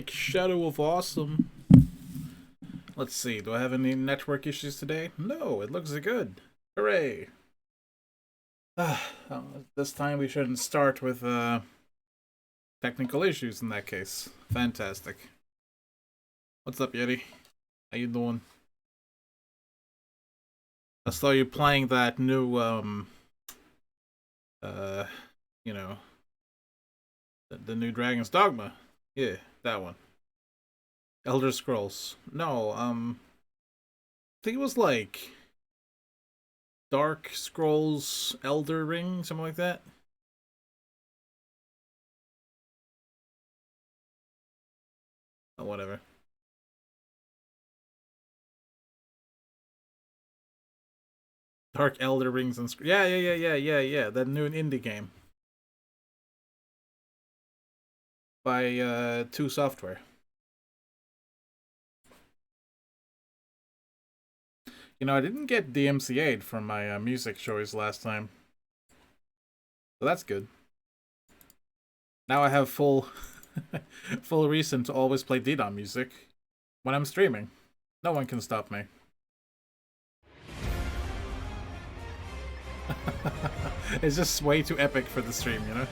Shadow of Awesome. Let's see, do I have any network issues today? No, it looks good. Hooray! This time we shouldn't start with technical issues in that case. Fantastic. What's up, Yeti? How you doing? I saw you playing that new, uh, you know, the new Dragon's Dogma. Yeah, that one. Elder Scrolls. No, I think it was like Dark Scrolls Elder Ring, something like that. Oh, whatever. Dark Elder Rings and yeah. That new indie game by Two Software. You know, I didn't get DMCA'd from my music choice last time, so that's good. Now I have full full reason to always play DDOM music when I'm streaming. No one can stop me. It's just way too epic for the stream, you know?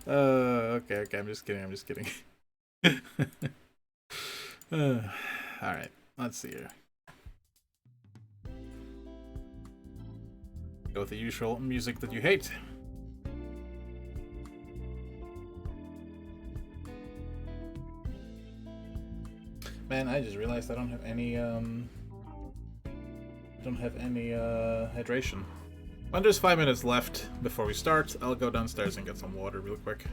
Okay, I'm just kidding. Alright, let's see here. Go with the usual music that you hate. Man, I just realized I don't have any hydration. When there's 5 minutes left before we start, I'll go downstairs and get some water real quick.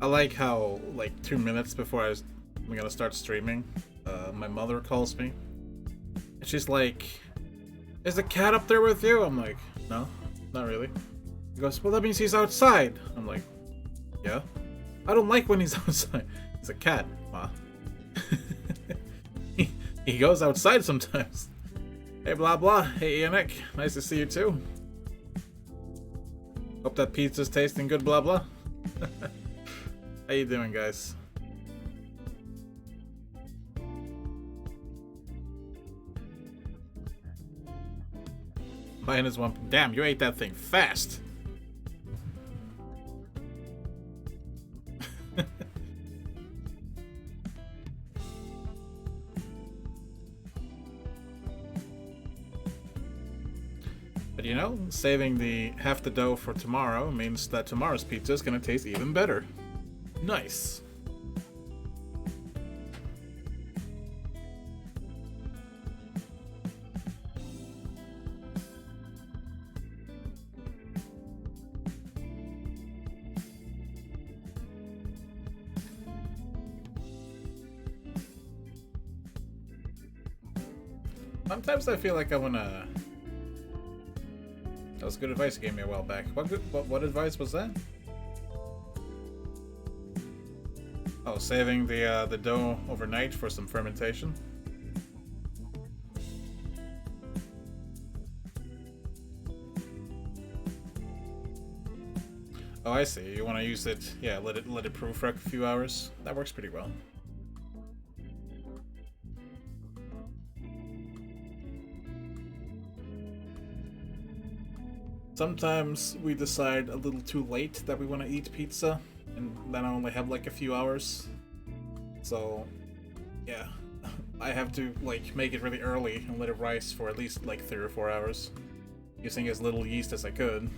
I like how, like, 2 minutes before I'm gonna start streaming, my mother calls me. And she's like, "Is the cat up there with you?" I'm like, "No, not really." He goes, "Well, that means he's outside." I'm like, "Yeah? I don't like when he's outside." He's a cat, Ma. he goes outside sometimes. Hey, blah blah. Hey, Yannick. Nice to see you too. Hope that pizza's tasting good, blah blah. How you doing, guys? Mine is one. Damn, you ate that thing fast. But you know, saving the half the dough for tomorrow means that tomorrow's pizza is gonna taste even better. Nice. Sometimes I feel like I wanna. That was good advice you gave me a while back. What advice was that? Oh, saving the dough overnight for some fermentation. Oh, I see. You want to use it? Yeah, let it proof for a few hours. That works pretty well. Sometimes we decide a little too late that we want to eat pizza, and then I only have like a few hours. So, yeah, I have to like make it really early and let it rise for at least like 3 or 4 hours, using as little yeast as I could,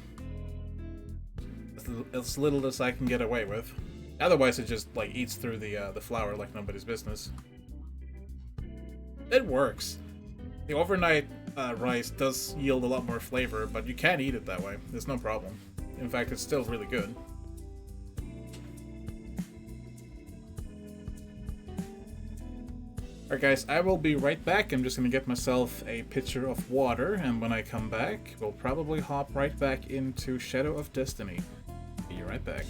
as little as I can get away with. Otherwise, it just like eats through the flour like nobody's business. It works. The overnight rice does yield a lot more flavor, but you can eat it that way. There's no problem. In fact, it's still really good. Alright guys, I will be right back. I'm just gonna get myself a pitcher of water, and when I come back, we'll probably hop right back into Shadow of Destiny. Be right back.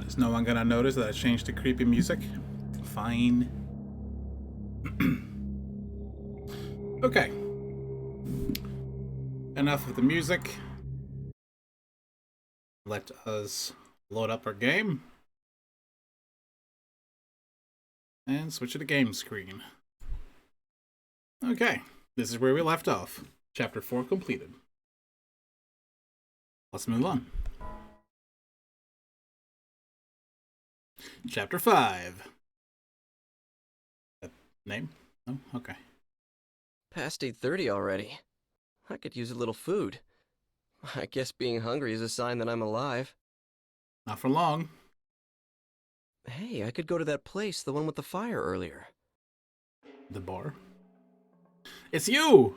Is no one gonna notice that I changed to creepy music? Fine. Okay. Enough of the music. Let us load up our game. And switch to the game screen. Okay. This is where we left off. Chapter 4 completed. Let's move on. Chapter 5. Name? Oh, okay. Past 8:30 already. I could use a little food. I guess being hungry is a sign that I'm alive. Not for long. Hey, I could go to that place, the one with the fire earlier. The bar? It's you!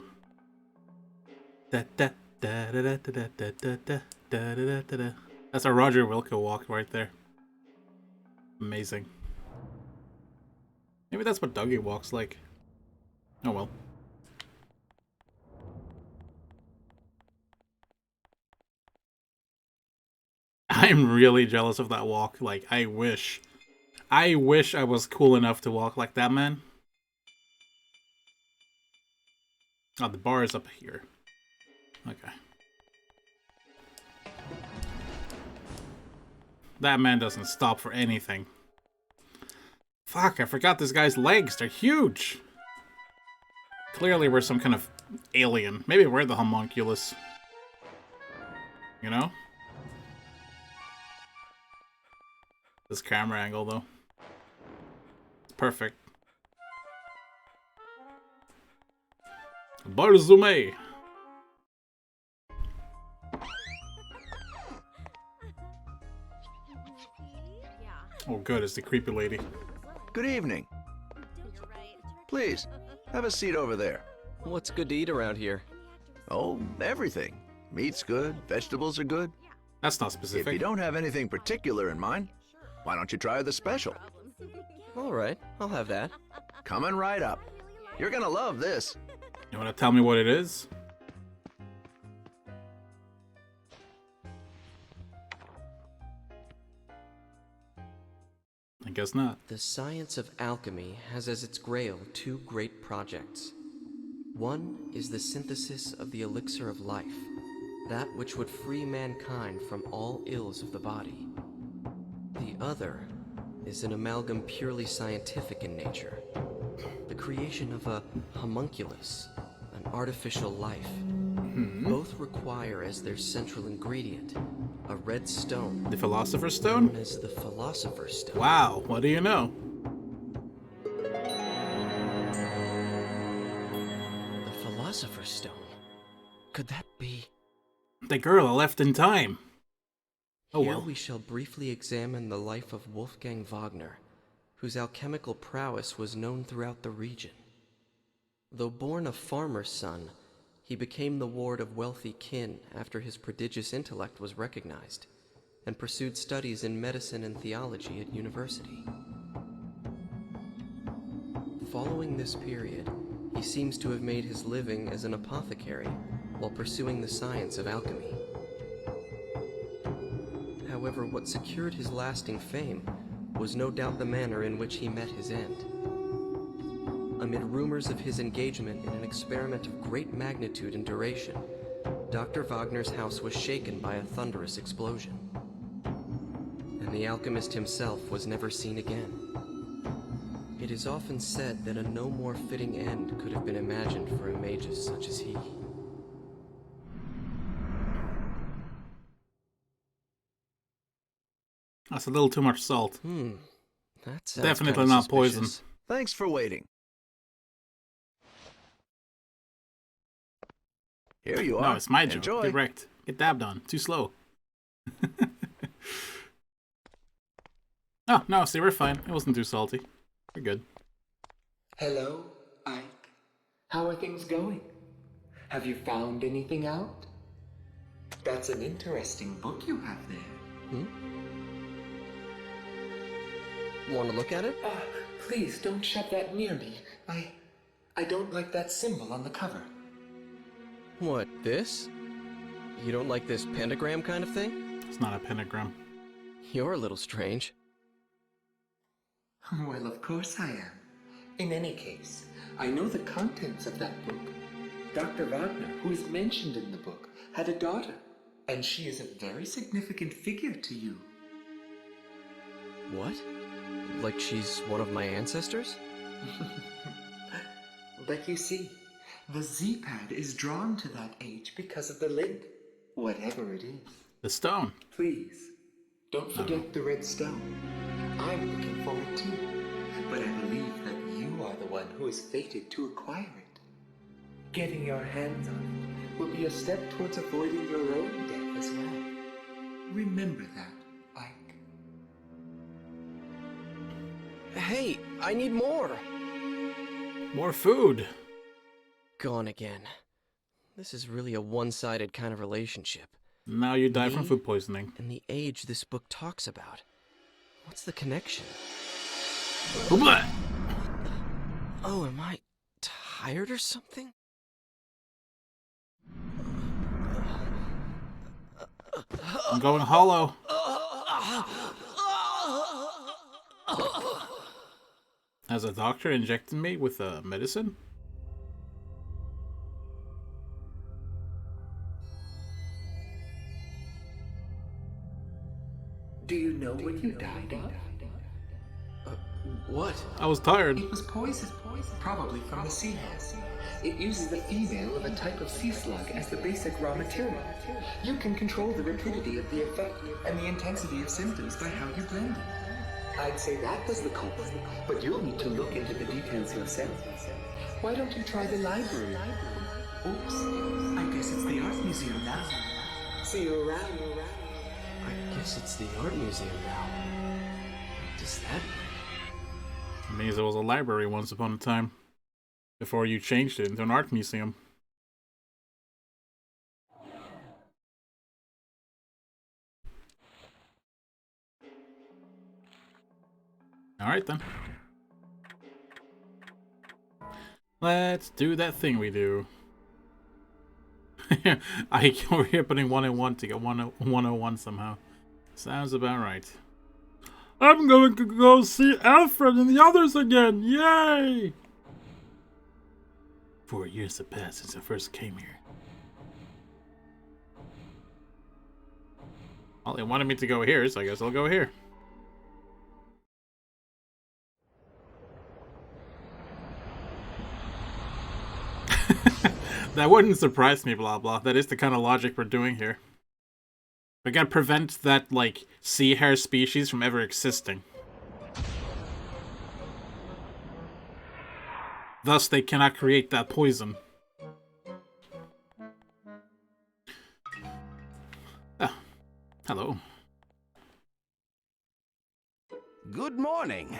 Da da da da da da da da da da da da da. That's a Roger Wilco walk right there. Amazing. Maybe that's what Dougie walks like. Oh well. I'm really jealous of that walk. Like, I wish I was cool enough to walk like that, man. Oh, the bar is up here. Okay. That man doesn't stop for anything. Fuck, I forgot this guy's legs. They're huge. Clearly we're some kind of alien. Maybe we're the homunculus. You know? This camera angle, though. It's perfect. Barzume! Oh good, it's the creepy lady. Good evening. Please, have a seat over there. What's good to eat around here? Oh, everything. Meat's good, vegetables are good. That's not If specific. you don't have anything particular in mind, why don't you try the special? All right, I'll have that. Coming right up. You're gonna love this. You wanna tell me what it is? I guess not. The science of alchemy has as its grail two great projects. One is the synthesis of the elixir of life, that which would free mankind from all ills of the body. The other is an amalgam purely scientific in nature, the creation of a homunculus, an artificial life. Both require as their central ingredient a red stone, The Philosopher's known Stone? as the Philosopher's Stone. Wow, what do you know? The Philosopher's Stone? Could that be? The girl left in time. Oh Here well. we shall briefly examine the life of Wolfgang Wagner, whose alchemical prowess was known throughout the region. Though born a farmer's son, he became the ward of wealthy kin after his prodigious intellect was recognized, and pursued studies in medicine and theology at university. Following this period, he seems to have made his living as an apothecary while pursuing the science of alchemy. However, what secured his lasting fame was no doubt the manner in which he met his end. Amid rumors of his engagement in an experiment of great magnitude and duration, Dr. Wagner's house was shaken by a thunderous explosion, and the alchemist himself was never seen again. It is often said that a no more fitting end could have been imagined for a magus such as he. That's a little too much salt. That sounds Definitely kinda not poison. suspicious. Thanks for waiting. Here you are. No, it's my job. Enjoy. Get wrecked. Get dabbed on. Too slow. Oh, no, see, we're fine. It wasn't too salty. We're good. Hello, Ike. How are things going? Have you found anything out? That's an interesting book you have there. Want to look at it? Please don't shove that near me. I don't like that symbol on the cover. What, this? You don't like this pentagram kind of thing? It's not a pentagram. You're a little strange. Well, of course I am. In any case, I know the contents of that book. Dr. Wagner, who is mentioned in the book, had a daughter, and she is a very significant figure to you. What? Like she's one of my ancestors? But you see, the Z-pad is drawn to that age because of the link, whatever it is. The stone. Please, don't forget the red stone. I'm looking for it too, but I believe that you are the one who is fated to acquire it. Getting your hands on it will be a step towards avoiding your own death as well. Remember that, Ike. Hey, I need more! More food. Gone again. This is really a one-sided kind of relationship. Now you die from Me? food poisoning. And the age this book talks about. What's the connection? Blah! Oh, am I tired or something? I'm going hollow. Has a doctor injected me with a medicine? Do you know what you died of? What? I was tired. It was poison, probably from the sea hens. It uses the female of a type of sea slug as the basic raw material. You can control the rapidity of the effect and the intensity of symptoms by how you blend it. I'd say that was the culprit, but you'll need to look into the details yourself. Why don't you try the library? Oops, I guess it's the art museum now. See you around. I guess it's the art museum now. What does that mean? It means it was a library once upon a time. Before you changed it into an art museum. Alright then. Let's do that thing we do. I over here putting 101 to get 101 somehow. Sounds about right. I'm going to go see Alfred and the others again! Yay! 4 years have passed since I first came here. Well, they wanted me to go here, so I guess I'll go here. That wouldn't surprise me, blah blah. That is the kind of logic we're doing here. We gotta prevent that, like, sea hare species from ever existing. Thus, they cannot create that poison. Ah, hello. Good morning.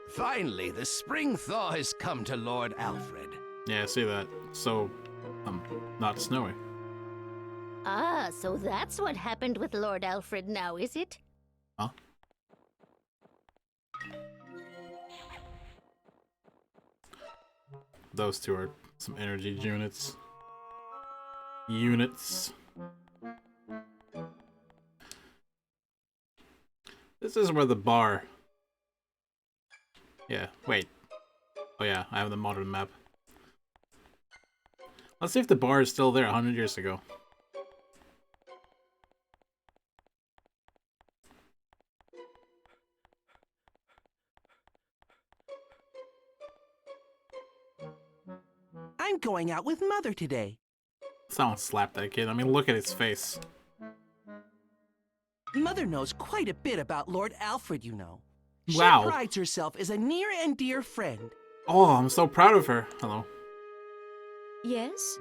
Finally, the spring thaw has come to Lord Alfred. Yeah, I see that. So, not snowy. Ah, so that's what happened with Lord Alfred now, is it? Huh? Those two are some energy units. This is where the bar... Yeah, wait. Oh yeah, I have the modern map. Let's see if the bar is still there 100 years ago. I'm going out with Mother today. Someone slapped that kid. I mean, look at his face. Mother knows quite a bit about Lord Alfred, you know. She Wow. prides herself as a near and dear friend. Oh, I'm so proud of her. Hello. Yes?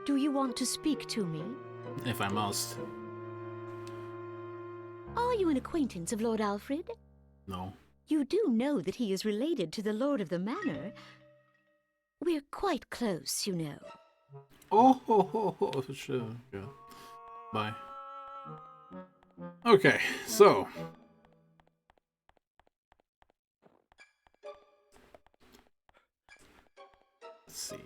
Do you want to speak to me? If I must. Are you an acquaintance of Lord Alfred? No. You do know that he is related to the Lord of the Manor. We're quite close, you know. Oh, sure. Yeah. Bye. Okay, so. Let's see. It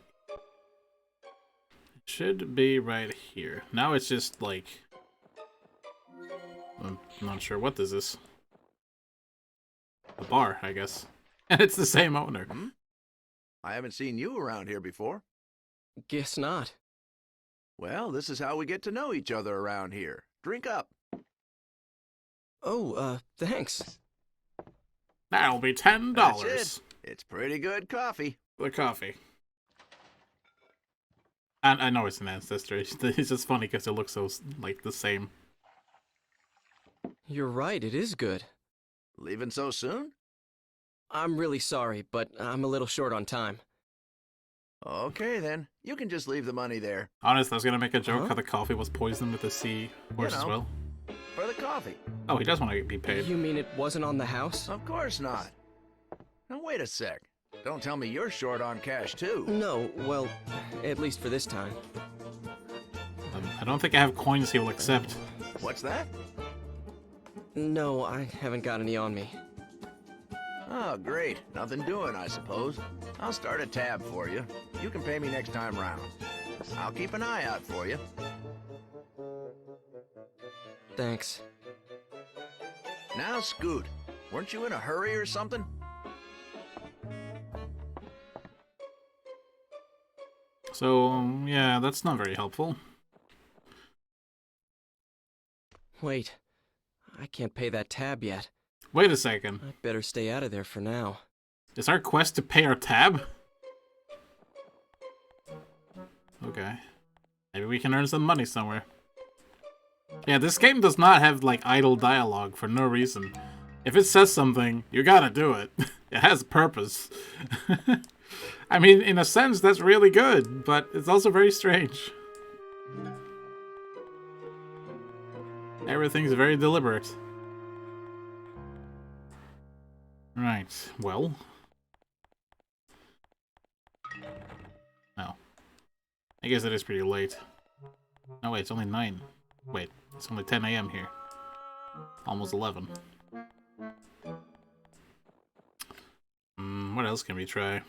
should be right here. Now it's just like... I'm not sure what this is. a bar, I guess. And it's the same owner. I haven't seen you around here before. Guess not. Well, this is how we get to know each other around here. Drink up. Oh, thanks. That'll be $10. That's it. It's pretty good coffee. The coffee. And I know it's an ancestor. It's just funny because it looks so, like, the same. You're right, it is good. Leaving so soon? I'm really sorry, but I'm a little short on time. Okay, then. You can just leave the money there. Honest, I was gonna make a joke Huh? how the coffee was poisoned with the sea horse as know. well. For the coffee. Oh, he does want to be paid. You mean it wasn't on the house? Of course not. Now, wait a sec. Don't tell me you're short on cash, too. No, well, at least for this time. I don't think I have coins he will accept. What's that? No, I haven't got any on me. Oh, great. Nothing doing, I suppose. I'll start a tab for you. You can pay me next time round. I'll keep an eye out for you. Thanks. Now, Scoot, weren't you in a hurry or something? So, yeah, that's not very helpful. Wait, I can't pay that tab yet. Wait a second. I'd better stay out of there for now. Is our quest to pay our tab? Okay. Maybe we can earn some money somewhere. Yeah, this game does not have, like, idle dialogue for no reason. If it says something, you gotta do it. It has a purpose. I mean, in a sense, that's really good, but it's also very strange. Everything's very deliberate. Right, well. Oh. I guess it is pretty late. No, wait, it's only 9. Wait, it's only 10 a.m. here. Almost 11. What else can we try?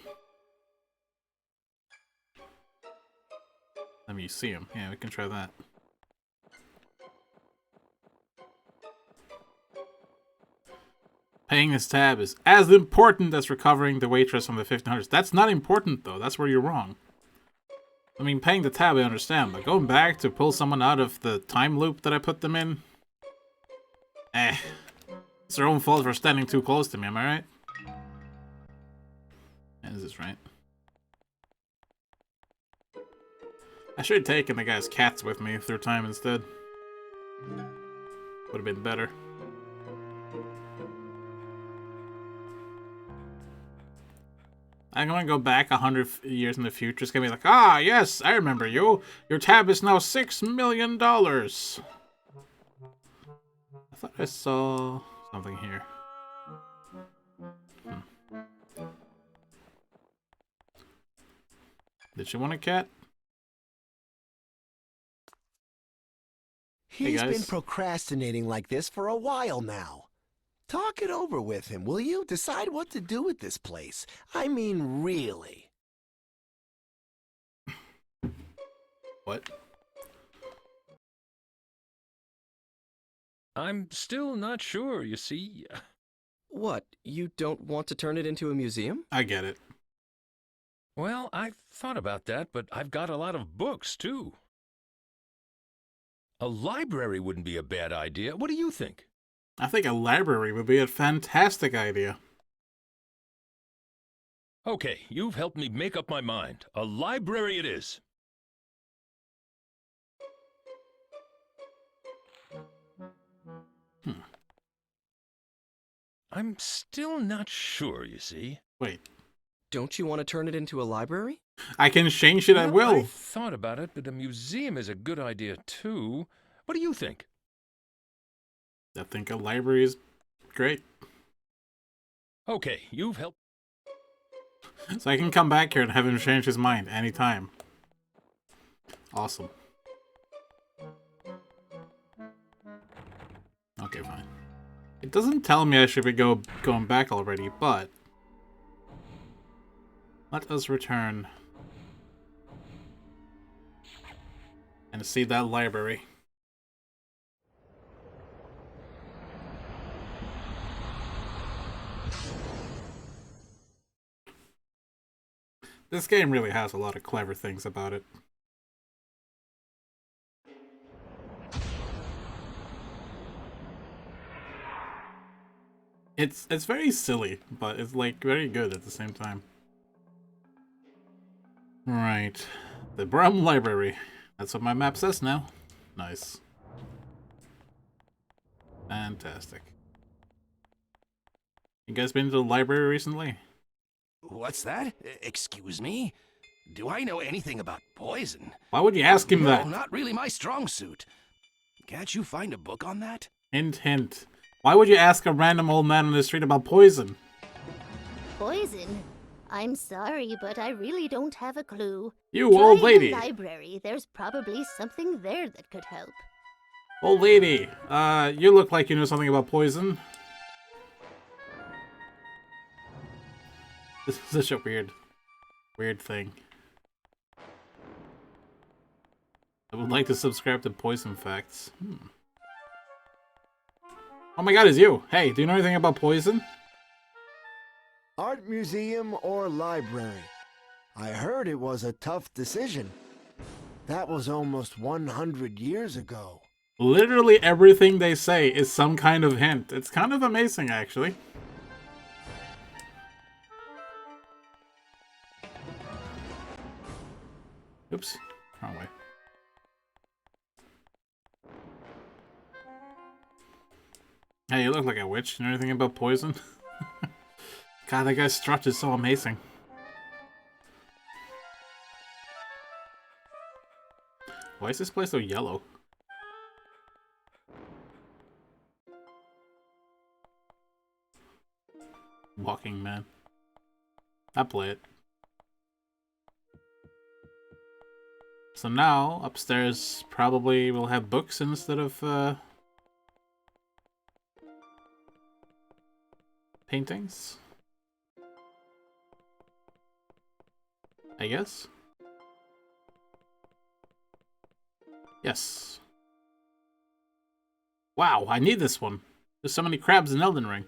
The museum. Yeah, we can try that. Paying this tab is as important as recovering the waitress from the 1500s. That's not important, though. That's where you're wrong. I mean, paying the tab, I understand, but going back to pull someone out of the time loop that I put them in? It's their own fault for standing too close to me, am I right? Yeah, this is right. I should have taken the guy's cats with me through time instead. Would have been better. I'm gonna go back 100 years in the future. It's gonna be like, ah, yes, I remember you. Your tab is now $6 million. I thought I saw something here. Did she want a cat? Hey, He's guys. been procrastinating like this for a while now. Talk it over with him, will you? Decide what to do with this place. I mean, really. What? I'm still not sure, you see. What, you don't want to turn it into a museum? I get it. Well, I've thought about that, but I've got a lot of books, too. A library wouldn't be a bad idea. What do you think? I think a library would be a fantastic idea. Okay, you've helped me make up my mind. A library it is. I'm still not sure, you see. Wait. Don't you want to turn it into a library? I can change it, I Well, will. I thought about it, but a museum is a good idea, too. What do you think? I think a library is great. Okay, you've helped. So I can come back here and have him change his mind anytime. Awesome. Okay, fine. It doesn't tell me I should be going back already, but let us return and see that library. This game really has a lot of clever things about it. It's very silly, but it's like very good at the same time. Right. The Brum Library. That's what my map says now. Nice. Fantastic. You guys been to the library recently? What's that? Excuse me? Do I know anything about poison? Why would you ask him that? No, not really my strong suit. Can't you find a book on that? Hint, hint. Why would you ask a random old man on the street about poison? Poison? I'm sorry, but I really don't have a clue. You Try old lady. the library. There's probably something there that could help. Old lady, you look like you know something about poison. This is such a weird thing. I would like to subscribe to Poison Facts. Oh my god, it's you! Hey, do you know anything about poison? Art museum or library? I heard it was a tough decision. That was almost 100 years ago. Literally everything they say is some kind of hint. It's kind of amazing, actually. Oops, wrong way. Hey, you look like a witch. You know anything about poison? God, that guy's strut is so amazing. Why is this place so yellow? Walking Man. I play it. So now, upstairs probably will have books instead of, paintings? I guess? Yes. Wow, I need this one. There's so many crabs in Elden Ring.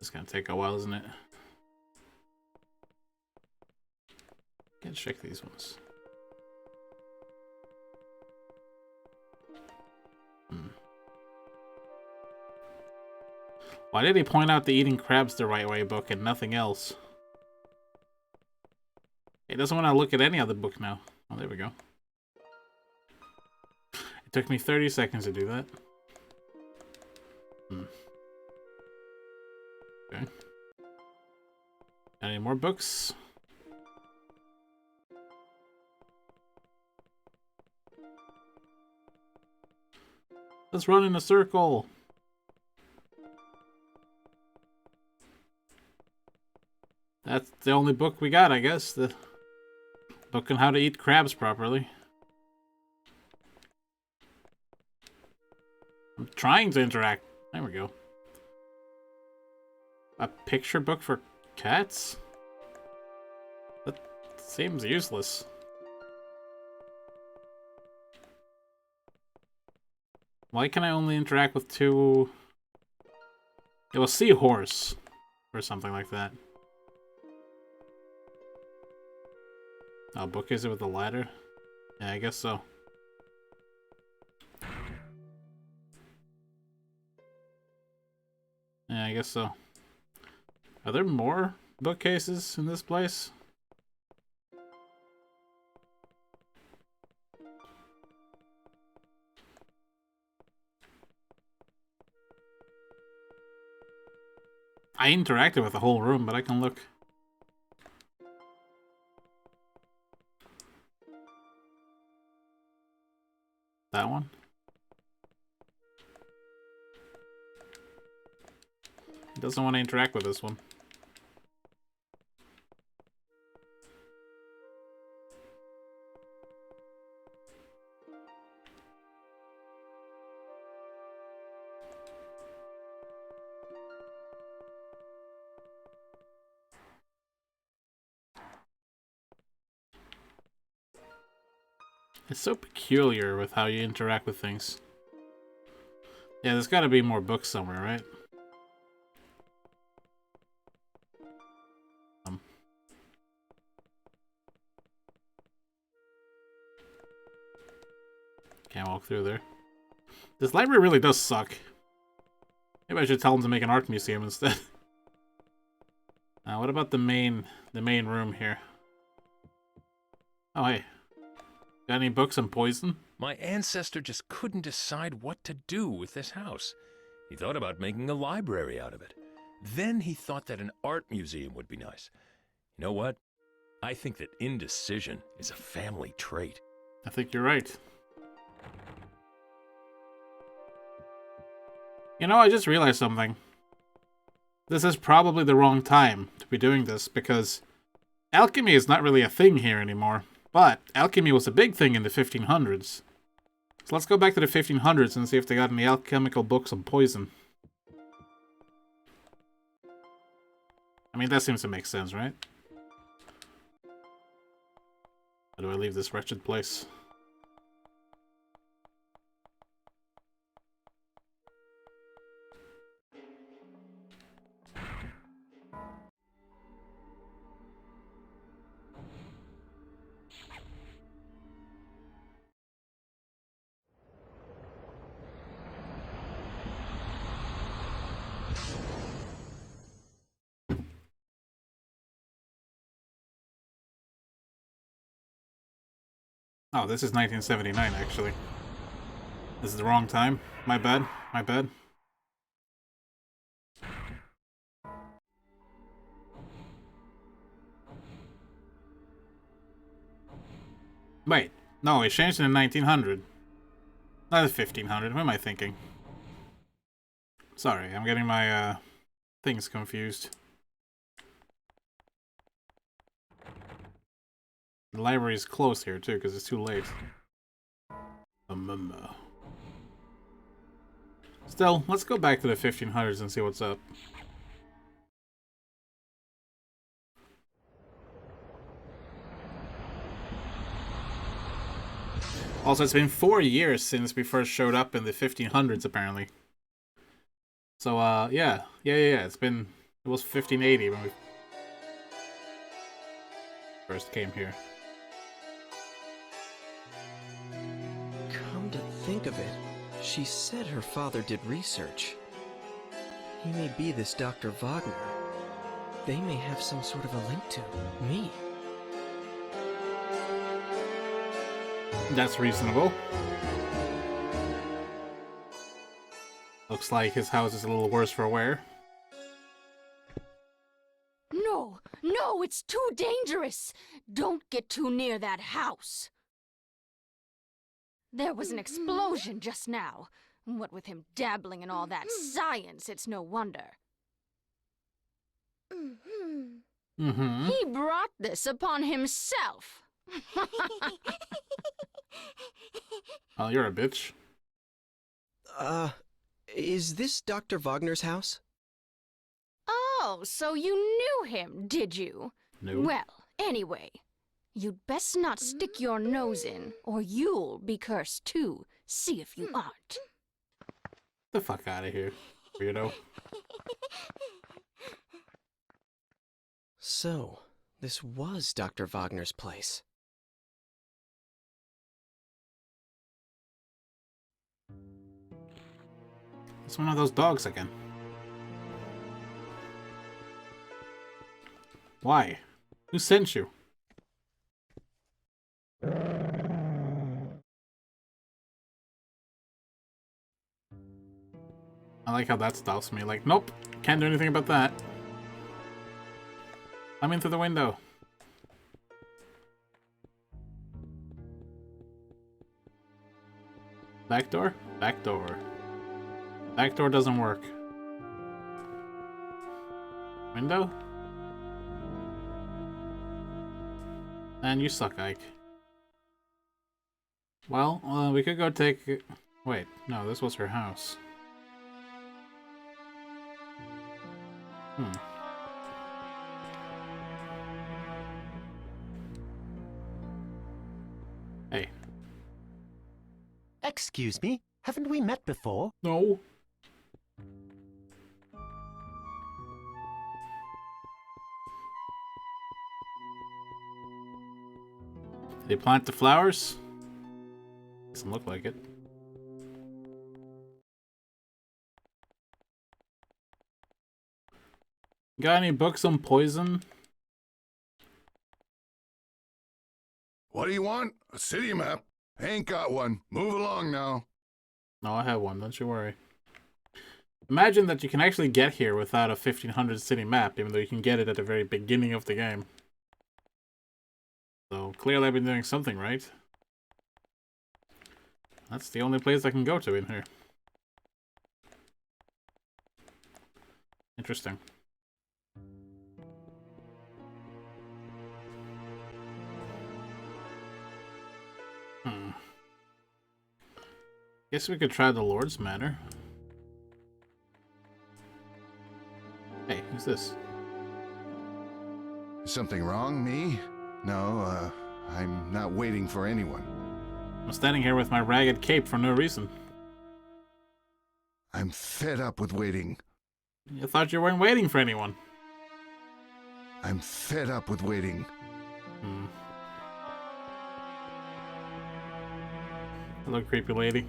It's gonna take a while, isn't it? Can't check these ones. Why did he point out the eating crabs the right way book and nothing else? He doesn't want to look at any other book now. Oh, there we go. It took me 30 seconds to do that. Okay. Any more books? Let's run in a circle. That's the only book we got, I guess. The book on how to eat crabs properly. I'm trying to interact. There we go. A picture book for cats? That seems useless. Why can I only interact with two... It was seahorse. Or something like that. Oh, book is it with the ladder? Yeah, I guess so. Yeah, I guess so. Are there more bookcases in this place? I interacted with the whole room, but I can look. That one? He doesn't want to interact with this one. It's so peculiar with how you interact with things. Yeah, there's gotta be more books somewhere, right? Can't walk through there. This library really does suck. Maybe I should tell them to make an art museum instead. Now, what about the main room here? Oh, hey. Got any books on poison? My ancestor just couldn't decide what to do with this house. He thought about making a library out of it. Then he thought that an art museum would be nice. You know what? I think that indecision is a family trait. I think you're right. You know, I just realized something. This is probably the wrong time to be doing this, because alchemy is not really a thing here anymore. But alchemy was a big thing in the 1500s. So let's go back to the 1500s and see if they got any alchemical books on poison. I mean, that seems to make sense, right? How do I leave this wretched place? Oh, this is 1979, actually. This is the wrong time. My bad. My bad. Wait. No, it changed in 1900. Not 1500. What am I thinking? Sorry, I'm getting my, things confused. The library is closed here, too, because it's too late. Still, let's go back to the 1500s and see what's up. Also, it's been 4 years since we first showed up in the 1500s, apparently. So, yeah. It was 1580 when we first came here. Come to think of it, she said her father did research. He may be this Dr. Wagner. They may have some sort of a link to me. That's reasonable. Looks like his house is a little worse for wear. No, it's too dangerous. Don't get too near that house. There was an explosion just now. What with him dabbling in all that science, it's no wonder. He brought this upon himself. Oh, you're a bitch. Is this Dr. Wagner's house? Oh, so you knew him, did you? No. Well, anyway, you'd best not stick your nose in, or you'll be cursed too. See if you aren't. The fuck out of here, weirdo. So, this was Dr. Wagner's place. It's one of those dogs again. Why? Who sent you? I like how that stops me. Like, nope, can't do anything about that. I'm in through the window. Back door? Back door. Back door doesn't work. Window? Man, you suck, Ike. Well, we could go take... Wait, no, this was her house. Hey. Excuse me, haven't we met before? No. Did they plant the flowers? Doesn't look like it. Got any books on poison? What do you want? A city map? Ain't got one. Move along now. No, I have one, don't you worry. Imagine that you can actually get here without a 1500 city map, even though you can get it at the very beginning of the game. So, clearly I've been doing something right. That's the only place I can go to in here. Interesting. Guess we could try the Lord's Manor. Hey, who's this? Something wrong, me? No, I'm not waiting for anyone. I'm standing here with my ragged cape for no reason. I'm fed up with waiting. I thought you weren't waiting for anyone. I'm fed up with waiting. Hello, creepy lady.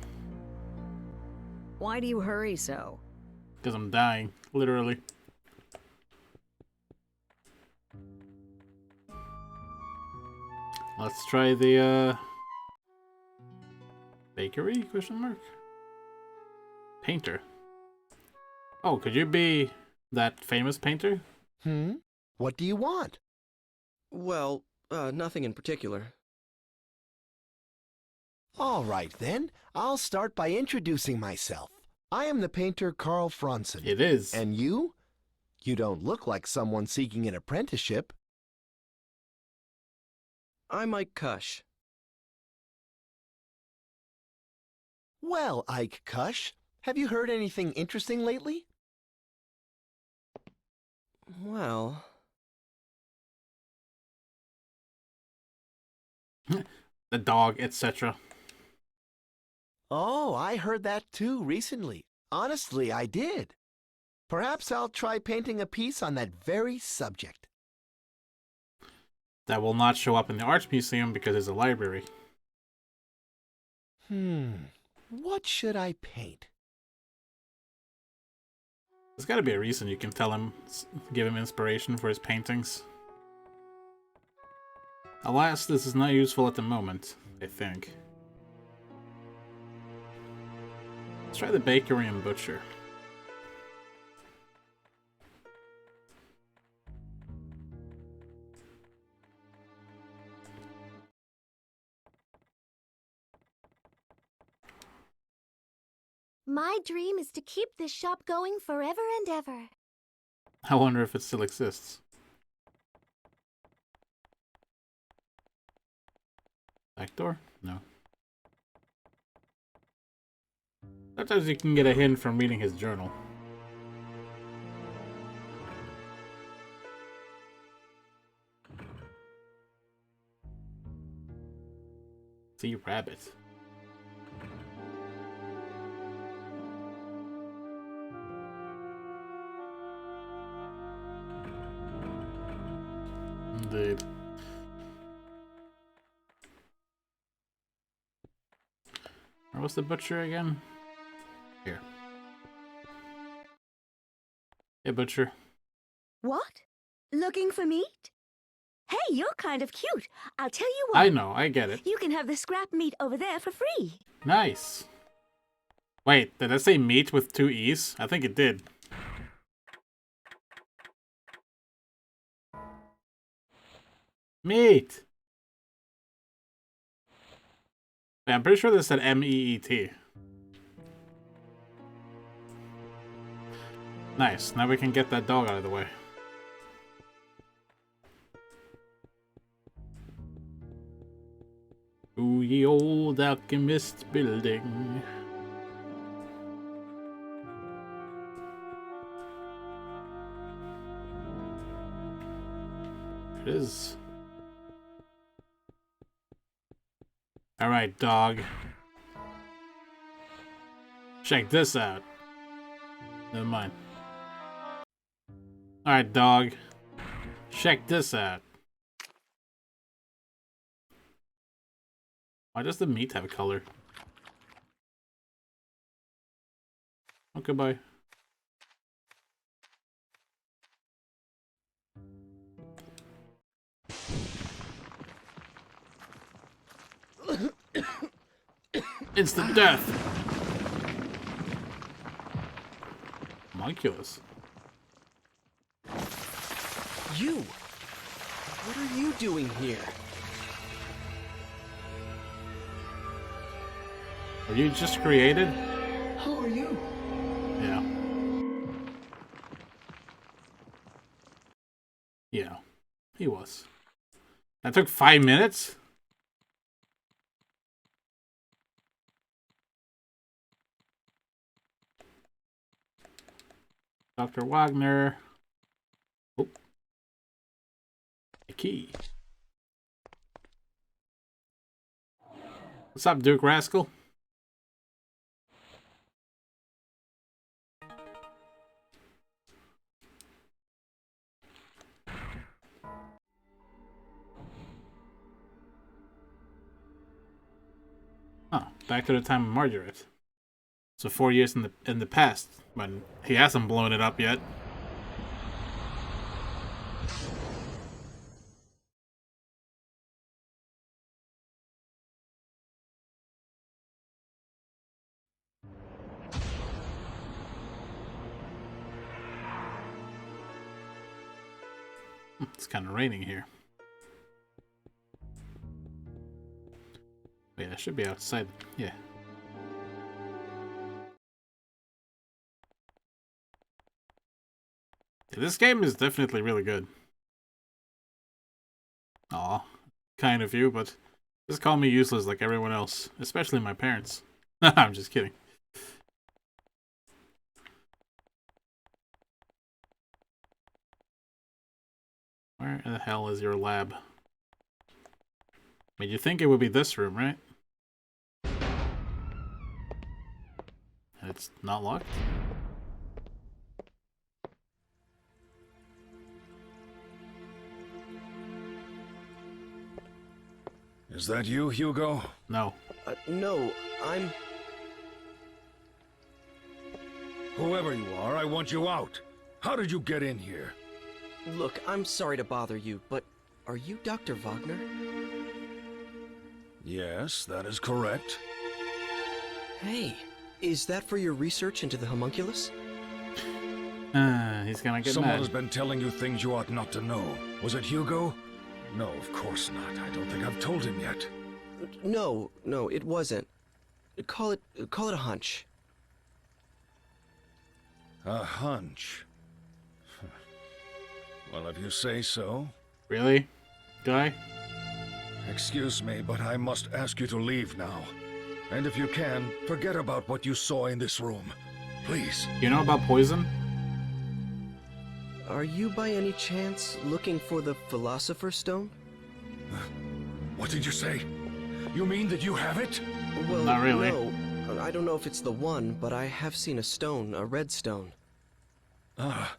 Why do you hurry so? Because I'm dying, literally. Let's try the, bakery? Question mark? Painter. Oh, could you be that famous painter? What do you want? Well, nothing in particular. All right, then. I'll start by introducing myself. I am the painter Carl Franzen. It is. And you? You don't look like someone seeking an apprenticeship. I'm Ike Kush. Well, Ike Kush, have you heard anything interesting lately? Well... The dog, etc. Oh, I heard that too recently. Honestly, I did. Perhaps I'll try painting a piece on that very subject. That will not show up in the art museum because it's a library. What should I paint? There's gotta be a reason you can tell him, give him inspiration for his paintings. Alas, this is not useful at the moment, I think. Let's try the bakery and butcher. My dream is to keep this shop going forever and ever. I wonder if it still exists. Back door? No. Sometimes you can get a hint from reading his journal. See rabbit. Indeed. Where was the butcher again? Here. Hey, butcher. What? Looking for meat? Hey, you're kind of cute. I'll tell you what. I know, I get it. You can have the scrap meat over there for free. Nice. Wait, did I say meat with 2 E's? I think it did. Meat! Yeah, I'm pretty sure this said M-E-E-T. Nice, now we can get that dog out of the way. Ooh, ye old alchemist building. It is. Alright, dog. Check this out. Never mind. Alright, dog. Check this out. Why does the meat have a color? Oh, goodbye. Instant death. Homunculus. You! What are you doing here? Were you just created? Who are you? Yeah. Yeah, he was. That took 5 minutes? Dr. Wagner. Oh. A key. What's up, Duke Rascal? Oh, back to the time of Margaret. So 4 years in the past, when he hasn't blown it up yet. It's kind of raining here. Wait, I should be outside. Yeah. This game is definitely really good. Aw, kind of you, but just call me useless like everyone else, especially my parents. I'm just kidding. Where the hell is your lab? I mean, you think it would be this room, right? And it's not locked? Is that you, Hugo? No. No, I'm... Whoever you are, I want you out. How did you get in here? Look, I'm sorry to bother you, but are you Dr. Wagner? Yes, that is correct. Hey, is that for your research into the homunculus? He's gonna get Someone mad. has been telling you things you ought not to know. Was it Hugo? No, of course not. I don't think I've told him yet. No, it wasn't. Call it a hunch. A hunch. Well, if you say so. Really? Guy? Excuse me, but I must ask you to leave now. And if you can, forget about what you saw in this room. Please. You know about poison? Are you by any chance looking for the Philosopher's Stone? What did you say? You mean that you have it? Well, not really. No. I don't know if it's the one, but I have seen a stone, a red stone. Ah.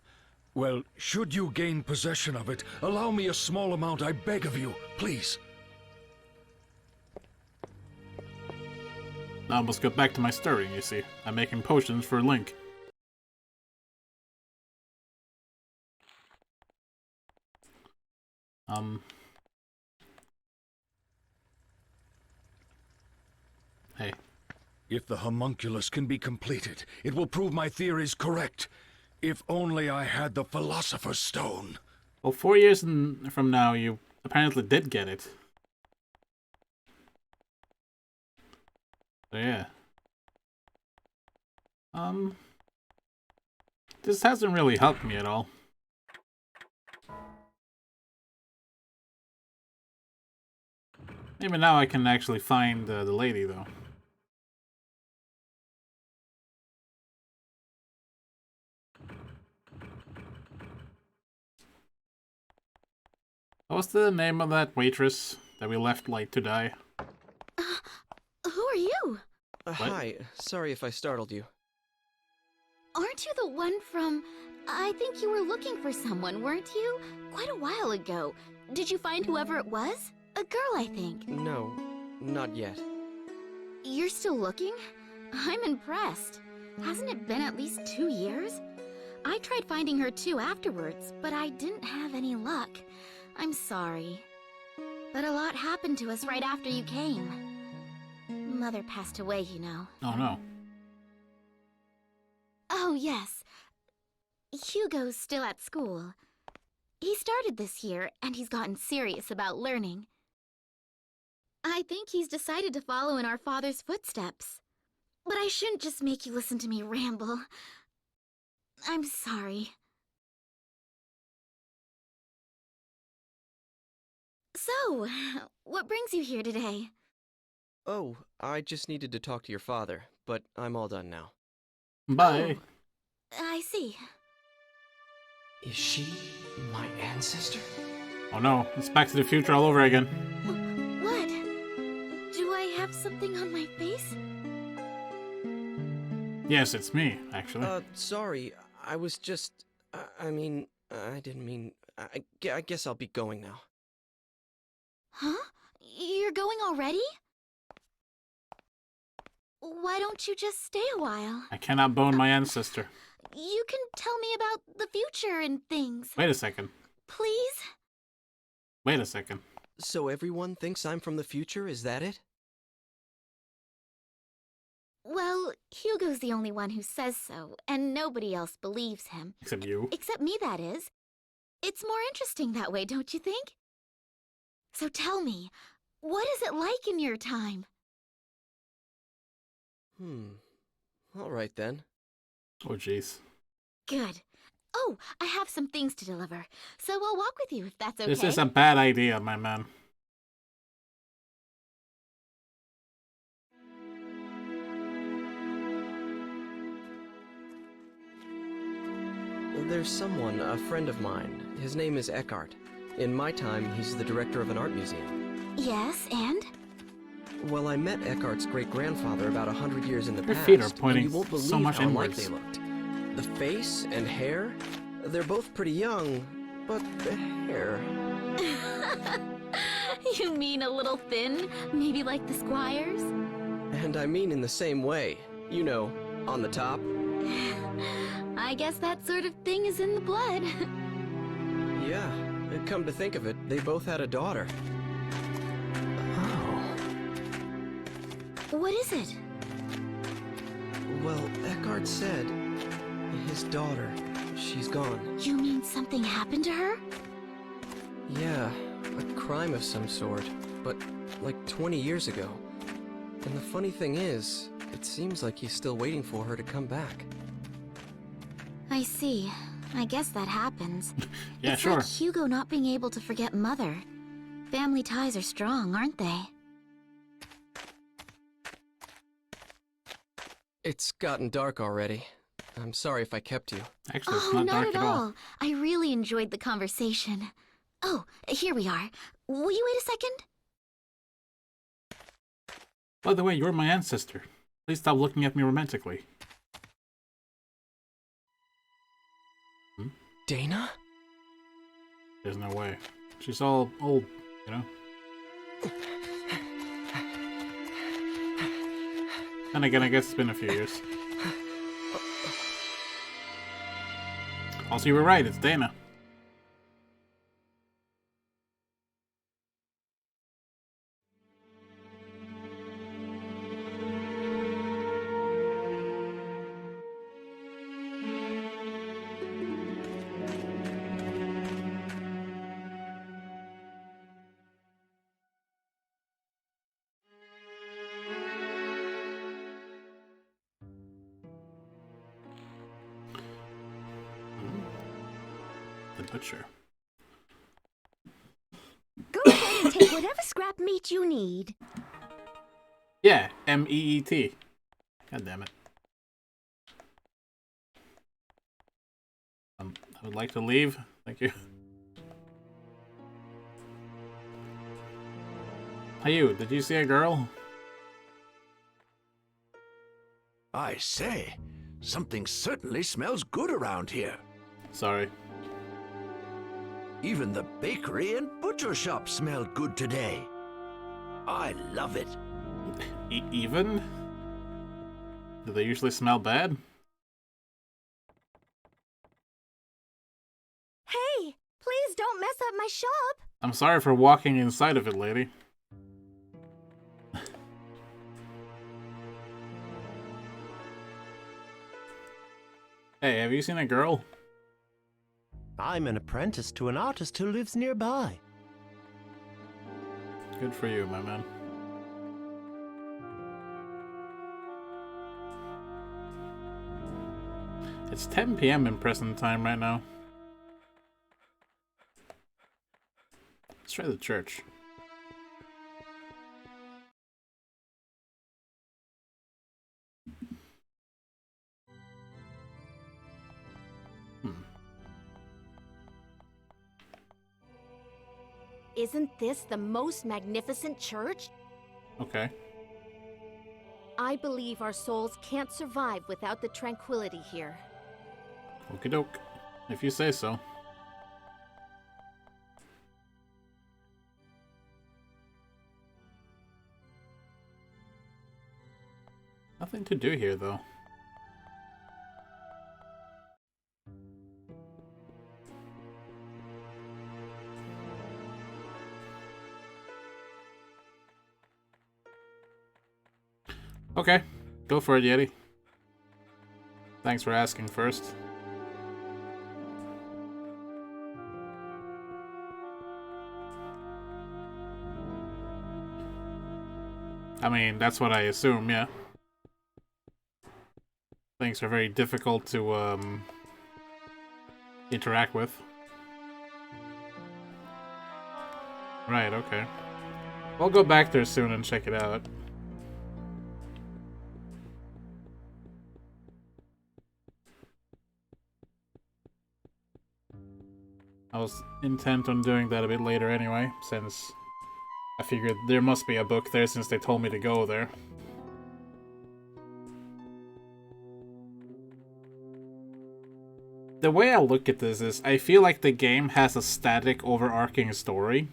Well, should you gain possession of it, allow me a small amount, I beg of you, please. I almost got back to my stirring, you see. I'm making potions for Link. Hey. If the homunculus can be completed, it will prove my theories correct. If only I had the Philosopher's Stone. Well, 4 years from now, you apparently did get it. So yeah. This hasn't really helped me at all. Maybe now I can actually find the lady, though. What's the name of that waitress that we left late to die? Who are you? Hi, sorry if I startled you. Aren't you the one from... I think you were looking for someone, weren't you? Quite a while ago. Did you find whoever it was? A girl, I think. No, not yet. You're still looking? I'm impressed. Hasn't it been at least 2 years? I tried finding her too afterwards, but I didn't have any luck. I'm sorry. But a lot happened to us right after you came. Mother passed away, you know. Oh no. Oh, yes. Hugo's still at school. He started this year, and he's gotten serious about learning. I think he's decided to follow in our father's footsteps. But I shouldn't just make you listen to me ramble. I'm sorry. So, what brings you here today? Oh, I just needed to talk to your father, but I'm all done now. Bye. I see. Is she my ancestor? Oh no, it's Back to the Future all over again. What? Do I have something on my face? Yes, it's me, actually. Sorry. I was just... I didn't mean... I guess I'll be going now. Huh? You're going already? Why don't you just stay a while? I cannot bone my ancestor. You can tell me about the future and things. Wait a second. Please? Wait a second. So everyone thinks I'm from the future, is that it? Well, Hugo's the only one who says so, and nobody else believes him. Except you. Except me, that is. It's more interesting that way, don't you think? So tell me, what is it like in your time? All right then. Oh jeez. Good. Oh, I have some things to deliver, so I'll walk with you if that's okay. This is a bad idea, my man. There's someone, a friend of mine. His name is Eckhart. In my time, he's the director of an art museum. Yes, and? Well, I met Eckhart's great-grandfather about 100 years in the Your past. feet are pointing and you won't believe so much how alike inwards. they looked. The face and hair, they're both pretty young, but the hair... You mean a little thin? Maybe like the Squires? And I mean in the same way. You know, on the top. I guess that sort of thing is in the blood. Yeah, come to think of it, they both had a daughter. What is it? Well, Eckhart said his daughter, she's gone. You mean something happened to her? Yeah, a crime of some sort, but like 20 years ago. And the funny thing is, it seems like he's still waiting for her to come back. I see. I guess that happens. Yeah, it's sure. like Hugo not being able to forget Mother. Family ties are strong, aren't they? It's gotten dark already. I'm sorry if I kept you. Actually, it's Oh, not not dark at all. I really enjoyed the conversation. Oh, here we are. Will you wait a second? By the way, you're my ancestor. Please stop looking at me romantically. Dana? There's no way. She's all old, you know? And again, I guess it's been a few years. Also, you were right, it's Dana. The butcher. Go ahead and take whatever scrap meat you need. Yeah, M-E-E-T. God damn it. I would like to leave. Thank you. Hey you, did you see a girl? I say, something certainly smells good around here. Sorry. Even the bakery and butcher shop smell good today. I love it. Even? Do they usually smell bad? Hey, please don't mess up my shop. I'm sorry for walking inside of it, lady. Hey, have you seen a girl? I'm an apprentice to an artist who lives nearby. Good for you, my man. It's 10 p.m. in present time right now. Let's try the church. Isn't this the most magnificent church? Okay. I believe our souls can't survive without the tranquility here. Okie doke. If you say so. Nothing to do here, though. Okay, go for it, Yeti. Thanks for asking first. I mean, that's what I assume, yeah. Things are very difficult to, interact with. Right, okay. We'll go back there soon and check it out. I was intent on doing that a bit later anyway, since I figured there must be a book there since they told me to go there. The way I look at this is, I feel like the game has a static overarching story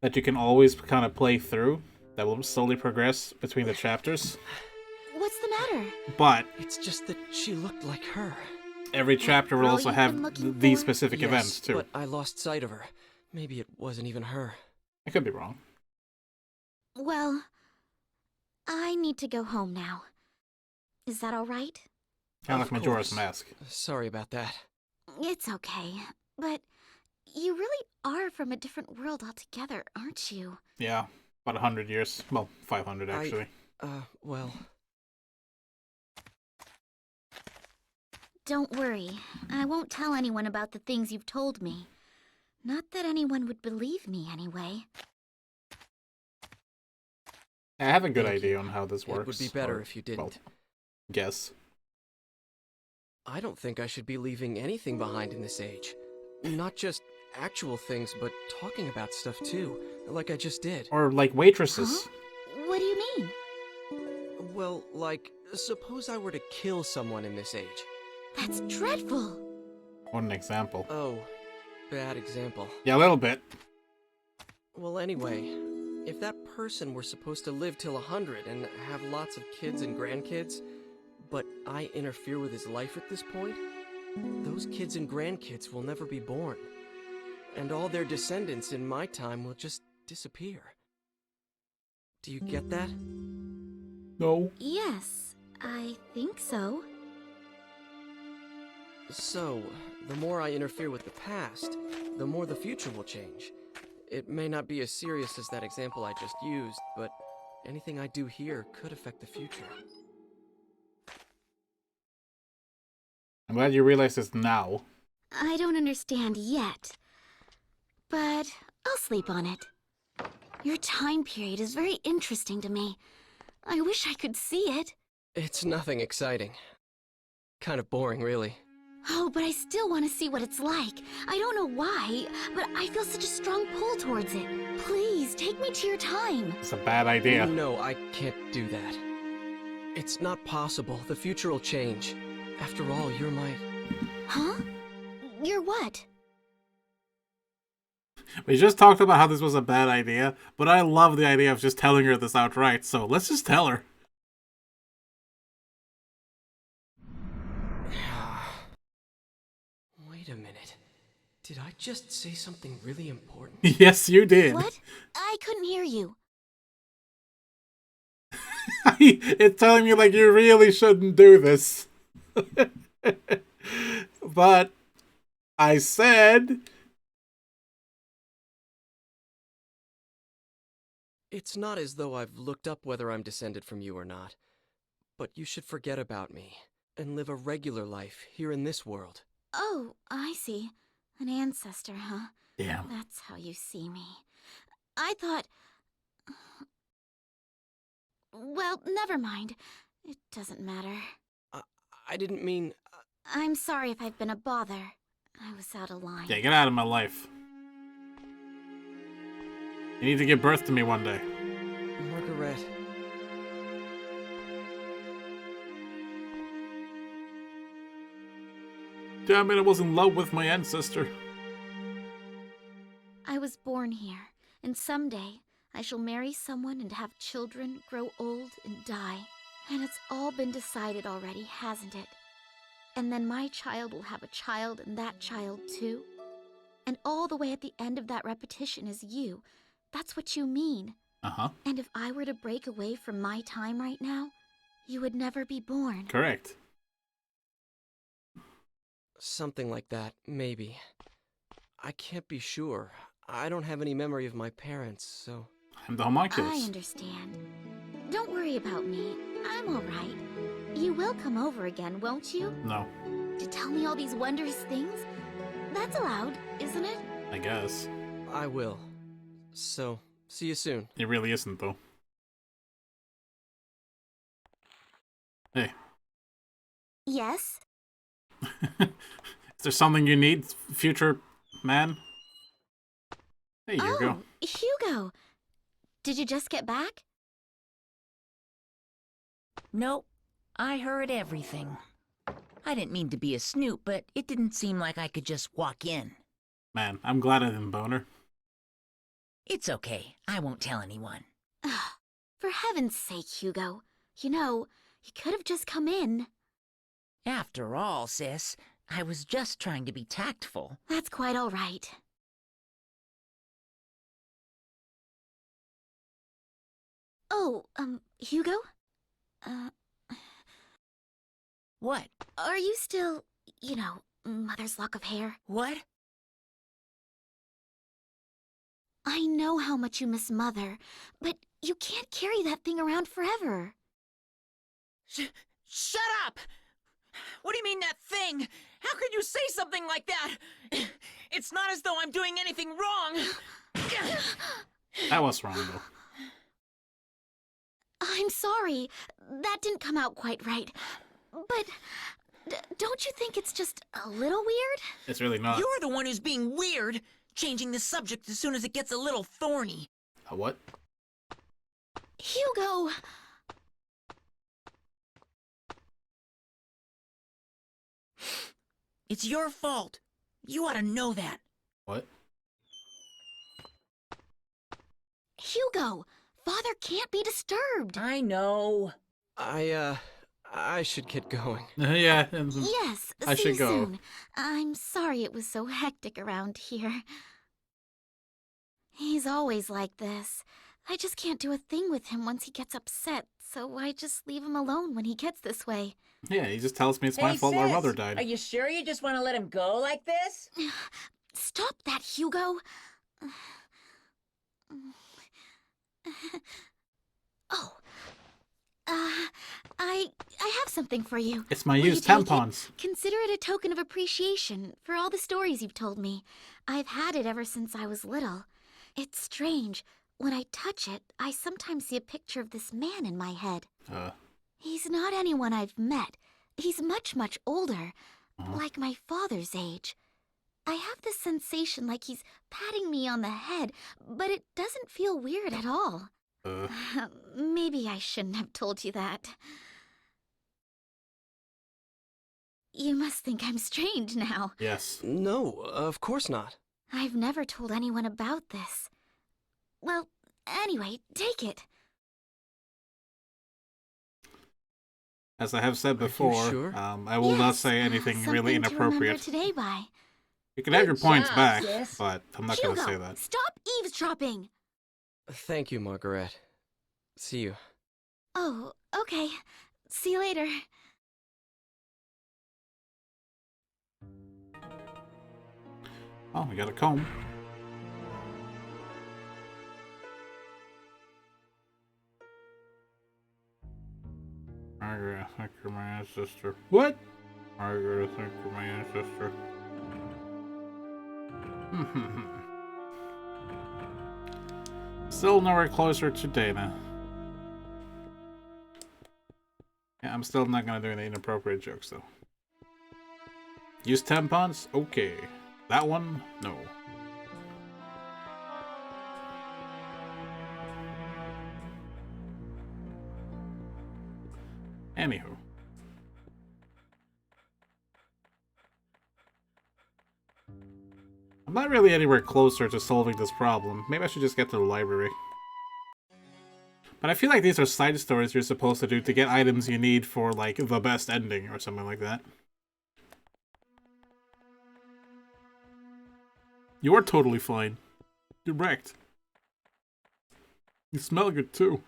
that you can always kind of play through, that will slowly progress between the chapters. What's the matter? But it's just that she looked like her. Every chapter will also have these specific events, too. But I lost sight of her. Maybe it wasn't even her. I could be wrong. Well, I need to go home now. Is that all right? Kind of like Majora's Mask. Sorry about that. It's okay, but you really are from a different world altogether, aren't you? Yeah, about 100 years. Well, 500 actually. Well... Don't worry. I won't tell anyone about the things you've told me. Not that anyone would believe me, anyway. I have a good idea on how this works. It would be better if you didn't. Well, guess. I don't think I should be leaving anything behind in this age. Not just actual things, but talking about stuff too, like I just did. Or like waitresses. Huh? What do you mean? Well, like, suppose I were to kill someone in this age. That's dreadful. What an example. Oh, bad example. Yeah, a little bit. Well, anyway, if that person were supposed to live till 100 and have lots of kids and grandkids, but I interfere with his life at this point, those kids and grandkids will never be born. And all their descendants in my time will just disappear. Do you get that? No. Yes, I think so. So, the more I interfere with the past, the more the future will change. It may not be as serious as that example I just used, but anything I do here could affect the future. I'm glad you realize this now. I don't understand yet, but I'll sleep on it. Your time period is very interesting to me. I wish I could see it. It's nothing exciting. Kind of boring, really. Oh, but I still want to see what it's like. I don't know why, but I feel such a strong pull towards it. Please, take me to your time. It's a bad idea. No, I can't do that. It's not possible. The future will change. After all, you're my... Huh? You're what? We just talked about how this was a bad idea, but I love the idea of just telling her this outright, so let's just tell her. Wait a minute. Did I just say something really important? Yes, you did. What? I couldn't hear you. It's telling me like you really shouldn't do this. But I said... It's not as though I've looked up whether I'm descended from you or not, but you should forget about me and live a regular life here in this world. Oh, I see. An ancestor, huh? Damn. That's how you see me. I thought... Well, never mind. It doesn't matter. I didn't mean... I'm sorry if I've been a bother. I was out of line. Yeah, get out of my life. You need to give birth to me one day. Margaret. Damn it, I was in love with my ancestor. I was born here, and someday I shall marry someone and have children, grow old, and die. And it's all been decided already, hasn't it? And then my child will have a child, and that child too. And all the way at the end of that repetition is you. That's what you mean. Uh-huh. And if I were to break away from my time right now, you would never be born. Correct. Something like that, maybe. I can't be sure. I don't have any memory of my parents, so... I'm the homunculus. I understand. Don't worry about me. I'm all right. You will come over again, won't you? No. To tell me all these wondrous things? That's allowed, isn't it? I guess. I will. So, see you soon. It really isn't, though. Hey. Yes? Is there something you need, future man? Hey, Hugo. Oh, Hugo! Did you just get back? Nope. I heard everything. I didn't mean to be a snoop, but it didn't seem like I could just walk in. Man, I'm glad I didn't bone her. It's okay. I won't tell anyone. For heaven's sake, Hugo. You know, you could have just come in. After all, sis, I was just trying to be tactful. That's quite all right. Oh, Hugo? What? Are you still, you know, Mother's lock of hair? What? I know how much you miss Mother, but you can't carry that thing around forever. Shut up! What do you mean, that thing? How could you say something like that? It's not as though I'm doing anything wrong. That was wrong, though. I'm sorry. That didn't come out quite right. But don't you think it's just a little weird? It's really not. You're the one who's being weird, changing the subject as soon as it gets a little thorny. A what? Hugo! It's your fault. You ought to know that. What? Hugo! Father can't be disturbed. I know. I should get going. Yeah. Yes, I see should you go. soon. I'm sorry it was so hectic around here. He's always like this. I just can't do a thing with him once he gets upset, so I just leave him alone when he gets this way. Yeah, he just tells me it's my fault our mother died. Are you sure you just want to let him go like this? Stop that, Hugo. Oh. I have something for you. It's my Will you used take it? tampons. Consider it a token of appreciation for all the stories you've told me. I've had it ever since I was little. It's strange. When I touch it, I sometimes see a picture of this man in my head. He's not anyone I've met. He's much, much older. Like my father's age. I have this sensation like he's patting me on the head, but it doesn't feel weird at all. Maybe I shouldn't have told you that. You must think I'm strange now. Yes. No, of course not. I've never told anyone about this. Well, anyway, take it. As I have said before, sure? I will not say anything really Something to remember inappropriate. today by. You can have your points job, back, sis. but I'm not going to Hugo, say that. stop eavesdropping! Thank you, Margaret. See you. Oh, okay. See you later. Oh, we got a comb. I gotta think you're my ancestor. What? I gotta think you're my ancestor. Still nowhere closer to Dana. Yeah, I'm still not gonna do any inappropriate jokes though. Use tampons? Okay. That one? No. Anywho. I'm not really anywhere closer to solving this problem. Maybe I should just get to the library. But I feel like these are side stories you're supposed to do to get items you need for, like, the best ending or something like that. You're totally fine. You're wrecked. You smell good, too.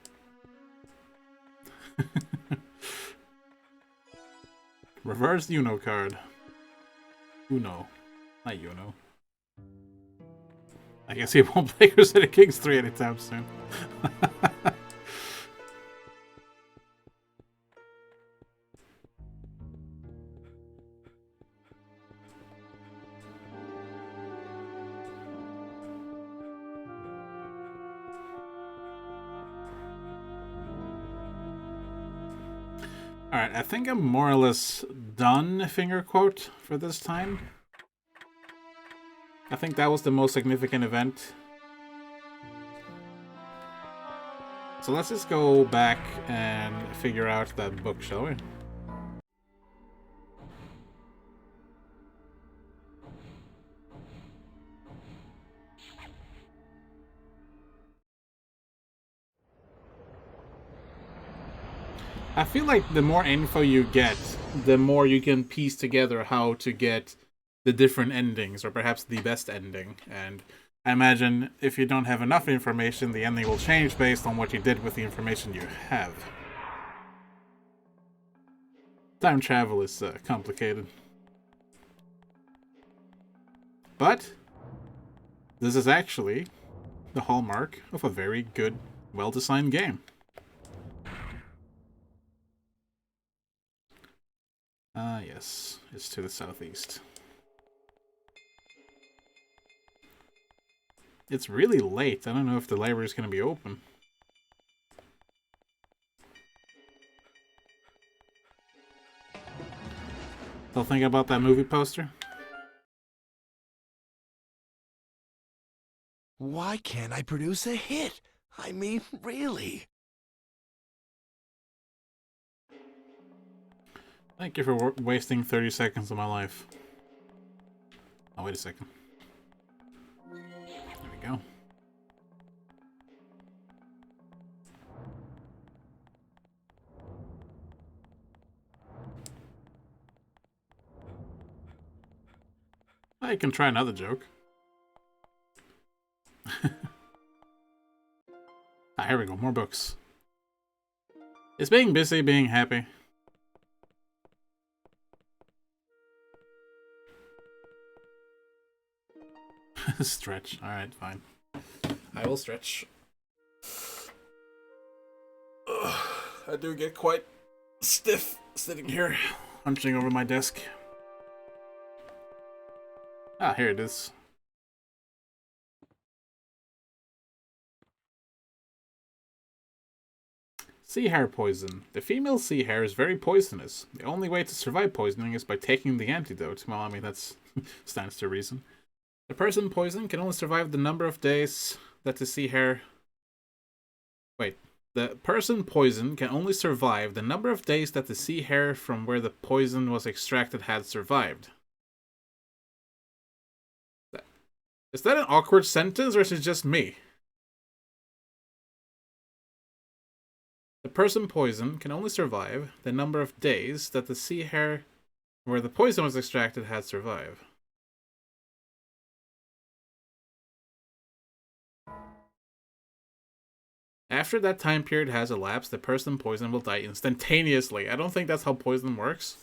Reverse Uno card. Uno. Not Uno. I guess he won't play Crusader Kings 3 anytime soon. Alright, I think I'm more or less done, finger quote, for this time. I think that was the most significant event. So let's just go back and figure out that book, shall we? I feel like the more info you get, the more you can piece together how to get the different endings, or perhaps the best ending. And I imagine if you don't have enough information, the ending will change based on what you did with the information you have. Time travel is complicated. But this is actually the hallmark of a very good, well-designed game. Yes, it's to the southeast. It's really late. I don't know if the library's going to be open. Still thinking about that movie poster? Why can't I produce a hit? I mean, really? Thank you for wasting 30 seconds of my life. Oh, wait a second. There we go. I can try another joke. Here we go, more books. Is being busy being happy? Stretch. Alright, fine. I will stretch. Ugh, I do get quite stiff sitting here, hunching over my desk. Ah, here it is. Sea hare poison. The female sea hare is very poisonous. The only way to survive poisoning is by taking the antidote. Well, I mean, that's stands to reason. The person poisoned can only survive the number of days that the sea hare... Wait. The person poisoned can only survive the number of days that the sea hare from where the poison was extracted had survived. Is that an awkward sentence, or is it just me? The person poisoned can only survive the number of days that the sea hare where the poison was extracted had survived. After that time period has elapsed, the person poisoned will die instantaneously. I don't think that's how poison works.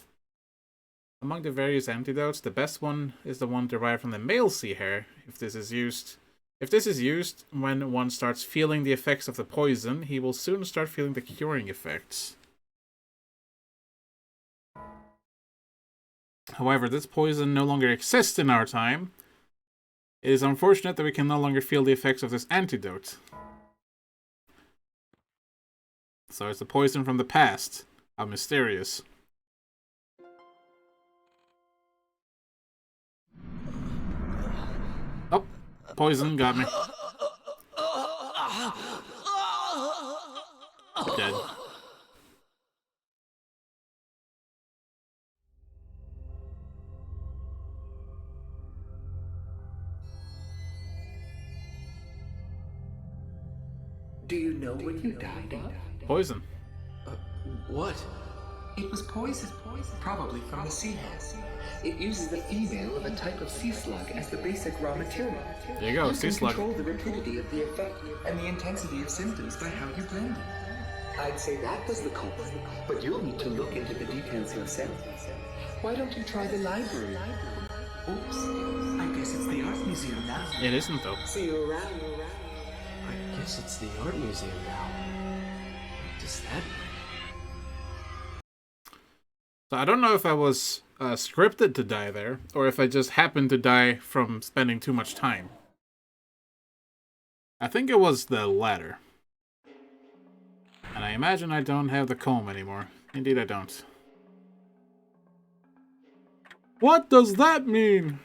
Among the various antidotes, the best one is the one derived from the male sea hare. If this is used when one starts feeling the effects of the poison, he will soon start feeling the curing effects. However, this poison no longer exists in our time. It is unfortunate that we can no longer feel the effects of this antidote. So it's a poison from the past. How mysterious. Oh, poison got me. Dead. Do you know what you died of? Poison. What? It was poison, probably from the sea hare. It uses the female of a type of sea slug as the basic raw material. There you go, sea slug. You can control the rapidity of the effect and the intensity of symptoms by how you blend it. I'd say that was the culprit, but you'll need to look into the details yourself. Why don't you try the library? Oops, I guess it's the art museum now. It isn't though. See you around. I guess it's the art museum now. What does that mean? So I don't know if I was scripted to die there, or if I just happened to die from spending too much time. I think it was the latter. And I imagine I don't have the comb anymore. Indeed I don't. What does that mean?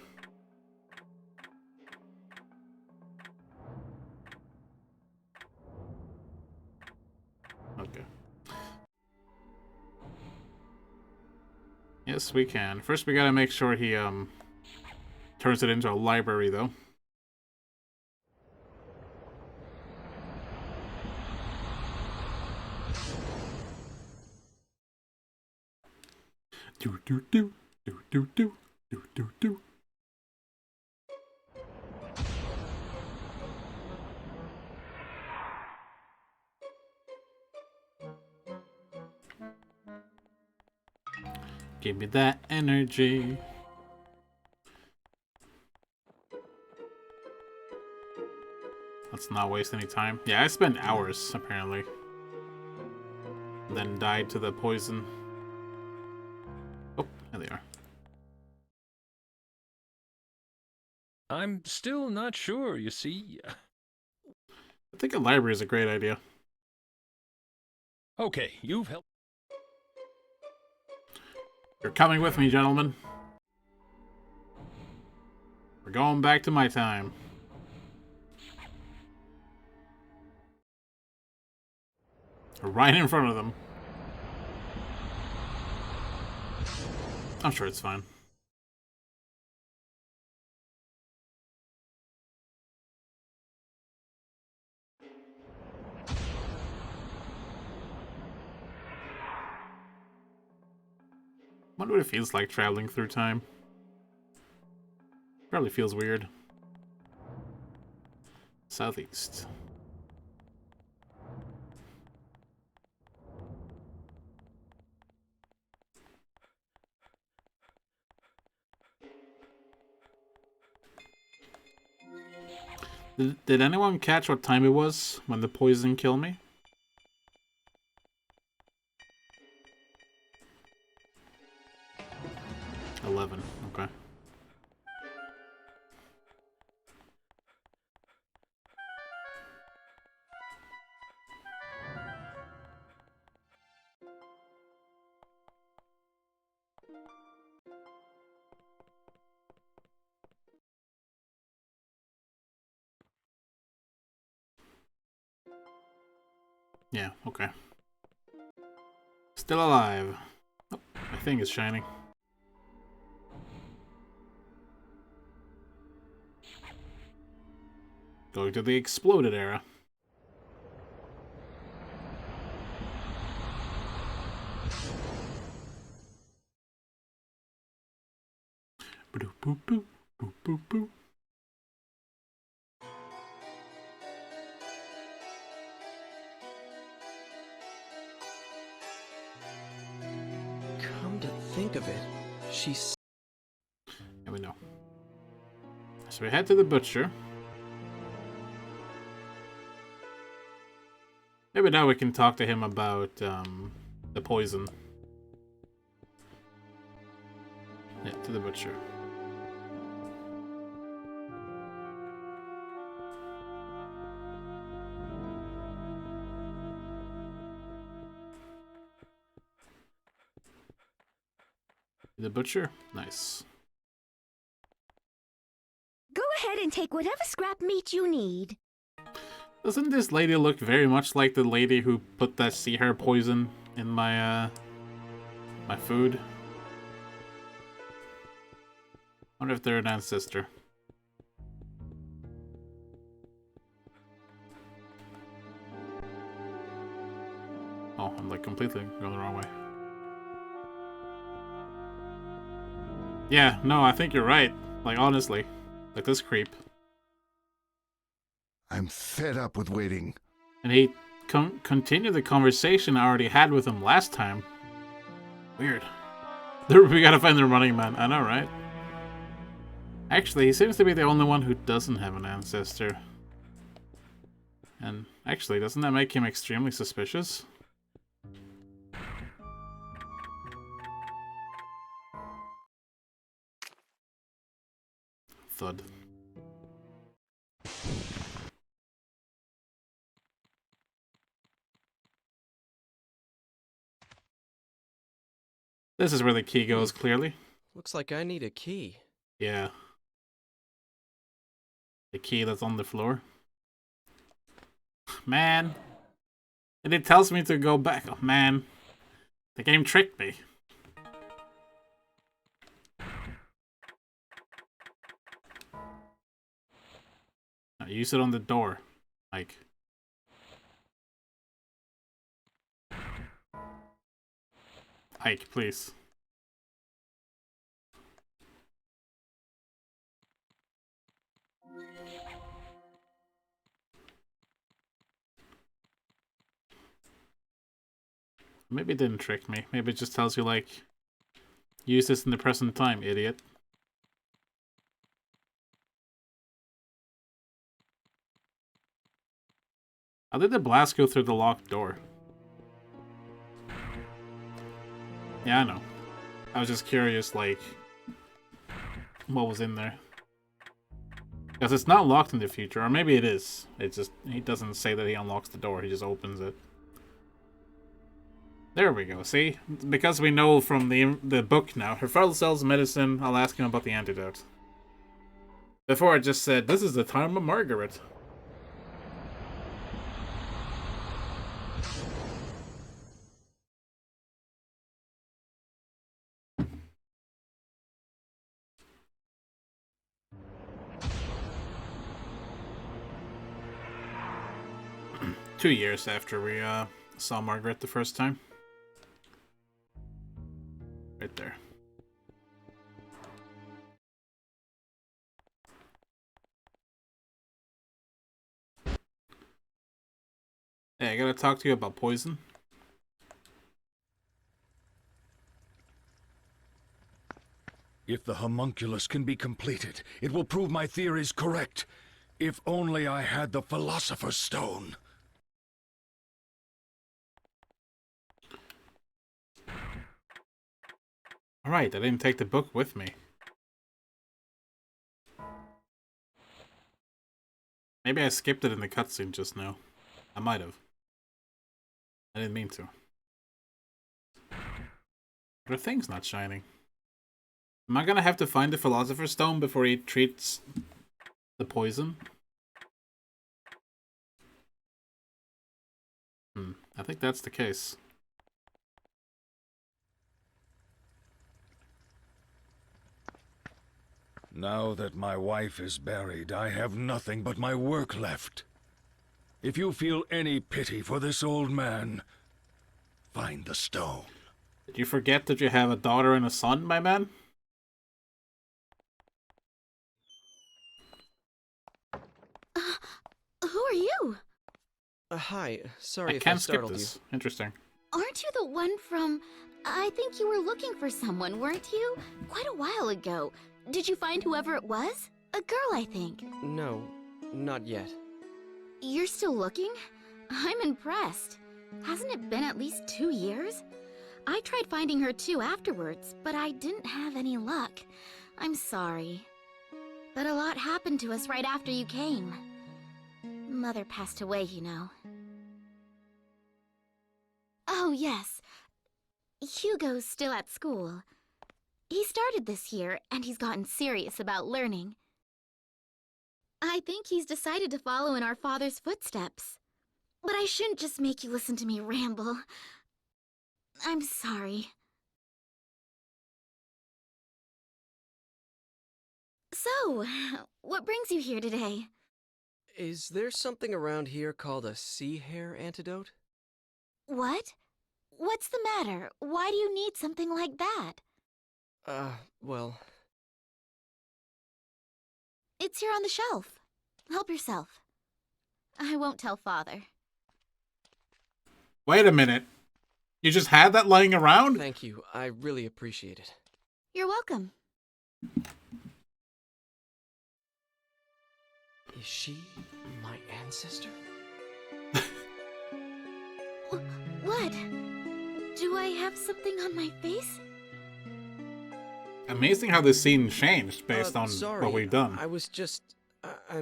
Okay. Yes, we can. First, we gotta make sure he, turns it into a library, though. Do do do do do do do do do. Give me that energy. Let's not waste any time. Yeah, I spent hours, apparently. Then died to the poison. Oh, there they are. I'm still not sure, you see. I think a library is a great idea. Okay, you've helped. You're coming with me, gentlemen. We're going back to my time. We're right in front of them. I'm sure it's fine. Wonder what it feels like traveling through time. Probably feels weird. Southeast. Did anyone catch what time it was when the poison killed me? $11. Okay. Yeah, okay. Still alive. Oh, my thing is shining. Going to the exploded era. Boop boop boop boop boop boop. Come to think of it, She's... Yeah, we know. So we head to the butcher. Maybe now we can talk to him about the poison. Yeah, to the butcher. The butcher? Nice. Go ahead and take whatever scrap meat you need. Doesn't this lady look very much like the lady who put that sea hair poison in my my food? I wonder if they're an ancestor. Oh, I'm like completely going the wrong way. Yeah, no, I think you're right. Like, honestly. Like this creep. I'm fed up with waiting. And he continued the conversation I already had with him last time. Weird. We gotta find the running man. I know, right? Actually, he seems to be the only one who doesn't have an ancestor. And actually, doesn't that make him extremely suspicious? Thud. This is where the key goes, clearly. Looks like I need a key. Yeah. The key that's on the floor. Man. And it tells me to go back. Oh, man. The game tricked me. Now use it on the door. Like. Ike, please. Maybe it didn't trick me. Maybe it just tells you, like, use this in the present time, idiot. How did the blast go through the locked door? Yeah, I know. I was just curious, like, what was in there. Because it's not locked in the future, or maybe it is. It just, he doesn't say that he unlocks the door, he just opens it. There we go, see? Because we know from the book now, her father sells medicine, I'll ask him about the antidote. Before I just said, this is the time of Margaret. Two years after we saw Margaret the first time. Right there. Hey, I gotta talk to you about poison. If the homunculus can be completed, it will prove my theories correct. If only I had the Philosopher's Stone. Alright, I didn't take the book with me. Maybe I skipped it in the cutscene just now. I might have. I didn't mean to. But the thing's not shining. Am I gonna have to find the Philosopher's Stone before he treats the poison? I think that's the case. Now that my wife is buried, I have nothing but my work left. If you feel any pity for this old man, find the stone. Did you forget that you have a daughter and a son, my man? Who are you? Hi. Sorry I if I can't skip startled this. you. Interesting. Aren't you the one from I think you were looking for someone, weren't you? Quite a while ago. Did you find whoever it was? A girl, I think. No, not yet. You're still looking? I'm impressed. Hasn't it been at least 2 years? I tried finding her too afterwards, but I didn't have any luck. I'm sorry. But a lot happened to us right after you came. Mother passed away, you know. Oh, yes. Hugo's still at school. He started this year, and he's gotten serious about learning. I think he's decided to follow in our father's footsteps. But I shouldn't just make you listen to me ramble. I'm sorry. So, what brings you here today? Is there something around here called a sea hare antidote? What? What's the matter? Why do you need something like that? Well... It's here on the shelf. Help yourself. I won't tell Father. Wait a minute. You just had that lying around? Thank you. I really appreciate it. You're welcome. Is she my ancestor? What? Do I have something on my face? Amazing how this scene changed based on sorry, what we've done. I was just... I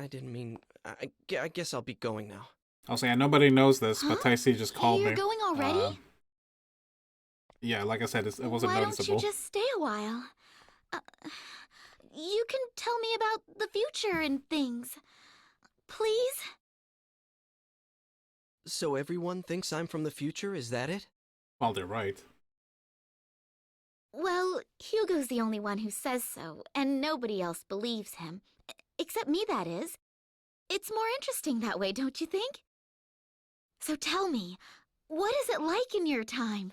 didn't mean... I guess I'll be going now. I'll say, nobody knows this, but Taisi just called me. You're going already? Yeah, like I said, it wasn't Why noticeable. don't you just stay a while? You can tell me about the future and things. Please? So everyone thinks I'm from the future, is that it? Well, they're right. Well, Hugo's the only one who says so, and nobody else believes him. Except me, that is. It's more interesting that way, don't you think? So tell me, what is it like in your time?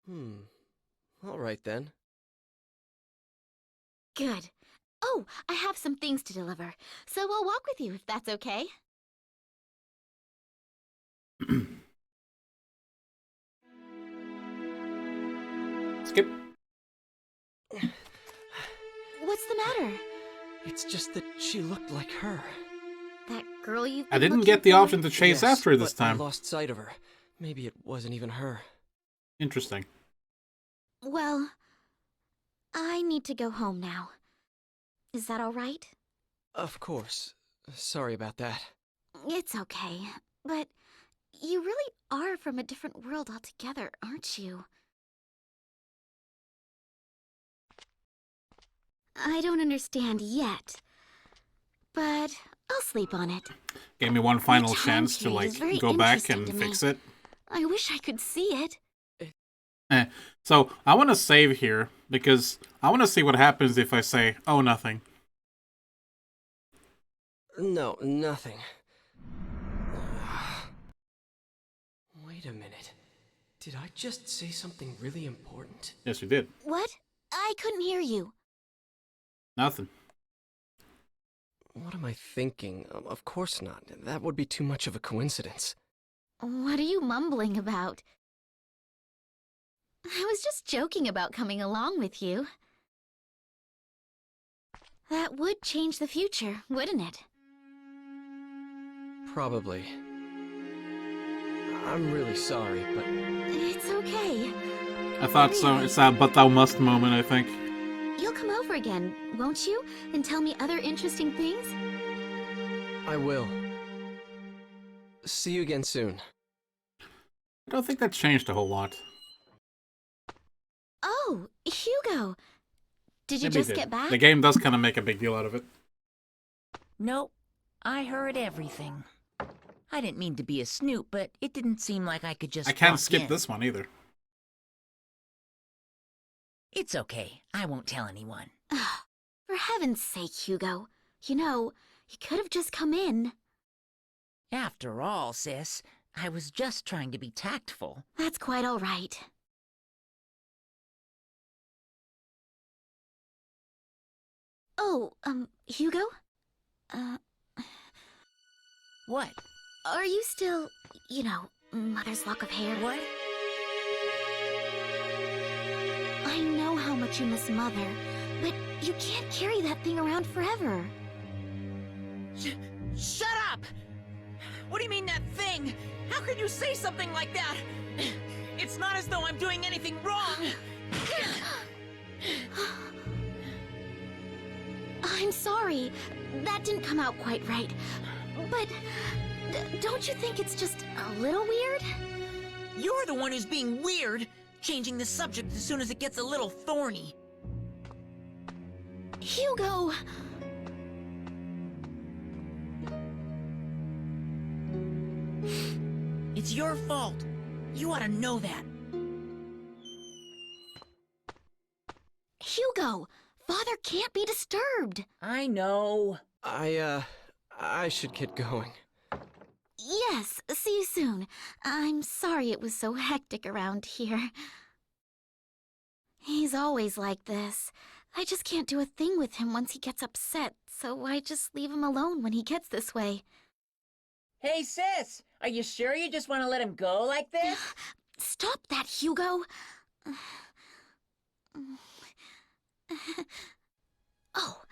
All right then. Good. Oh, I have some things to deliver, so I'll walk with you if that's okay. Skip. What's the matter? It's just that she looked like her. That girl you've I been didn't looking get the for? option to chase Yes, after her this but I time. lost sight of her. Maybe it wasn't even her. Interesting. Well, I need to go home now. Is that all right? Of course. Sorry about that. It's okay, but you really are from a different world altogether, aren't you? I don't understand yet, but I'll sleep on it. Gave me one final The time chance to change is very go back interesting and to fix me. it. I wish I could see it. So I want to save here because I want to see what happens if I say, "Oh, nothing." No, nothing. Wait a minute. Did I just say something really important? Yes, you did. What? I couldn't hear you. Nothing. What am I thinking? Of course not. That would be too much of a coincidence. What are you mumbling about? I was just joking about coming along with you. That would change the future, wouldn't it? Probably. I'm really sorry, but... It's okay. I thought so. It's that "but thou must" moment, I think. You'll come over again, won't you? And tell me other interesting things? I will. See you again soon. I don't think that changed a whole lot. Oh, Hugo! Did you Maybe it just did. get back? The game does kind of make a big deal out of it. Nope. I heard everything. I didn't mean to be a snoop, but it didn't seem like I could just I can't walk skip in. this one either. It's okay. I won't tell anyone. For heaven's sake, Hugo. You know, you could have just come in. After all, sis, I was just trying to be tactful. That's quite all right. Oh, Hugo? What? Are you still, you know, Mother's lock of hair? What? much you miss Mother, but you can't carry that thing around forever. Shut up! What do you mean, that thing? How could you say something like that? It's not as though I'm doing anything wrong! I'm sorry. That didn't come out quite right. But don't you think it's just a little weird? You're the one who's being weird, changing the subject as soon as it gets a little thorny. Hugo! It's your fault. You ought to know that. Hugo! Father can't be disturbed. I know. I should get going. Yes, see you soon. I'm sorry it was so hectic around here. He's always like this. I just can't do a thing with him once he gets upset, so I just leave him alone when he gets this way. Hey, sis! Are you sure you just want to let him go like this? Stop that, Hugo! Oh.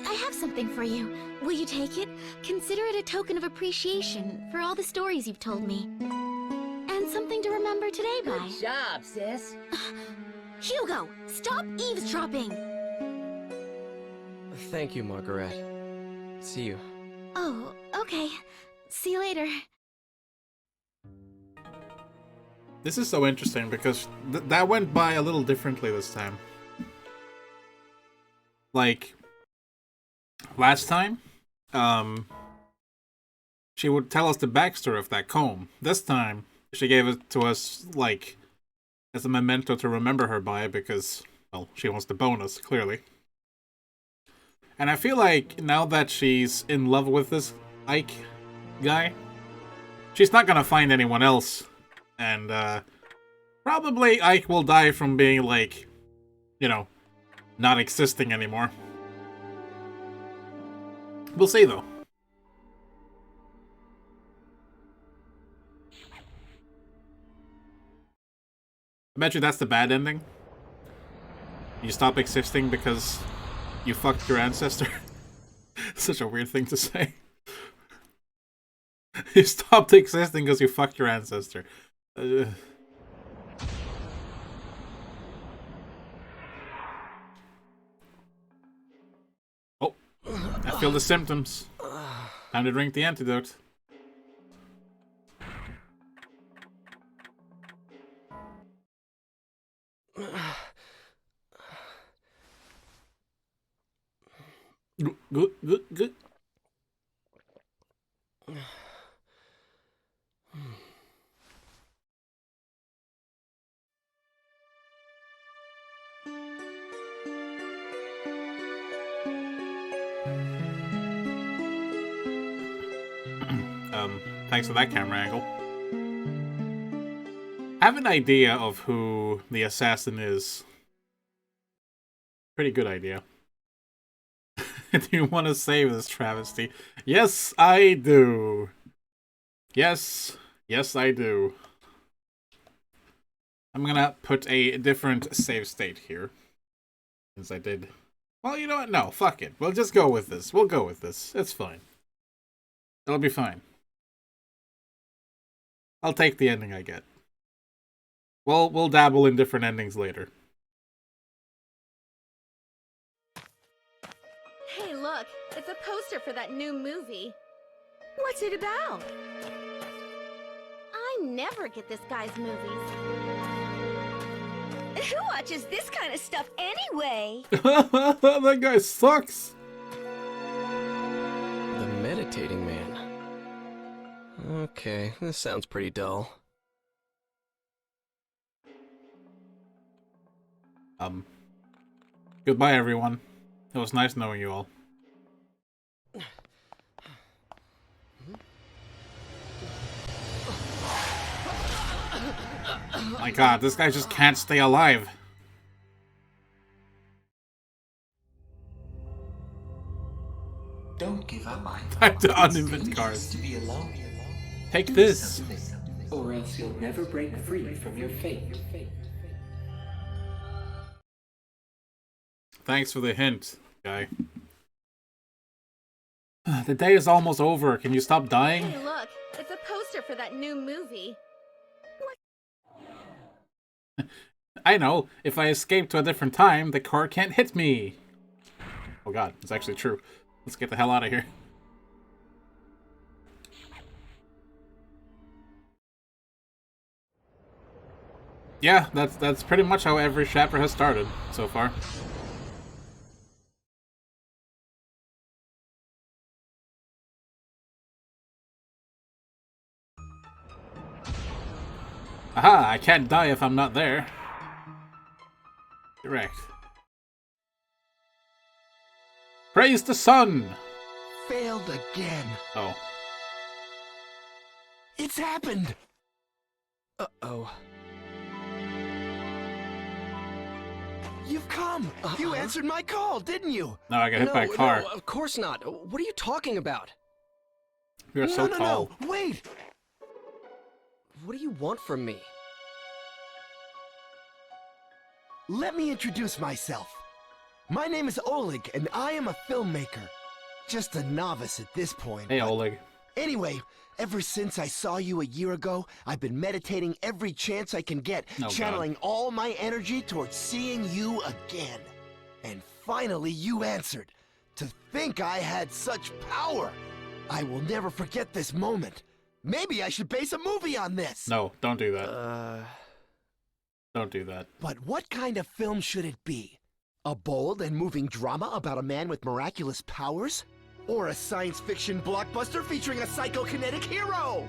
I have something for you. Will you take it? Consider it a token of appreciation for all the stories you've told me. And something to remember today by. Good job, sis. Hugo, stop eavesdropping! Thank you, Margaret. See you. Oh, okay. See you later. This is so interesting because that went by a little differently this time. Like, last time, she would tell us the backstory of that comb. This time, she gave it to us, like, as a memento to remember her by because, well, she wants the bonus, clearly. And I feel like now that she's in love with this Ike guy, she's not gonna find anyone else. And, probably Ike will die from being, like, you know, not existing anymore. We'll see, though. I bet you that's the bad ending. You stop existing because you fucked your ancestor. Such a weird thing to say. You stopped existing because you fucked your ancestor. Oh, I feel the symptoms. Time to drink the antidote. Good. Thanks for that camera angle. I have an idea of who the assassin is. Pretty good idea. Do you want to save this travesty? Yes, I do. Yes, I do. I'm gonna put a different save state here. Since I did. Well, you know what? No, fuck it. We'll just go with this. We'll go with this. It's fine. It'll be fine. I'll take the ending I get. We'll dabble in different endings later. Hey, look, it's a poster for that new movie. What's it about? I never get this guy's movies. Who watches this kind of stuff anyway? That guy sucks. The Meditating Man. Okay, this sounds pretty dull. Goodbye, everyone. It was nice knowing you all. My god, this guy just can't stay alive. Don't give up. Time to uninvent cards. To be alone. Take this. or else you'll never break free from your fate. Thanks for the hint, guy. The day is almost over. Can you stop dying? Hey, look, it's a poster for that new movie. I know. If I escape to a different time, the car can't hit me. Oh god, it's actually true. Let's get the hell out of here. Yeah, that's pretty much how every chapter has started so far. Aha, I can't die if I'm not there. Correct. Praise the sun! Failed again. Oh. It's happened! Uh-oh. You've come! You answered my call, didn't you? No, I got hit by a car. No, of course not. What are you talking about? You're so tall. No, wait! What do you want from me? Let me introduce myself. My name is Oleg, and I am a filmmaker. Just a novice at this point. Hey, Oleg. Anyway, ever since I saw you a year ago, I've been meditating every chance I can get, channeling all my energy towards seeing you again. And finally, you answered. To think I had such power! I will never forget this moment. Maybe I should base a movie on this! No, don't do that. Don't do that. But what kind of film should it be? A bold and moving drama about a man with miraculous powers? Or a science fiction blockbuster featuring a psychokinetic hero?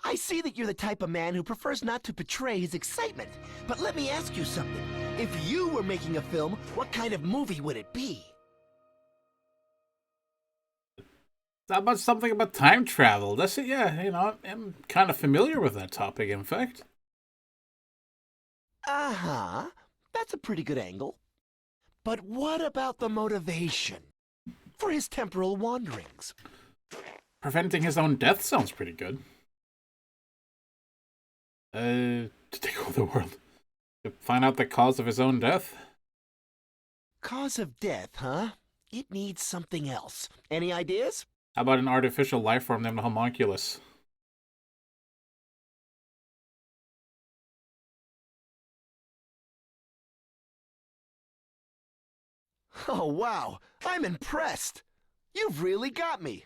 I see that you're the type of man who prefers not to betray his excitement. But let me ask you something. If you were making a film, what kind of movie would it be? How about something about time travel? That's it, yeah, you know, I'm kind of familiar with that topic, in fact. Uh-huh. That's a pretty good angle. But what about the motivation for his temporal wanderings? Preventing his own death sounds pretty good. To take over the world. To find out the cause of his own death? Cause of death, huh? It needs something else. Any ideas? How about an artificial life form named Homunculus? Oh, wow. I'm impressed. You've really got me.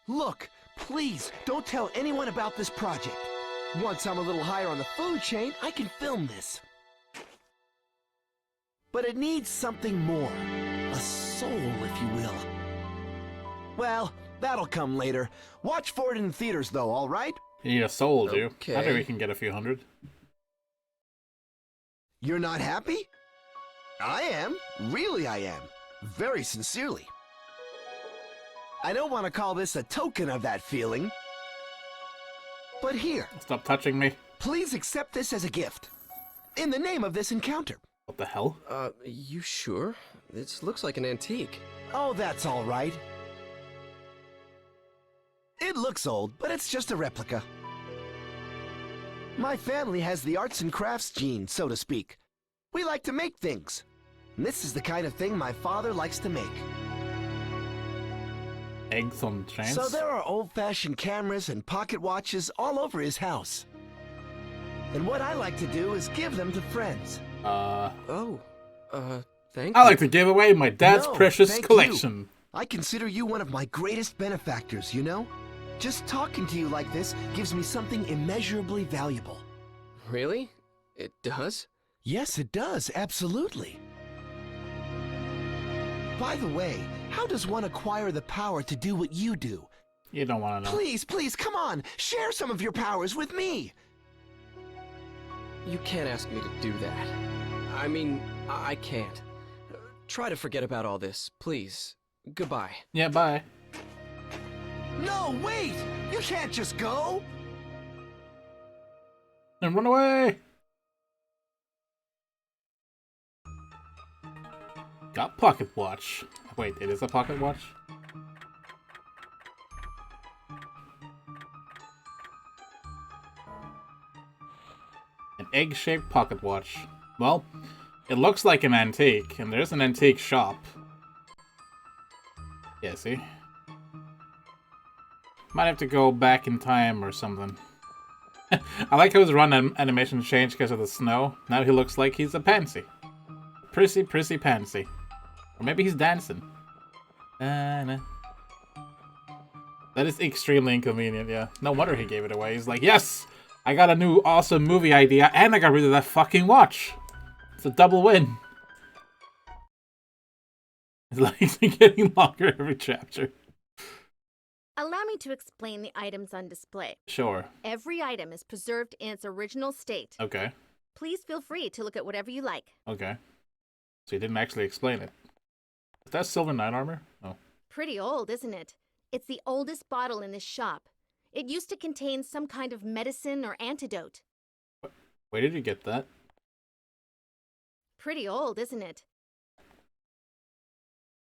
Look, please don't tell anyone about this project. Once I'm a little higher on the food chain, I can film this. But it needs something more. A soul, if you will. Well, that'll come later. Watch for it in theaters, though, all right? You need a soul, do you? Okay. I think we can get a few hundred. You're not happy? I am. Really, I am. Very sincerely. I don't want to call this a token of that feeling. But here. Stop touching me. Please accept this as a gift. In the name of this encounter. What the hell? You sure? This looks like an antique. Oh, that's all right. It looks old, but it's just a replica. My family has the arts and crafts gene, so to speak. We like to make things. And this is the kind of thing my father likes to make. Eggs on chance? So there are old-fashioned cameras and pocket watches all over his house. And what I like to do is give them to friends. Thank I you. like to give away my dad's No, precious thank collection. you. I consider you one of my greatest benefactors, you know? Just talking to you like this gives me something immeasurably valuable. Really? It does? Yes, it does, absolutely. By the way, how does one acquire the power to do what you do? You don't want to know. Please, please, come on! Share some of your powers with me! You can't ask me to do that. I mean, I can't. Try to forget about all this, please. Goodbye. Yeah, bye. No, wait! You can't just go! And run away! Got pocket watch. Wait, it is a pocket watch? egg-shaped pocket watch. Well, it looks like an antique, and there's an antique shop. Yeah, see? Might have to go back in time or something. I like how his run animation changed because of the snow. Now he looks like he's a pansy. Prissy pansy. Or maybe he's dancing. That is extremely inconvenient, yeah. No wonder he gave it away. He's like, yes! I got a new awesome movie idea, and I got rid of that fucking watch! It's a double win. His legs are getting longer every chapter. Allow me to explain the items on display. Sure. Every item is preserved in its original state. Okay. Please feel free to look at whatever you like. Okay. So he didn't actually explain it. Is that silver knight armor? Oh. Pretty old, isn't it? It's the oldest bottle in this shop. It used to contain some kind of medicine or antidote. Where did you get that? Pretty old, isn't it?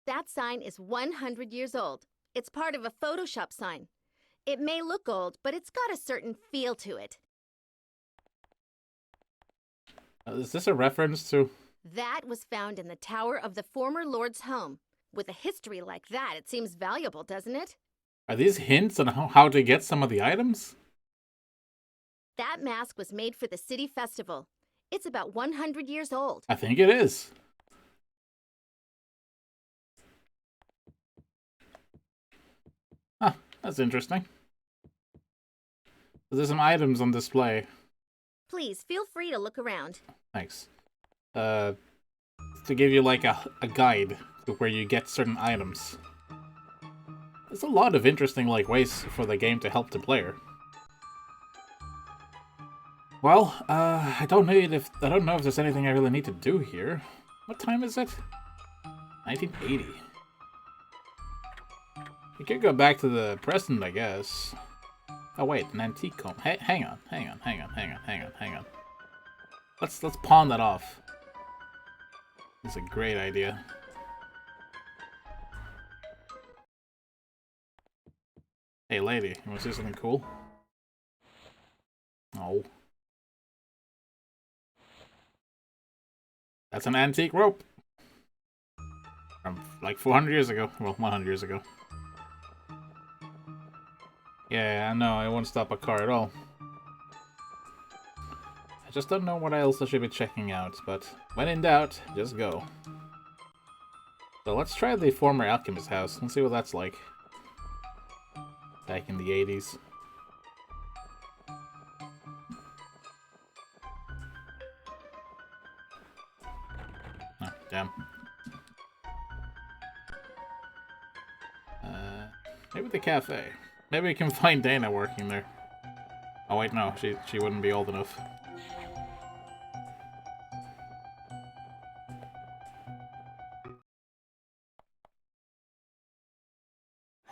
That sign is 100 years old. It's part of a Photoshop sign. It may look old, but it's got a certain feel to it. Is this a reference to... That was found in the tower of the former lord's home. With a history like that, it seems valuable, doesn't it? Are these hints on how to get some of the items? That mask was made for the city festival. It's about 100 years old. I think it is. Huh, that's interesting. There's some items on display. Please, feel free to look around. Thanks. To give you like a guide to where you get certain items. There's a lot of interesting like ways for the game to help the player. Well, I don't know if there's anything I really need to do here. What time is it? 1980. We could go back to the present, I guess. Oh wait, an antique comb. Hey, hang on. Let's pawn that off. It's a great idea. Hey lady, you wanna see something cool? Oh. That's an antique rope. From like 400 years ago. Well, 100 years ago. Yeah, I know, it won't stop a car at all. I just don't know what else I should be checking out, but when in doubt, just go. So let's try the former alchemist house and see what that's like. Back in the 80s. Oh, damn. Maybe the cafe. Maybe we can find Dana working there. Oh wait, no, she wouldn't be old enough.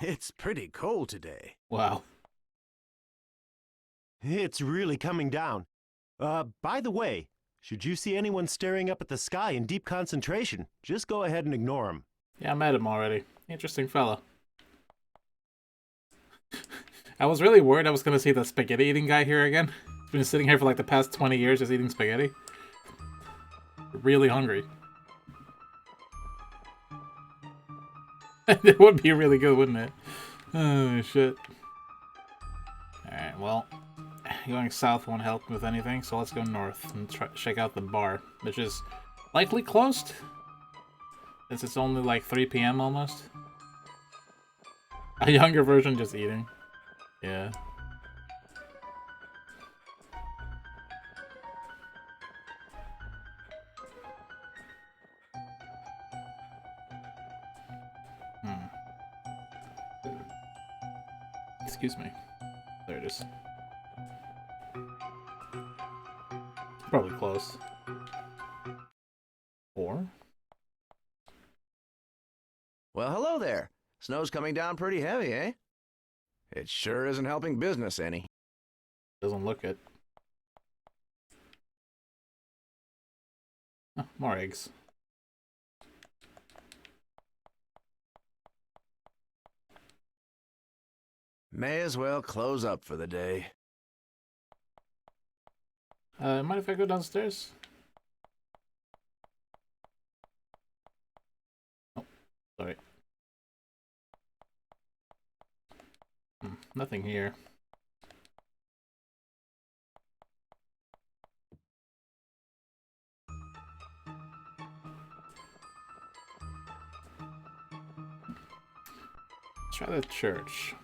It's pretty cold today. Wow. It's really coming down. By the way, should you see anyone staring up at the sky in deep concentration, just go ahead and ignore him. Yeah, I met him already. Interesting fella. I was really worried I was gonna see the spaghetti eating guy here again. He's been sitting here for like the past 20 years just eating spaghetti. Really hungry. It would be really good, wouldn't it? Oh, shit. Alright, well, going south won't help with anything, so let's go north and check out the bar, which is likely closed, since it's only like 3 PM almost. A younger version just eating. Yeah. Excuse me. There it is. Probably close. Or? Well, hello there. Snow's coming down pretty heavy, eh? It sure isn't helping business any. Doesn't look it. Oh, more eggs. May as well close up for the day. Mind if I go downstairs? Oh, sorry. Nothing here. Let's try the church.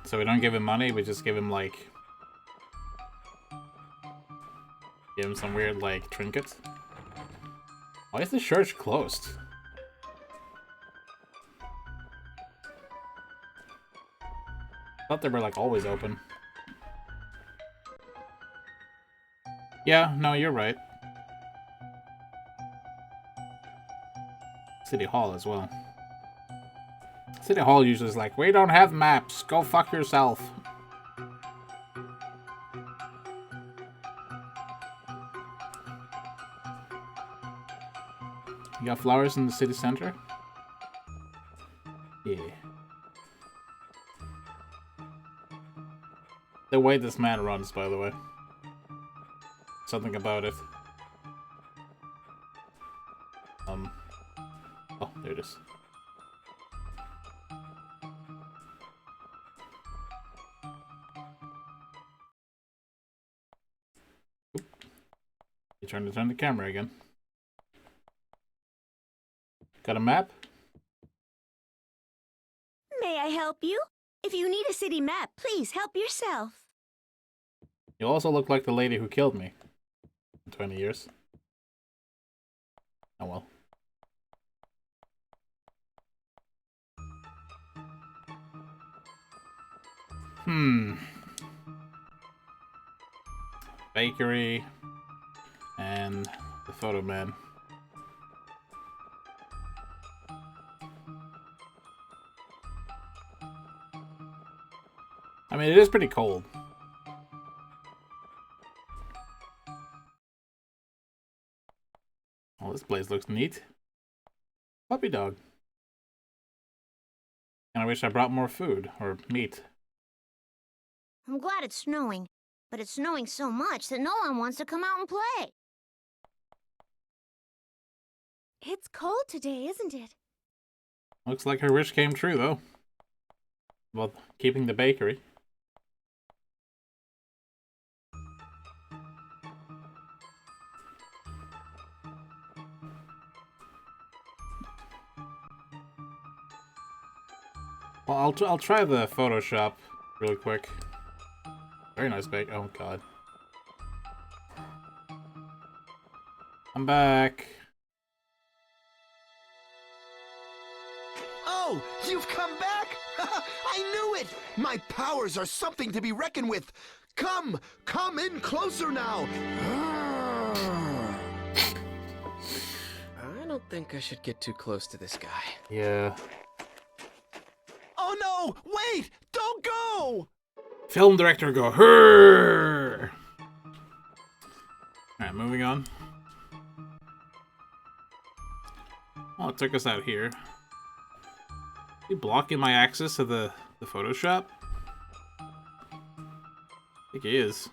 So we don't give him money, we just give him like... Give him some weird like trinkets. Why is the church closed? I thought they were like always open. Yeah, no, you're right. City Hall as well. City Hall usually is like, we don't have maps, go fuck yourself. You got flowers in the city center? Yeah. The way this man runs, by the way. Something about it. Oh, there it is. Oop. You're trying to turn the camera again. Got a map? May I help you? If you need a city map, please help yourself. You also look like the lady who killed me. In 20 years. Oh well. Bakery. And the photo man. I mean, it is pretty cold. Oh, this place looks neat. Puppy dog. And I wish I brought more food, or meat. I'm glad it's snowing, but it's snowing so much that no one wants to come out and play. It's cold today, isn't it? Looks like her wish came true, though. About keeping the bakery. Well, I'll try the Photoshop really quick. Very nice bake. Oh god. I'm back. Oh, you've come back? I knew it! My powers are something to be reckoned with. Come in closer now. I don't think I should get too close to this guy. Yeah. Oh no! Wait! Don't go! Film director go, "Hurr!" Alright, moving on. Oh, it took us out here. Are you blocking my access to the Photoshop? I think he is.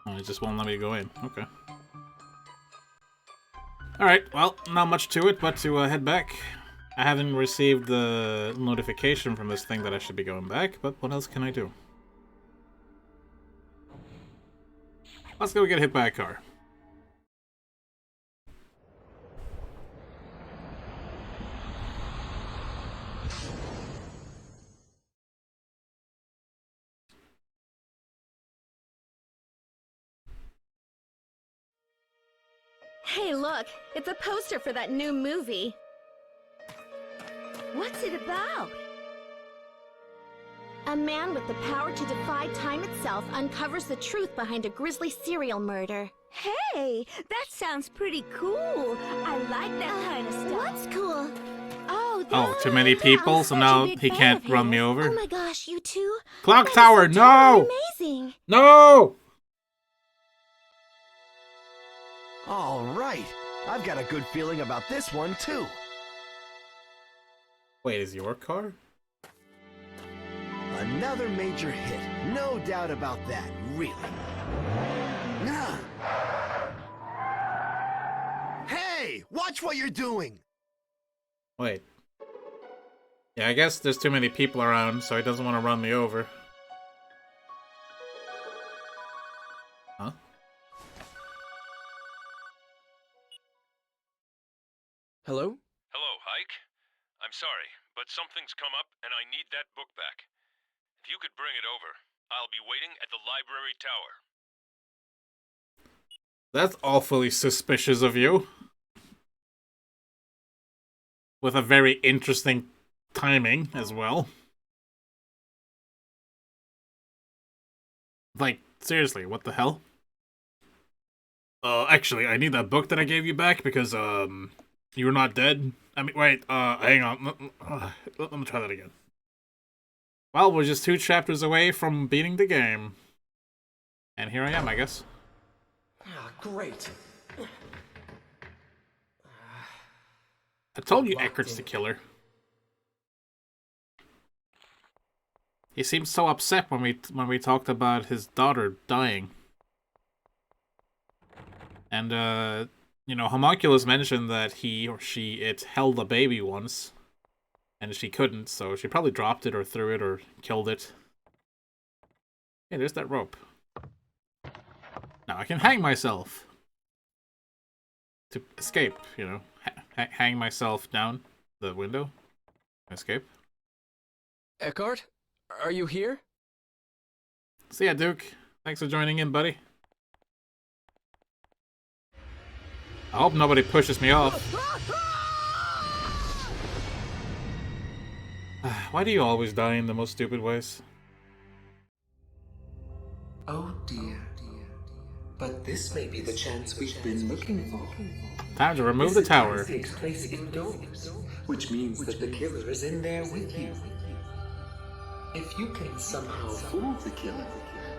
Oh, he just won't let me go in. Okay. Alright, well, not much to it, but to head back. I haven't received the notification from this thing that I should be going back, but what else can I do? Let's go get hit by a car. Hey, look, it's a poster for that new movie. What's it about? A man with the power to defy time itself uncovers the truth behind a grisly serial murder. Hey, that sounds pretty cool. I like that kind of stuff. What's cool? Oh, Oh, too many people, so now he can't run me over. Oh my gosh, you two? Clock tower, no! Amazing. No! All right. I've got a good feeling about this one, too. Wait, is your car? Another major hit. No doubt about that, really. Ah. Hey! Watch what you're doing! Wait. Yeah, I guess there's too many people around, so he doesn't want to run me over. Huh? Hello? Hello, Hike. I'm sorry, but something's come up and I need that book back. If you could bring it over, I'll be waiting at the library tower. That's awfully suspicious of you. With a very interesting timing as well. Like, seriously, what the hell? Actually, I need that book that I gave you back because, you're not dead. I mean, wait, hang on. Let me try that again. Well, we're just 2 chapters away from beating the game. And here I am, I guess. Ah, great. I told you Eckert's the killer. He seemed so upset when we talked about his daughter dying. And, you know, Homunculus mentioned that he or it held a baby once. And she couldn't, so she probably dropped it or threw it or killed it. Hey, there's that rope. Now I can hang myself. To escape, you know. Hang myself down the window. Escape. Eckhart? Are you here? See ya, Duke. Thanks for joining in, buddy. I hope nobody pushes me off. Why do you always die in the most stupid ways? Oh dear. But this may be the chance we've been looking for. Time to remove the tower. This takes place indoors, which means that the killer is in there with you. If you can somehow fool the killer,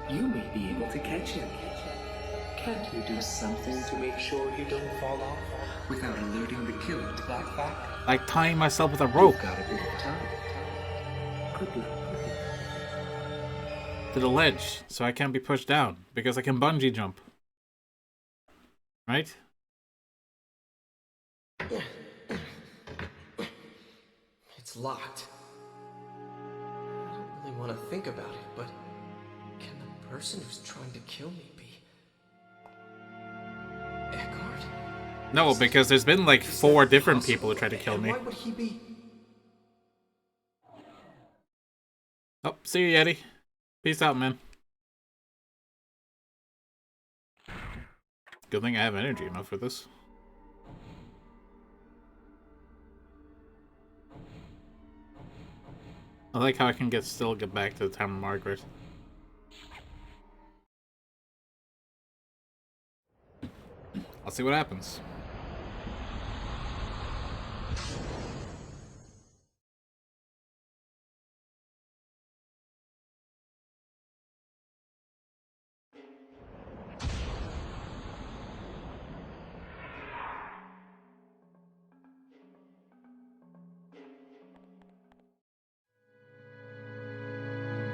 you may be able to catch him. Can't you do something to make sure you don't fall off without alerting the killer to that fact? Like tying myself with a rope. You've got a bit of time. Good luck. To the ledge, so I can't be pushed down, because I can bungee jump. Right? It's locked. I don't really want to think about it, but can the person who's trying to kill me be Eckhart? No, because there's been like 4 different people who tried to kill me. Why would he be? Oh, see you, Yeti. Peace out, man. Good thing I have energy enough for this. I like how I can still get back to the town of Margaret. I'll see what happens.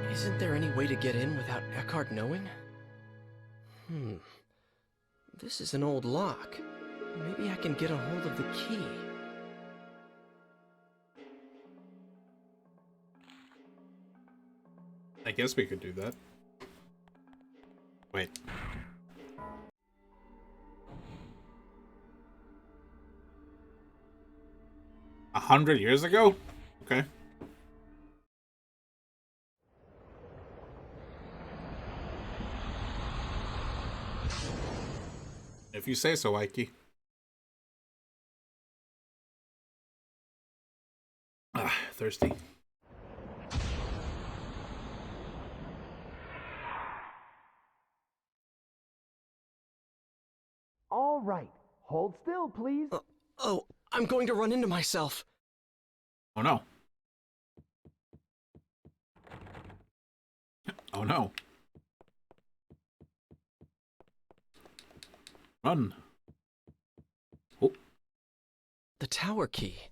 Isn't there any way to get in without Eckhart knowing? This is an old lock. Maybe I can get a hold of the key. I guess we could do that. Wait. A 100 years ago? Okay. If you say so, Ikey. Ah, thirsty. All right. Hold still, please. Oh, I'm going to run into myself. Oh no. Oh no. Run. The tower key.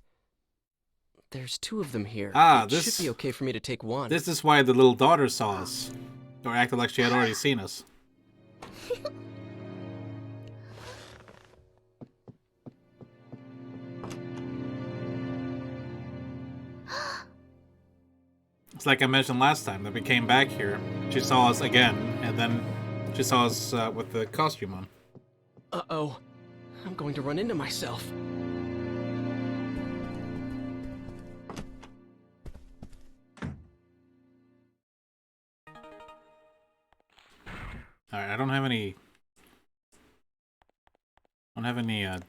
There's 2 of them here. Ah, it this should be okay for me to take one. This is why the little daughter saw us. Or acted like she had already seen us. It's like I mentioned last time that we came back here. She saw us again, and then she saw us with the costume on. Uh-oh. I'm going to run into myself. Alright, I don't have any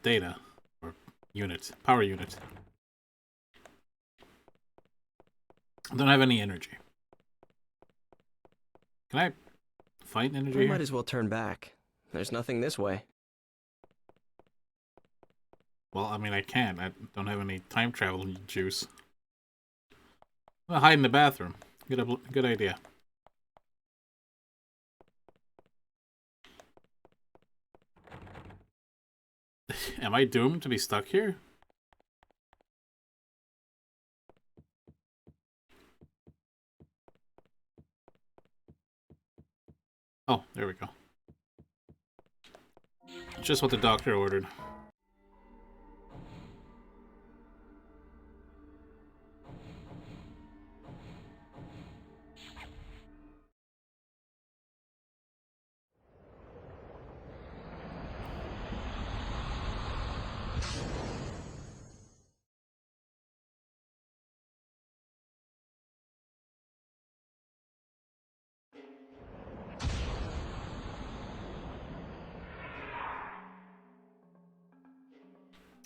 data or power unit. I don't have any energy. Can I find energy? We might as well turn back. There's nothing this way. Well, I mean, I can. I don't have any time travel juice. I'm gonna hide in the bathroom. Good idea. Am I doomed to be stuck here? Oh, there we go. Just what the doctor ordered.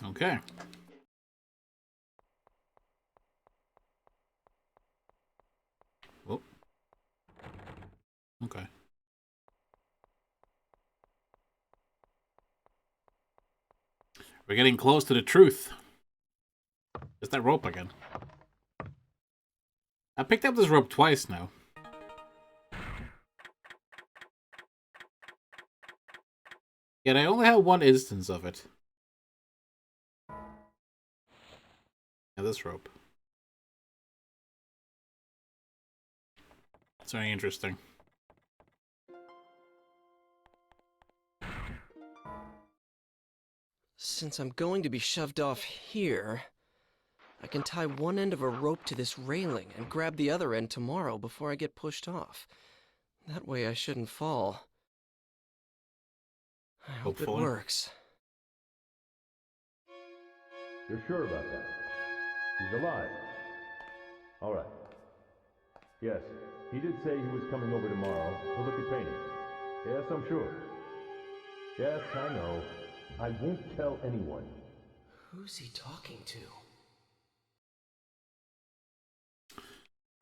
Okay. Oh. Okay. We're getting close to the truth. There's that rope again. I picked up this rope twice now. Yet I only have one instance of it. Yeah, this rope. It's very interesting. Since I'm going to be shoved off here, I can tie one end of a rope to this railing and grab the other end tomorrow before I get pushed off. That way I shouldn't fall. I hope it works. You're sure about that? He's alive. All right. Yes, he did say he was coming over tomorrow to look at paintings. Yes, I'm sure. Yes, I know. I won't tell anyone. Who's he talking to?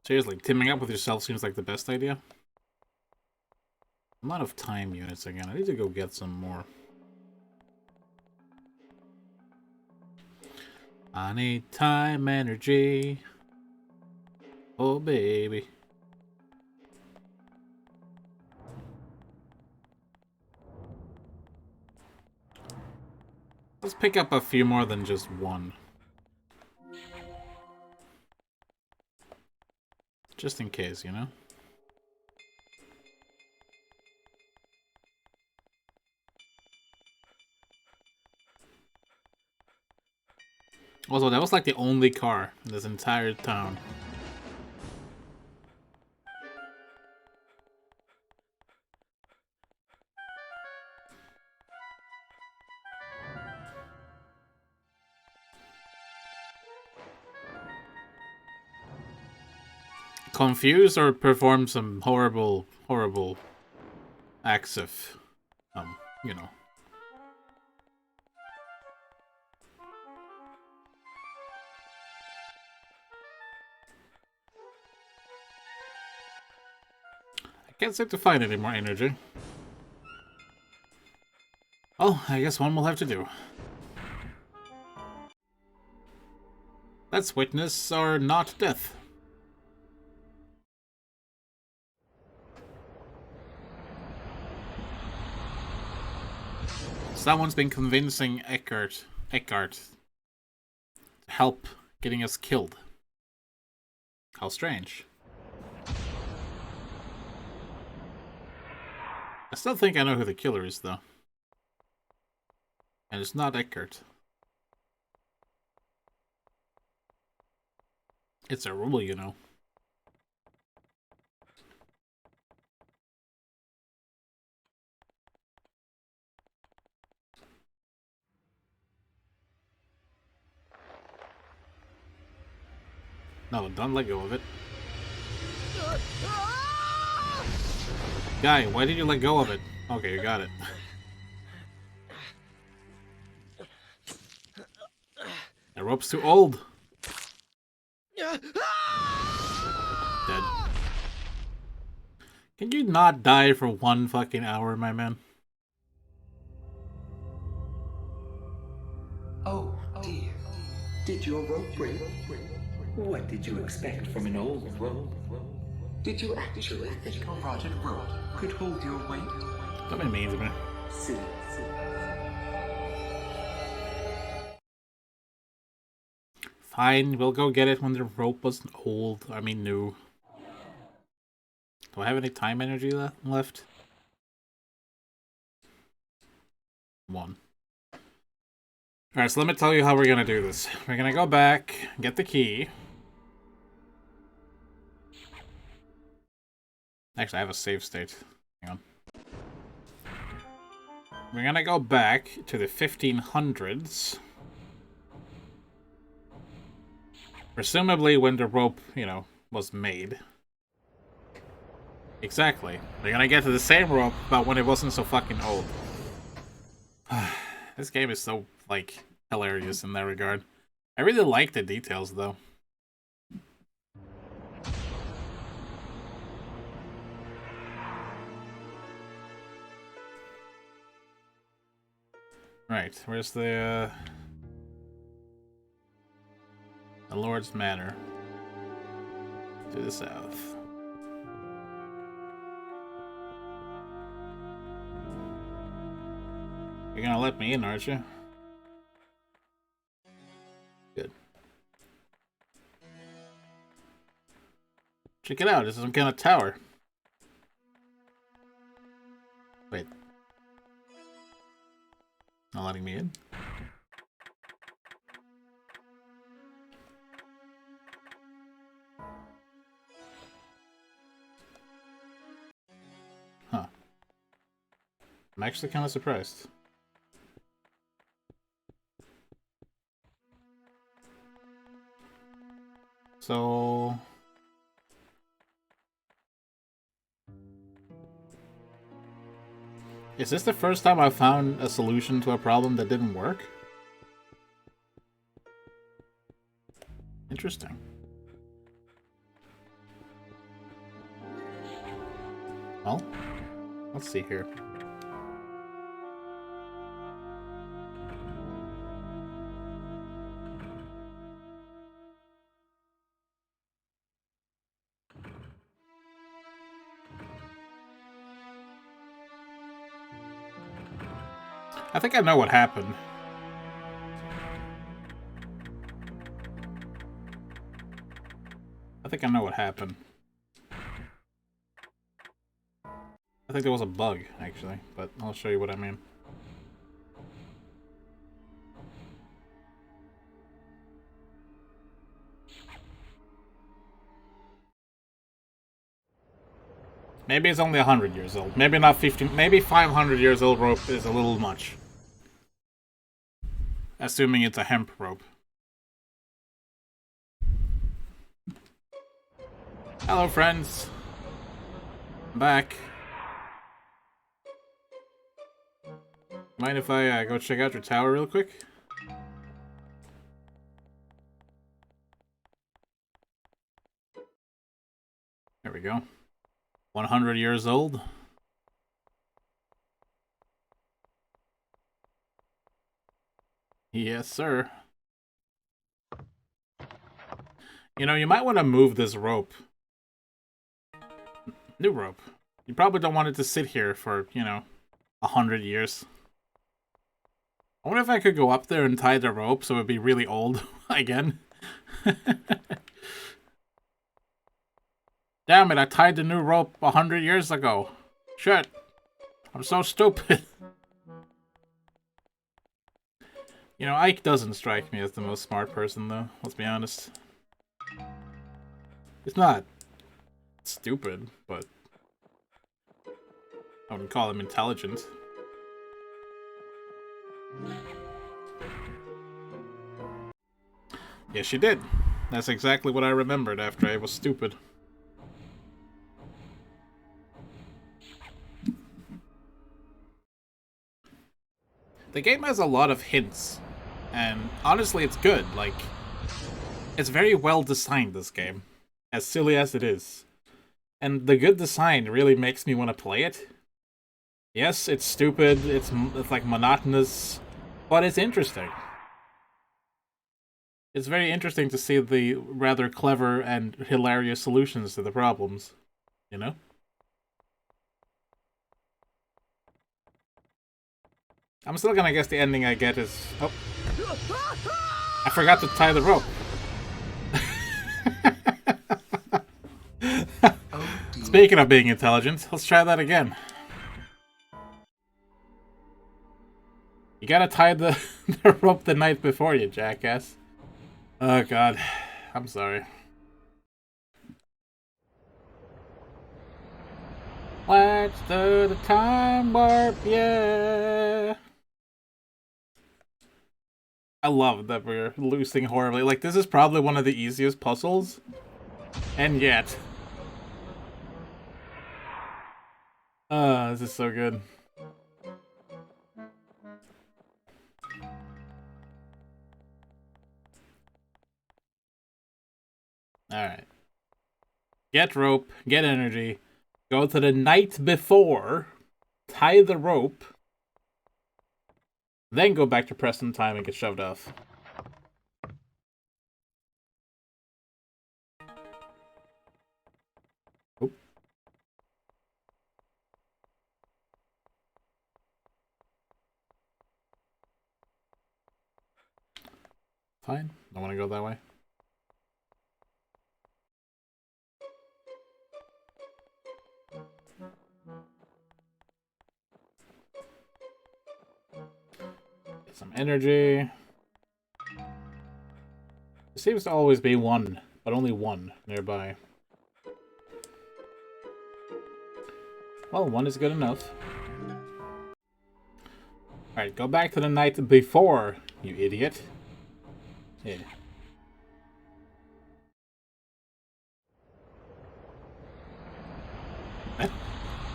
Seriously, teaming up with yourself seems like the best idea. I'm out of time units again. I need to go get some more. I need time energy. Oh, baby. Let's pick up a few more than just one. Just in case, you know? Also, that was like the only car in this entire town. Confuse or perform some horrible acts of, you know. I can't seem to find any more energy. Oh, I guess one will have to do. Let's witness our not death. Someone's been convincing Eckhart help getting us killed. How strange. I still think I know who the killer is, though. And it's not Eckert. It's a rule, you know. No, don't let go of it. Guy, why did you let go of it? Okay, you got it. The rope's too old. Dead. Can you not die for 1 fucking hour, my man? Oh, dear. Did your rope break? What did you expect from an old rope? Did you actually think a rotted rope could hold your weight? Don't be mean to me. Silly. Fine, we'll go get it when the rope was old. I mean, new. Do I have any time energy left? 1. Alright, so let me tell you how we're gonna do this. We're gonna go back, get the key. Actually, I have a save state. Hang on. We're gonna go back to the 1500s. Presumably when the rope, you know, was made. Exactly. We're gonna get to the same rope, but when it wasn't so fucking old. This game is so, like, hilarious in that regard. I really like the details, though. Right, where's the Lord's Manor? To the south. You're gonna let me in, aren't you? Good. Check it out, this is some kind of tower. Wait. Not letting me in? Huh. I'm actually kind of surprised. So... is this the first time I've found a solution to a problem that didn't work? Interesting. Well, let's see here. I think I know what happened. I think I know what happened. I think there was a bug, actually, but I'll show you what I mean. Maybe it's only 100 years old. Maybe not 50. Maybe 500 years old rope is a little much. Assuming it's a hemp rope. Hello, friends. I'm back. Mind if I go check out your tower real quick? There we go. 100 years old. Yes, sir. You know, you might want to move this rope. New rope. You probably don't want it to sit here for, you know, 100 years. I wonder if I could go up there and tie the rope so it would be really old again. Damn it, I tied the new rope 100 years ago. Shit. I'm so stupid. You know, Ike doesn't strike me as the most smart person, though. Let's be honest. He's not stupid, but I wouldn't call him intelligent. Yes, she did. That's exactly what I remembered after I was stupid. The game has a lot of hints, and honestly, it's good. Like, it's very well designed, this game, as silly as it is. And the good design really makes me want to play it. Yes, it's stupid, it's like monotonous, but it's interesting. It's very interesting to see the rather clever and hilarious solutions to the problems, you know? I'm still gonna guess the ending I get is... Oh. I forgot to tie the rope. Speaking of being intelligent, let's try that again. You gotta tie the rope the night before, you jackass. Oh god. I'm sorry. Let's do the time warp, yeah! I love that we're losing horribly. Like, this is probably one of the easiest puzzles. And yet... this is so good. Alright. Get rope, get energy, go to the night before, tie the rope, then go back to present time and get shoved off. Oop. Fine, don't want to go that way. Get some energy. There seems to always be one, but only one nearby. Well, one is good enough. Alright, go back to the night before, you idiot. Yeah.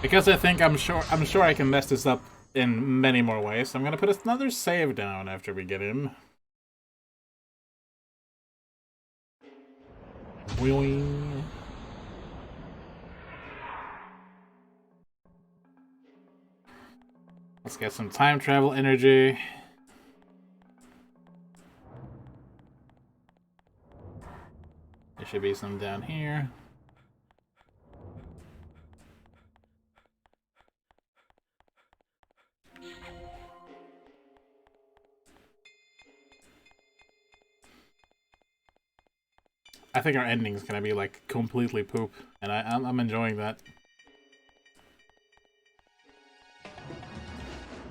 Because I think I'm sure I can mess this up in many more ways, so I'm gonna put another save down after we get in. Boing. Let's get some time travel energy. There should be some down here. I think our ending's gonna be like completely poop, and I'm enjoying that.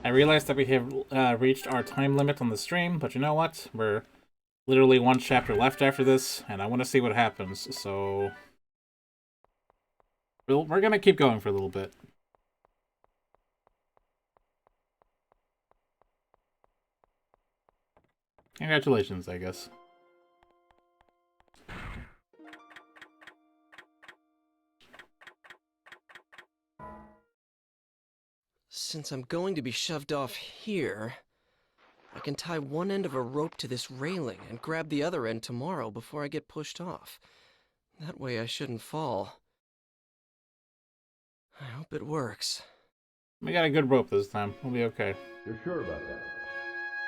I realized that we have reached our time limit on the stream, but you know what? We're literally one chapter left after this, and I want to see what happens, so... We're gonna keep going for a little bit. Congratulations, I guess. Since I'm going to be shoved off here, I can tie one end of a rope to this railing and grab the other end tomorrow before I get pushed off. That way I shouldn't fall. I hope it works. We got a good rope this time. We'll be okay. You're sure about that?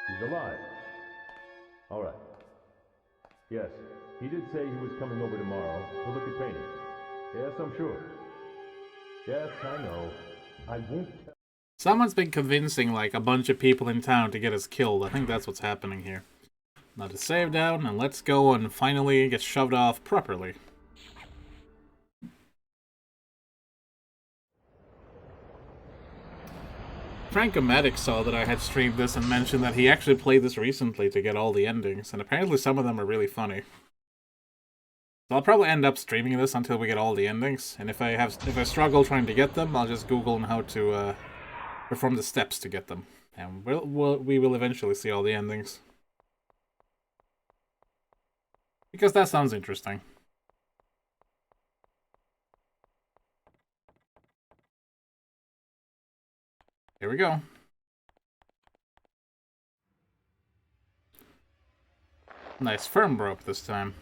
He's alive. All right. Yes, he did say he was coming over tomorrow to look at paintings. Yes, I'm sure. Yes, I know. I won't tell. Someone's been convincing, like, a bunch of people in town to get us killed. I think that's what's happening here. Now to save down, and let's go and finally get shoved off properly. Frankomatic saw that I had streamed this and mentioned that he actually played this recently to get all the endings, and apparently some of them are really funny. So I'll probably end up streaming this until we get all the endings, and if I struggle trying to get them, I'll just Google on how to perform the steps to get them, and we will eventually see all the endings. Because that sounds interesting. Here we go. Nice firm rope this time.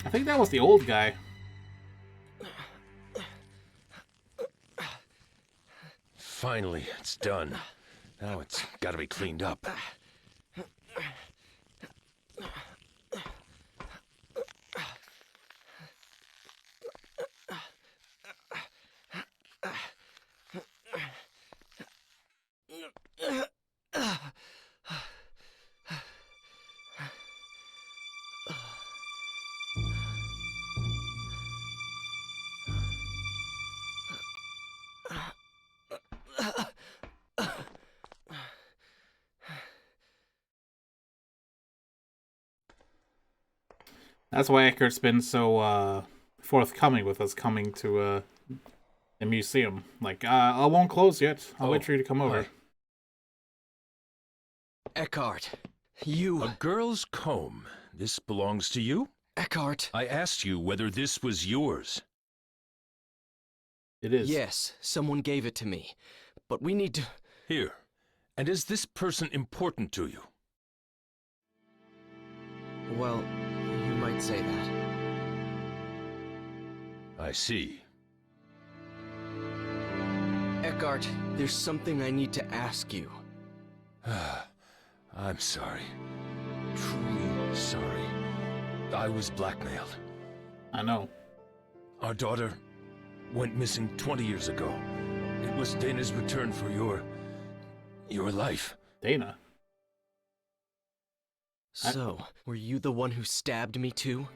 I think that was the old guy. Finally, it's done. Now it's gotta be cleaned up. That's why Eckart's been so forthcoming with us coming to the museum. Like, I won't close yet. I'll wait for you to come over. Eckhart, you... A girl's comb. This belongs to you? Eckhart. I asked you whether this was yours. It is. Yes, someone gave it to me. But we need to... Here. And is this person important to you? Well, you might say that. I see. Eckhart, there's something I need to ask you. I'm sorry. Truly sorry. I was blackmailed. I know. Our daughter went missing 20 years ago. It was Dana's return for your life. Dana? So, were you the one who stabbed me too?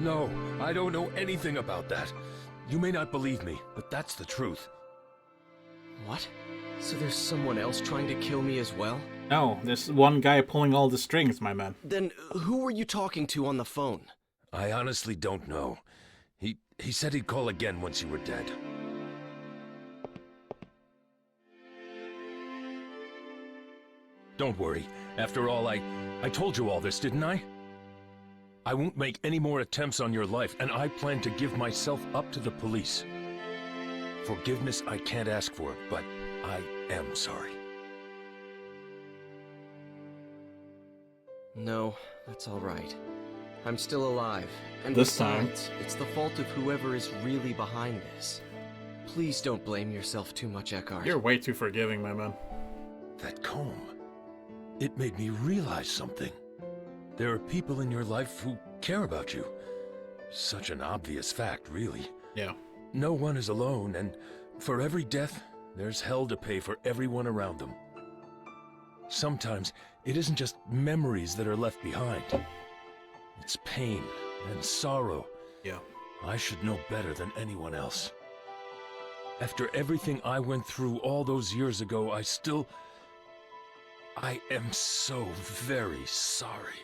No, I don't know anything about that. You may not believe me, but that's the truth. What? So there's someone else trying to kill me as well? No, there's one guy pulling all the strings, my man. Then who were you talking to on the phone? I honestly don't know. He said he'd call again once you were dead. Don't worry. After all, I told you all this, didn't I? I won't make any more attempts on your life, and I plan to give myself up to the police. Forgiveness I can't ask for, but I am sorry. No, that's all right. I'm still alive, and this time, it's the fault of whoever is really behind this. Please don't blame yourself too much, Eckhart. You're way too forgiving, my man. That comb. It made me realize something. There are people in your life who care about you. Such an obvious fact, really. Yeah. No one is alone, and for every death, there's hell to pay for everyone around them. Sometimes, it isn't just memories that are left behind. It's pain and sorrow. Yeah. I should know better than anyone else. After everything I went through all those years ago, I am so very sorry.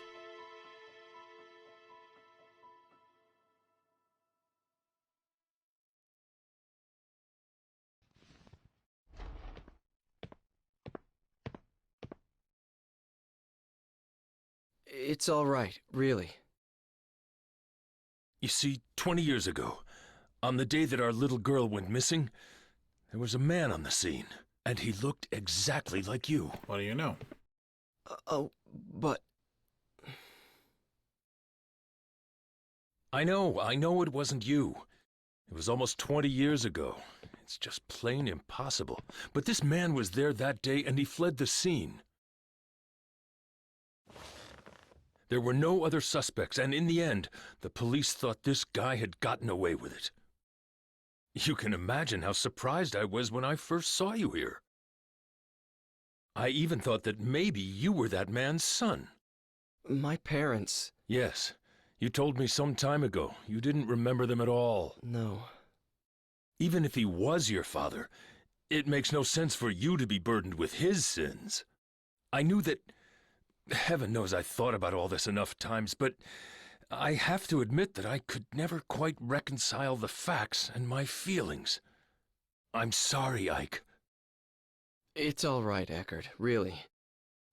It's all right, really. You see, 20 years ago, on the day that our little girl went missing, there was a man on the scene, and he looked exactly like you. What do you know? Oh, but... I know it wasn't you. It was almost 20 years ago. It's just plain impossible. But this man was there that day, and he fled the scene. There were no other suspects, and in the end, the police thought this guy had gotten away with it. You can imagine how surprised I was when I first saw you here. I even thought that maybe you were that man's son. My parents... Yes. You told me some time ago. You didn't remember them at all. No. Even if he was your father, it makes no sense for you to be burdened with his sins. I knew that... Heaven knows I thought about all this enough times, but I have to admit that I could never quite reconcile the facts and my feelings. I'm sorry, Ike. It's all right, Eckert, really.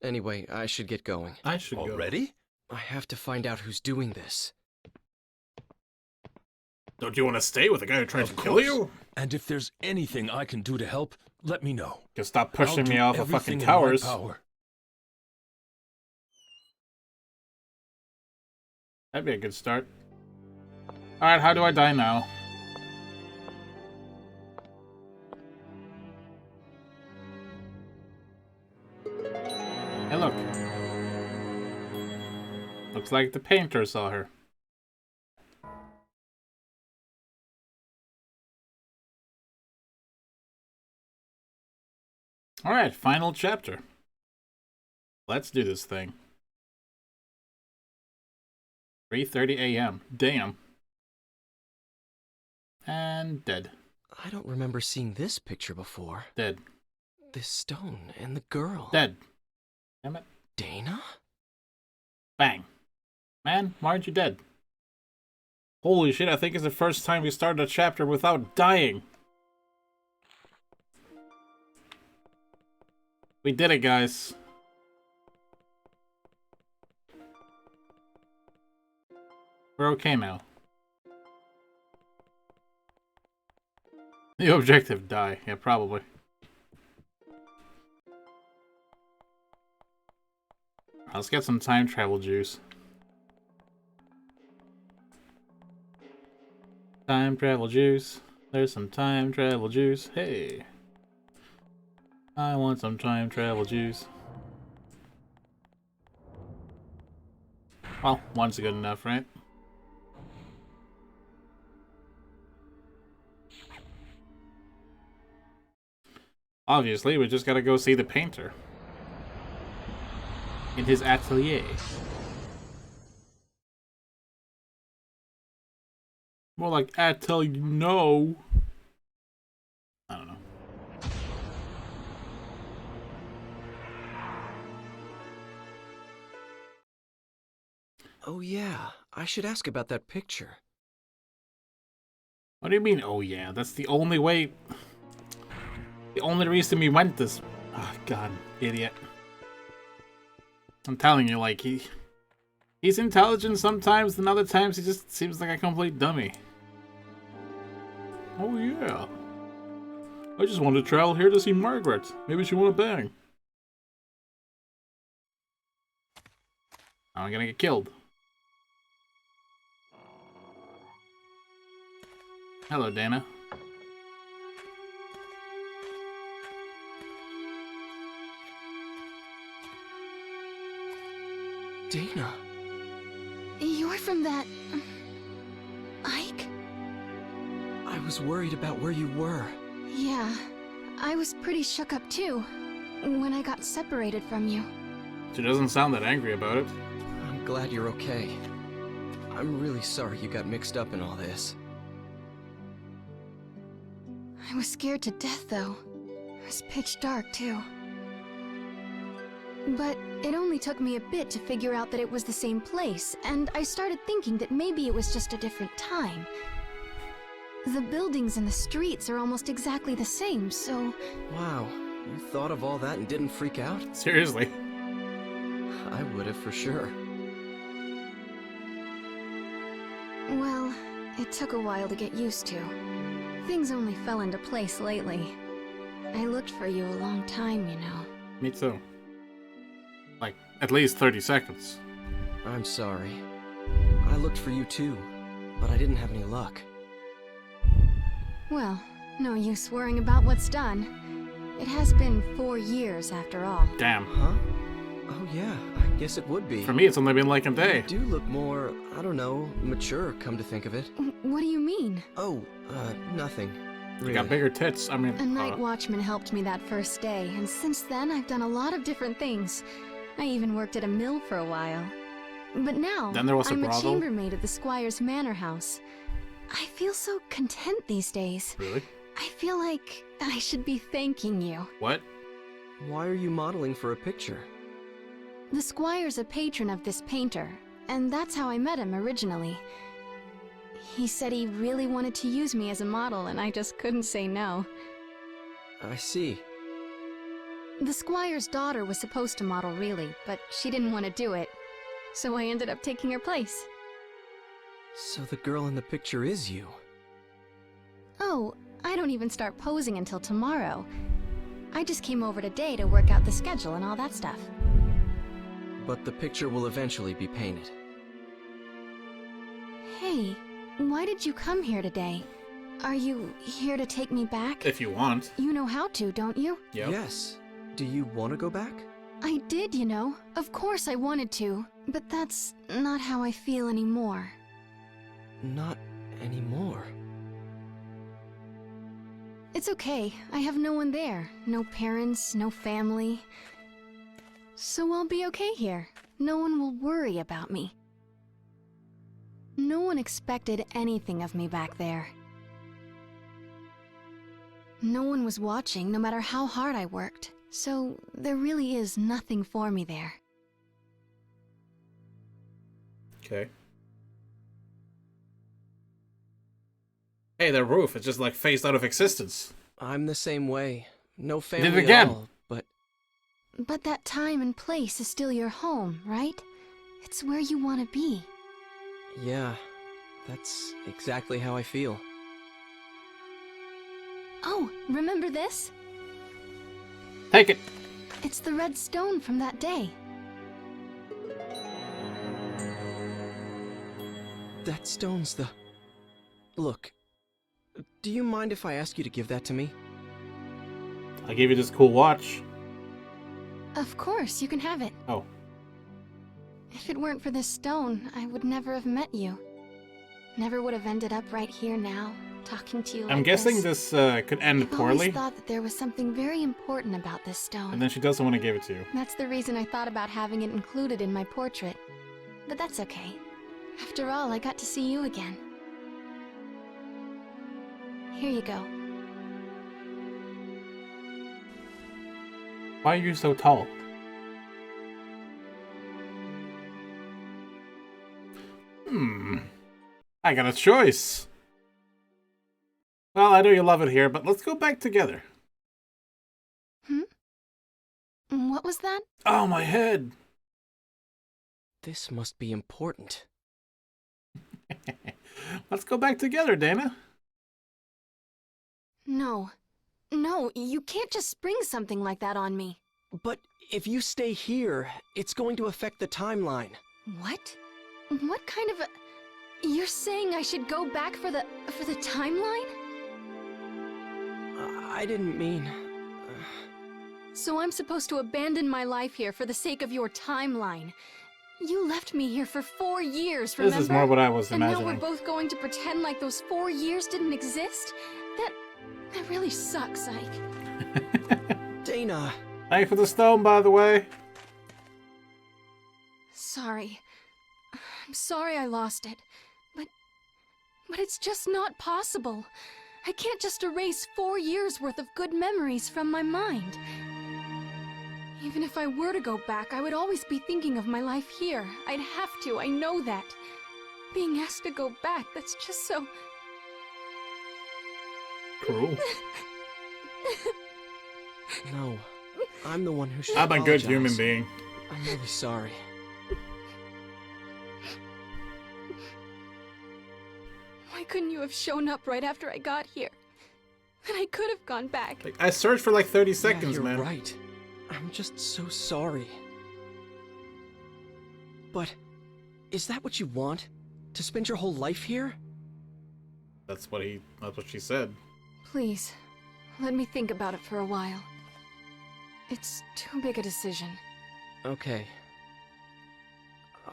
Anyway, I should get going. I should go. Already? I have to find out who's doing this. Don't you want to stay with the guy who tried to kill you? And if there's anything I can do to help, let me know. You can stop pushing me I'll off do of fucking everything in my towers. power. That'd be a good start. Alright, how do I die now? Hey, look. Looks like the painter saw her. Alright, final chapter. Let's do this thing. 3:30 a.m. Damn. And dead. I don't remember seeing this picture before. Dead. This stone and the girl. Dead. Damn it. Dana? Bang. Man, why aren't you dead? Holy shit, I think it's the first time we started a chapter without dying. We did it, guys. We're okay now. The objective, die. Yeah, probably. Let's get some time travel juice. Time travel juice. There's some time travel juice. Hey. I want some time travel juice. Well, one's good enough, right? Obviously, we just gotta go see the painter. In his atelier. More like atelier, no. I don't know. Oh yeah, I should ask about that picture. What do you mean, oh yeah? That's the only way... The only reason we went this... Oh, God, idiot. I'm telling you, like, he's intelligent sometimes, and other times he just seems like a complete dummy. Oh yeah. I just wanted to travel here to see Margaret. Maybe she want to bang. I'm gonna get killed. Hello, Dana. Dana. You're from that... Ike? I was worried about where you were. Yeah, I was pretty shook up too, when I got separated from you. She doesn't sound that angry about it. I'm glad you're okay. I'm really sorry you got mixed up in all this. I was scared to death, though. It was pitch dark, too. But it only took me a bit to figure out that it was the same place, and I started thinking that maybe it was just a different time. The buildings and the streets are almost exactly the same, so... Wow, you thought of all that and didn't freak out? Seriously? I would have for sure. Well, it took a while to get used to. Things only fell into place lately. I looked for you a long time, you know. Me too. Like, at least 30 seconds. I'm sorry. I looked for you too, but I didn't have any luck. Well, no use worrying about what's done. It has been 4 years after all. Damn. Huh? Oh yeah, I guess it would be. For me, it's only been like a day. You do look more, I don't know, mature, come to think of it. What do you mean? Oh, nothing. Really. You got bigger tits. I mean, A night watchman helped me that first day, and since then I've done a lot of different things. I even worked at a mill for a while. But now, Then there was a I'm a brothel? chambermaid at the Squire's manor house. I feel so content these days. Really? I feel like I should be thanking you. What? Why are you modeling for a picture? The Squire's a patron of this painter, and that's how I met him originally. He said he really wanted to use me as a model, and I just couldn't say no. I see. The Squire's daughter was supposed to model really, but she didn't want to do it. So I ended up taking her place. So the girl in the picture is you? Oh, I don't even start posing until tomorrow. I just came over today to work out the schedule and all that stuff. But the picture will eventually be painted. Hey, why did you come here today? Are you here to take me back? If you want. You know how to, don't you? Yep. Yes. Do you want to go back? I did, you know. Of course I wanted to. But that's not how I feel anymore. Not anymore. It's okay. I have no one there. No parents, no family. So I'll be okay here. No one will worry about me. No one expected anything of me back there. No one was watching, no matter how hard I worked. So there really is nothing for me there. Okay. Hey, the roof, it just like phased out of existence. I'm the same way. No family Did it again. at all, but... But that time and place is still your home, right? It's where you want to be. Yeah, that's exactly how I feel. Oh, remember this? Take it. It's the red stone from that day. That stone's the... Look, do you mind if I ask you to give that to me? I gave you this cool watch. Of course, you can have it. Oh. If it weren't for this stone, I would never have met you. Never would have ended up right here now, talking to you like I'm guessing this could end I've poorly. always thought that there was something very important about this stone. And then she doesn't want to give it to you. That's the reason I thought about having it included in my portrait. But that's okay. After all, I got to see you again. Here you go. Why are you so tall? I got a choice. Well, I know you love it here, but let's go back together. What was that? Oh, my head. This must be important. Let's go back together, Dana. No. No, you can't just spring something like that on me. But if you stay here, it's going to affect the timeline. What? What kind of a... You're saying I should go back for the timeline? I didn't mean... So I'm supposed to abandon my life here for the sake of your timeline. You left me here for 4 years, remember? This is more what I was and imagining. now we're both going to pretend like those 4 years didn't exist? That really sucks, Ike. Dana! Thanks for the stone, by the way. Sorry. I'm sorry I lost it. But it's just not possible. I can't just erase 4 years worth of good memories from my mind. Even if I were to go back, I would always be thinking of my life here. I'd have to, I know that. Being asked to go back, that's just so... Cruel. No, I'm the one who should I'm a good apologize. human being. I'm really sorry. Why couldn't you have shown up right after I got here? And I could have gone back. I searched for like 30 seconds, you're man. Right. I'm just so sorry. But, is that what you want? To spend your whole life here? That's what she said. Please, let me think about it for a while. It's too big a decision. Okay.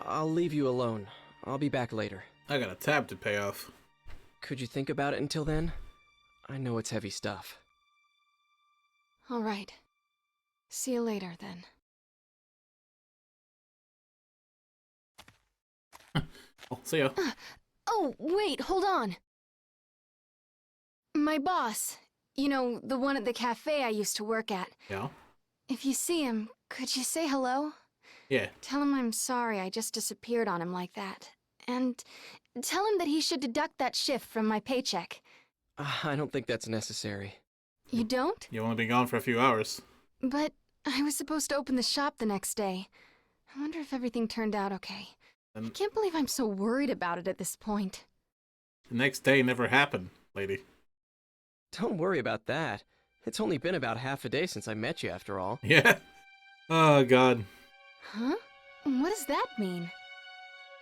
I'll leave you alone. I'll be back later. I got a tab to pay off. Could you think about it until then? I know it's heavy stuff. All right. See you later, then. I'll see ya. Oh, wait, hold on. My boss. You know, the one at the cafe I used to work at. Yeah? If you see him, could you say hello? Yeah. Tell him I'm sorry I just disappeared on him like that. And tell him that he should deduct that shift from my paycheck. I don't think that's necessary. You don't? You've only been gone for a few hours. But I was supposed to open the shop the next day. I wonder if everything turned out okay. I can't believe I'm so worried about it at this point. The next day never happened, lady. Don't worry about that. It's only been about half a day since I met you, after all. Yeah. Oh, God. Huh? What does that mean?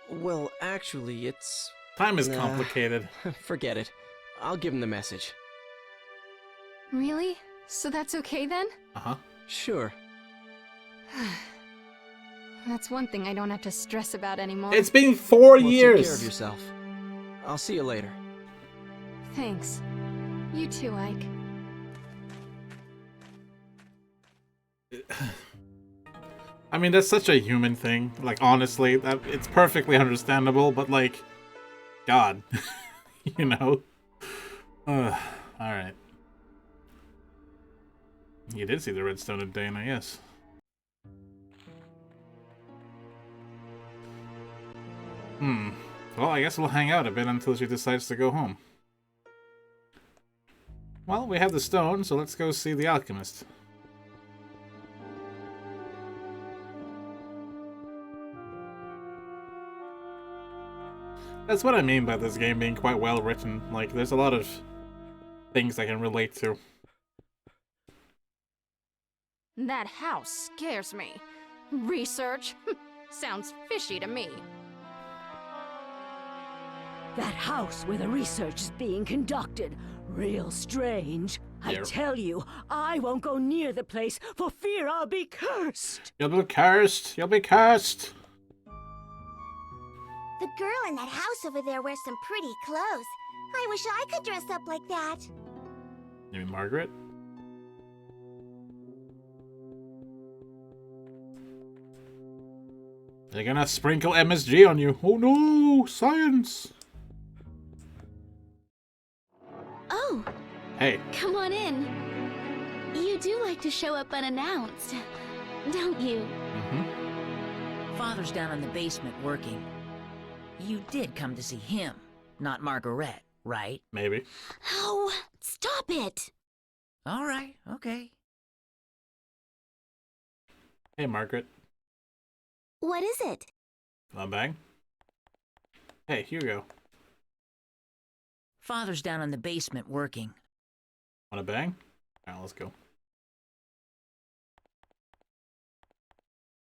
Well, actually, it's... Time is complicated. Forget it. I'll give him the message. Really? So that's okay then? Uh-huh. Sure. That's one thing I don't have to stress about anymore. It's been 4 Well, years. take care of yourself. I'll see you later. Thanks. You too, Ike. I mean, that's such a human thing. Like, honestly, it's perfectly understandable, but like, God, you know? Alright. You did see the redstone at Dana, yes. Well, I guess we'll hang out a bit until she decides to go home. Well, we have the stone, so let's go see the alchemist. That's what I mean by this game being quite well written. Like, there's a lot of things I can relate to. That house scares me. Research? Sounds fishy to me. That house where the research is being conducted. Real strange. I tell you, I won't go near the place for fear I'll be cursed. You'll be cursed. You'll be cursed. The girl in that house over there wears some pretty clothes. I wish I could dress up like that. You mean Margaret? They're gonna sprinkle MSG on you. Oh no! Science! Oh! Hey. Come on in. You do like to show up unannounced, don't you? Father's down in the basement working. You did come to see him, not Margaret, right? Maybe. Oh, stop it! All right, okay. Hey, Margaret. What is it? Want a bang? Hey, Hugo. Father's down in the basement working. Want a bang? Alright, let's go.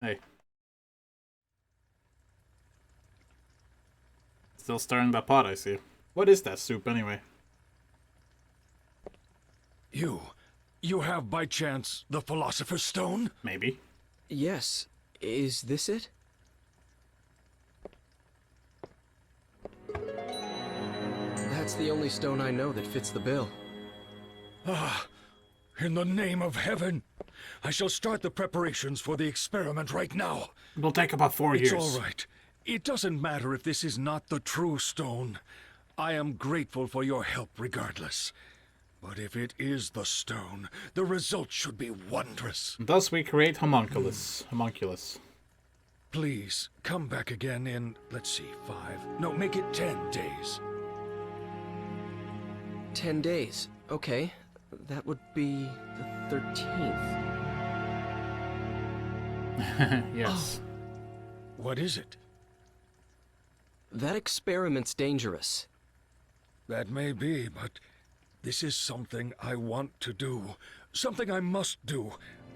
Hey. Still stirring that pot, I see. What is that soup, anyway? You have by chance the Philosopher's Stone? Maybe. Yes. Is this it? That's the only stone I know that fits the bill. Ah, in the name of heaven, I shall start the preparations for the experiment right now. It'll take about 4 years. It's all right. It doesn't matter if this is not the true stone. I am grateful for your help regardless. But if it is the stone, the result should be wondrous. Thus we create homunculus. Please, come back again in, let's see, 5. No, make it 10 days. 10 days. Okay. That would be the 13th. Yes. What is it? That experiment's dangerous. That may be, but this is something I want to do. Something I must do.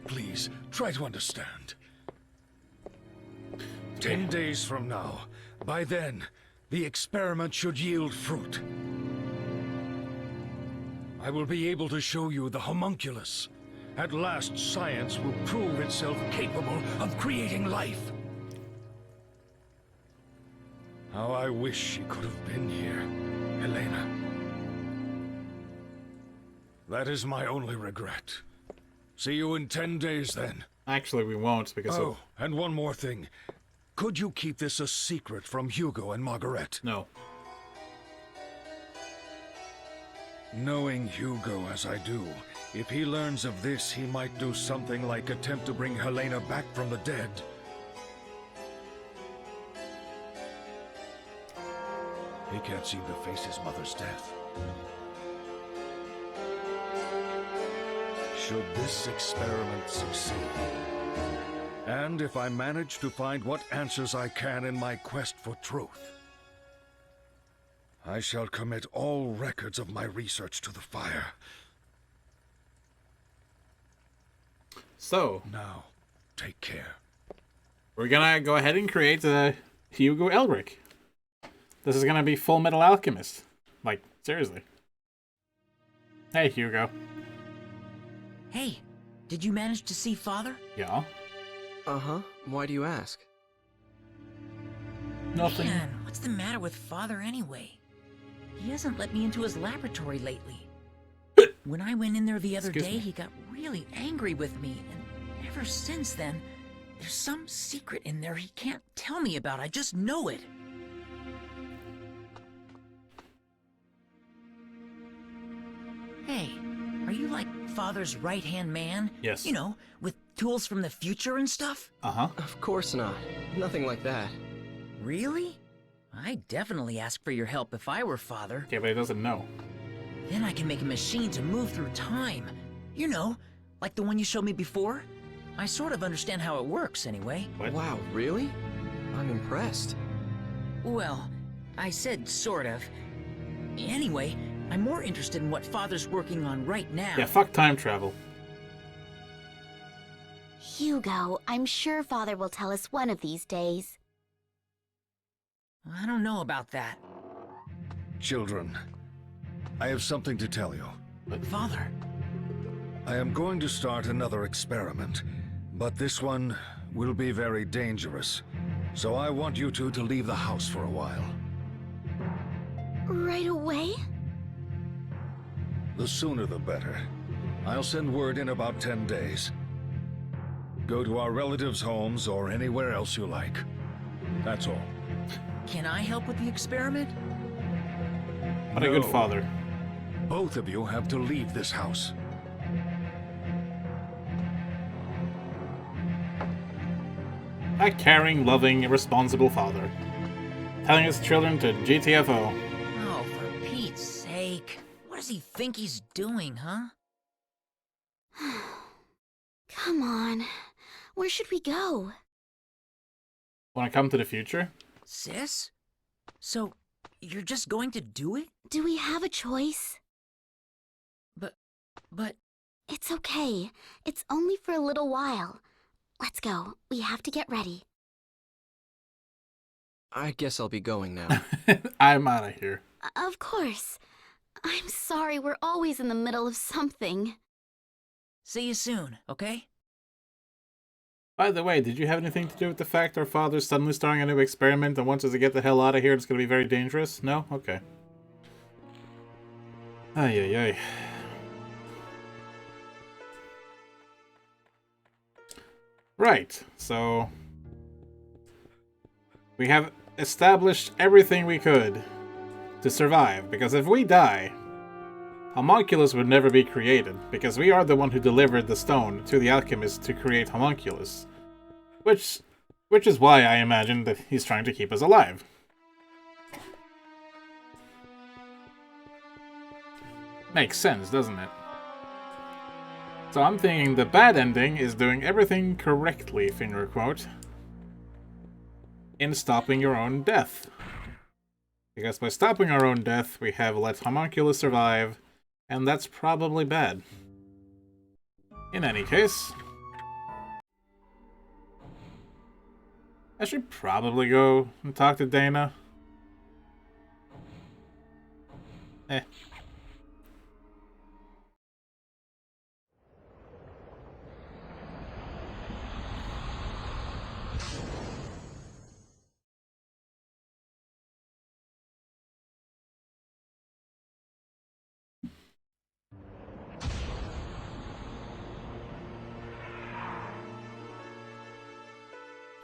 Please, try to understand. 10 days from now. By then, the experiment should yield fruit. I will be able to show you the homunculus. At last, science will prove itself capable of creating life. How I wish she could have been here, Helena. That is my only regret. See you in 10 days, then. Actually, we won't, because Oh, and one more thing. Could you keep this a secret from Hugo and Margaret? No. Knowing Hugo as I do, if he learns of this, he might do something like attempt to bring Helena back from the dead. He can't seem to face his mother's death. Should this experiment succeed, and if I manage to find what answers I can in my quest for truth, I shall commit all records of my research to the fire. So, now, take care. We're gonna go ahead and create Hugo Elric. This is gonna be Full Metal Alchemist. Like, seriously. Hey, Hugo. Hey, did you manage to see Father? Yeah. Uh-huh. Why do you ask? Nothing. Man, what's the matter with Father anyway? He hasn't let me into his laboratory lately. When I went in there the other day, he got really angry with me, and ever since then, there's some secret in there he can't tell me about. I just know it. Hey, are you like Father's right-hand man? Yes. You know, with tools from the future and stuff? Uh-huh. Of course not. Nothing like that. Really? I'd definitely ask for your help if I were Father. Okay, but he doesn't know. Then I can make a machine to move through time. You know, like the one you showed me before. I sort of understand how it works, anyway. What? Wow, really? I'm impressed. Well, I said sort of. Anyway, I'm more interested in what Father's working on right now. Yeah, fuck time travel. Hugo, I'm sure Father will tell us one of these days. I don't know about that. Children, I have something to tell you. But Father... I am going to start another experiment, but this one will be very dangerous. So I want you two to leave the house for a while. Right away? The sooner the better. I'll send word in about 10 days. Go to our relatives' homes or anywhere else you like. That's all. Can I help with the experiment? What a good father. Both of you have to leave this house. A caring, loving, responsible father. Telling his children to GTFO. Oh, for Pete's sake. What does he think he's doing, huh? Come on. Where should we go? Want to come to the future? Sis? So, you're just going to do it? Do we have a choice? But... It's okay. It's only for a little while. Let's go. We have to get ready. I guess I'll be going now. I'm out of here. Of course. I'm sorry, we're always in the middle of something. See you soon, okay? By the way, did you have anything to do with the fact our father's suddenly starting a new experiment and wants us to get the hell out of here? It's going to be very dangerous? No? Okay. Ay, ay, ay. Right, so... we have established everything we could to survive, because if we die, Homunculus would never be created, because we are the one who delivered the stone to the alchemist to create Homunculus. Which is why I imagine that he's trying to keep us alive. Makes sense, doesn't it? So I'm thinking the bad ending is doing everything correctly, finger quote, in stopping your own death. Because by stopping our own death, we have let Homunculus survive, and that's probably bad. In any case, I should probably go and talk to Dana.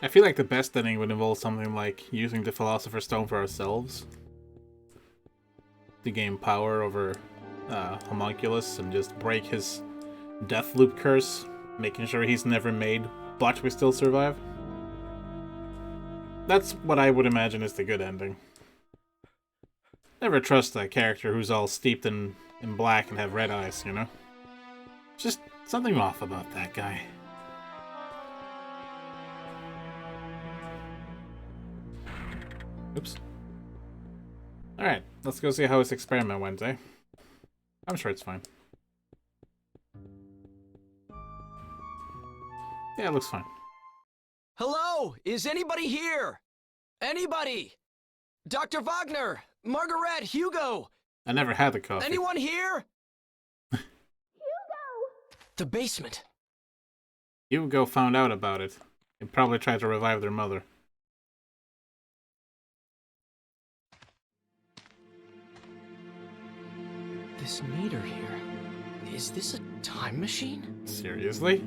I feel like the best ending would involve something like using the Philosopher's Stone for ourselves to gain power over Homunculus and just break his death loop curse, making sure he's never made, but we still survive. That's what I would imagine is the good ending. Never trust a character who's all steeped in black and have red eyes, you know? Just something off about that guy. Oops. Alright, let's go see how his experiment went, eh? I'm sure it's fine. Yeah, it looks fine. Hello? Is anybody here? Anybody? Dr. Wagner, Margaret, Hugo. I never had the coffee. Anyone here? Hugo! The basement. Hugo found out about it. He probably tried to revive their mother. This meter here. Is this a time machine? Seriously?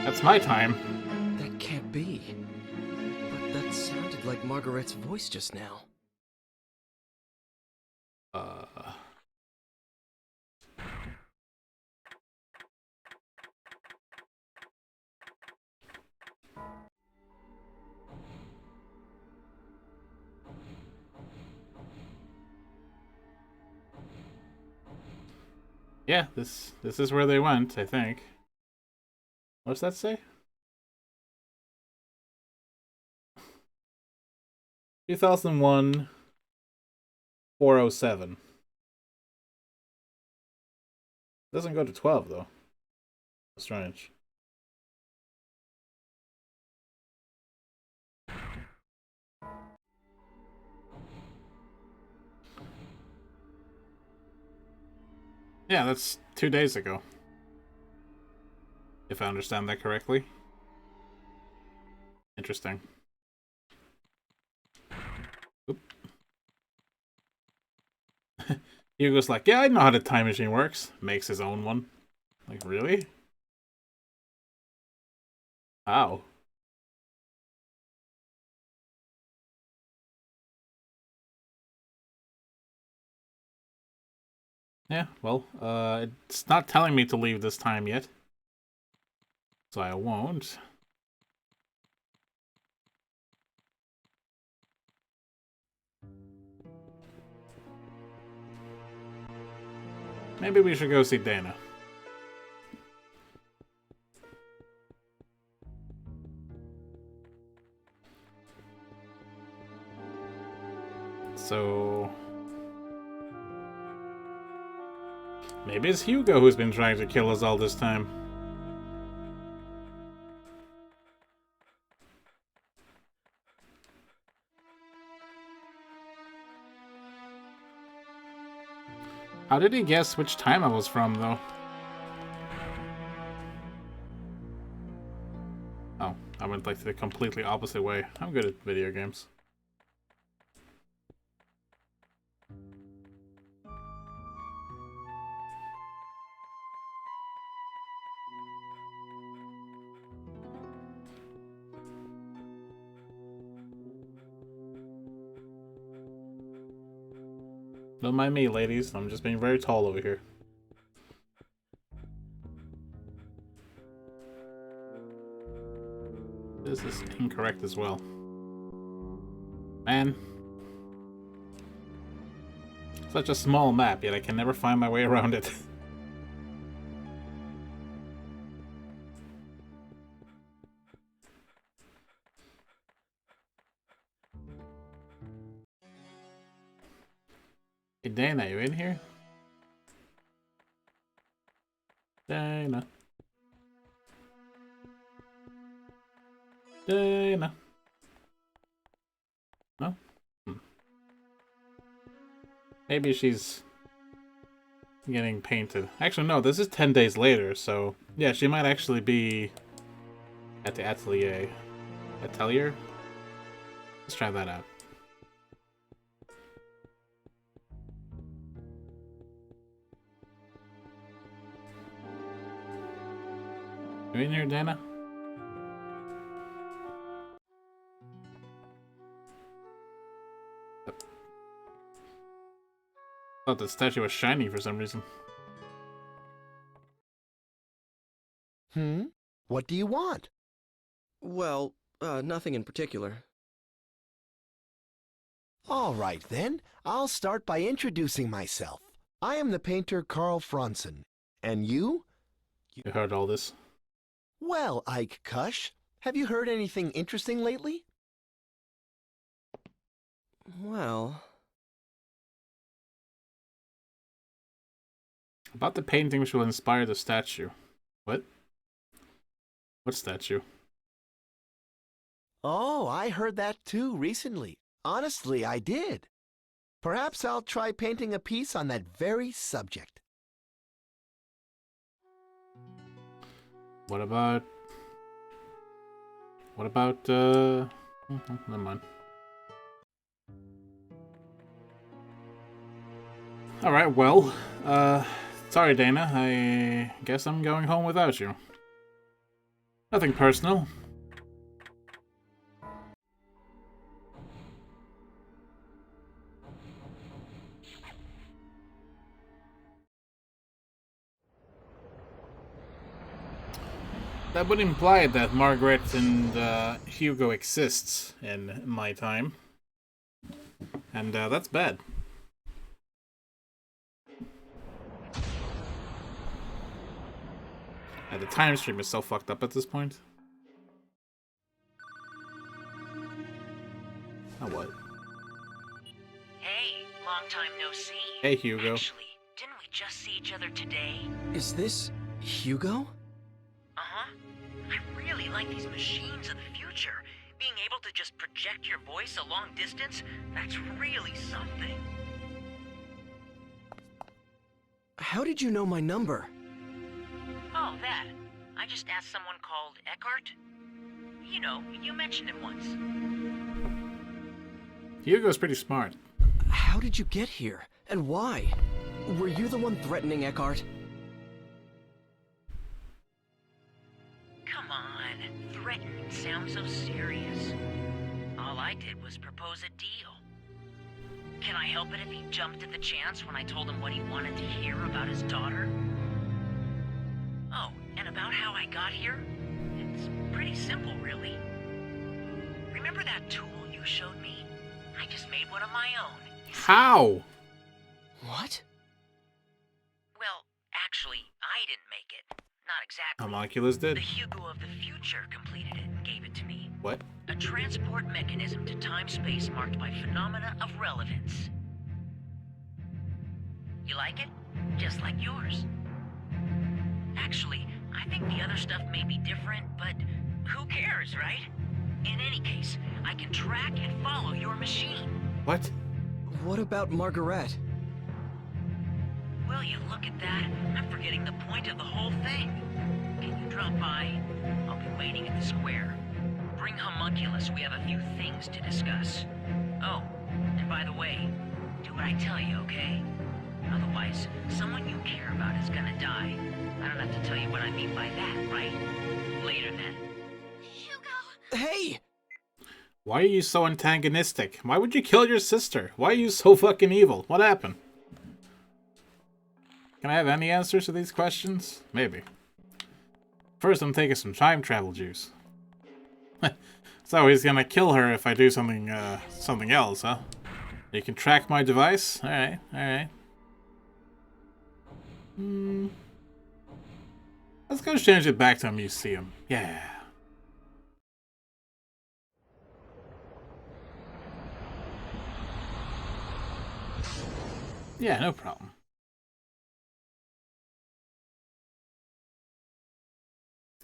That's my time. That can't be. But that sounded like Margaret's voice just now. Yeah, this is where they went, I think. What's that say? 2001 407. Doesn't go to 12 though. Strange. Yeah, that's 2 days ago. If I understand that correctly. Interesting. Oop. Hugo's like, yeah, I know how the time machine works. Makes his own one. Like, really? How? Yeah, well, it's not telling me to leave this time yet. So I won't. Maybe we should go see Dana. So... maybe it's Hugo who's been trying to kill us all this time. How did he guess which time I was from, though? Oh, I went like the completely opposite way. I'm good at video games. Don't mind me, ladies. I'm just being very tall over here. This is incorrect as well. Man. Such a small map, yet I can never find my way around it. Hey, Dana, you in here? Dana. Dana. No? Maybe she's getting painted. Actually, no, this is 10 days later, so... yeah, she might actually be at the atelier. Atelier? Let's try that out. You in here, Dana? Thought the statue was shiny for some reason. What do you want? Well, nothing in particular. All right, then. I'll start by introducing myself. I am the painter Carl Franzen. And you? You heard all this? Well, Ike Kush, have you heard anything interesting lately? Well... About the painting which will inspire the statue. What? What statue? Oh, I heard that too recently. Honestly, I did. Perhaps I'll try painting a piece on that very subject. What about... never mind. Alright, well, sorry Dana, I guess I'm going home without you. Nothing personal. That would imply that Margaret and Hugo exists in my time. And that's bad. The time stream is so fucked up at this point. Oh, what? Hey, long time no see. Hey, Hugo. Actually, didn't we just see each other today? Is this Hugo? Uh-huh. I really like these machines of the future. Being able to just project your voice a long distance, that's really something. How did you know my number? Oh, that. I just asked someone called Eckhart. You know, you mentioned him once. Hugo's pretty smart. How did you get here? And why? Were you the one threatening Eckhart? Come on, threatening sounds so serious. All I did was propose a deal. Can I help it if he jumped at the chance when I told him what he wanted to hear about his daughter? Oh, and about how I got here? It's pretty simple, really. Remember that tool you showed me? I just made one of my own. How? What? Well, actually, I didn't make it. Not exactly. Homunculus did? The Hugo of the future completed it and gave it to me. What? A transport mechanism to time-space marked by phenomena of relevance. You like it? Just like yours. Actually, I think the other stuff may be different, but who cares, right? In any case, I can track and follow your machine. What? What about Margaret? Will you look at that? I'm forgetting the point of the whole thing. Can you drop by? I'll be waiting at the square. Bring Homunculus, we have a few things to discuss. Oh, and by the way, do what I tell you, okay? Otherwise, someone you care about is gonna die. I don't have to tell you what I mean by that, right? Later then. Hey! Why are you so antagonistic? Why would you kill your sister? Why are you so fucking evil? What happened? Can I have any answers to these questions? Maybe. First, I'm taking some time travel juice. So he's gonna kill her if I do something else, huh? You can track my device? Alright, alright. Let's go change it back to a museum. Yeah. Yeah, no problem.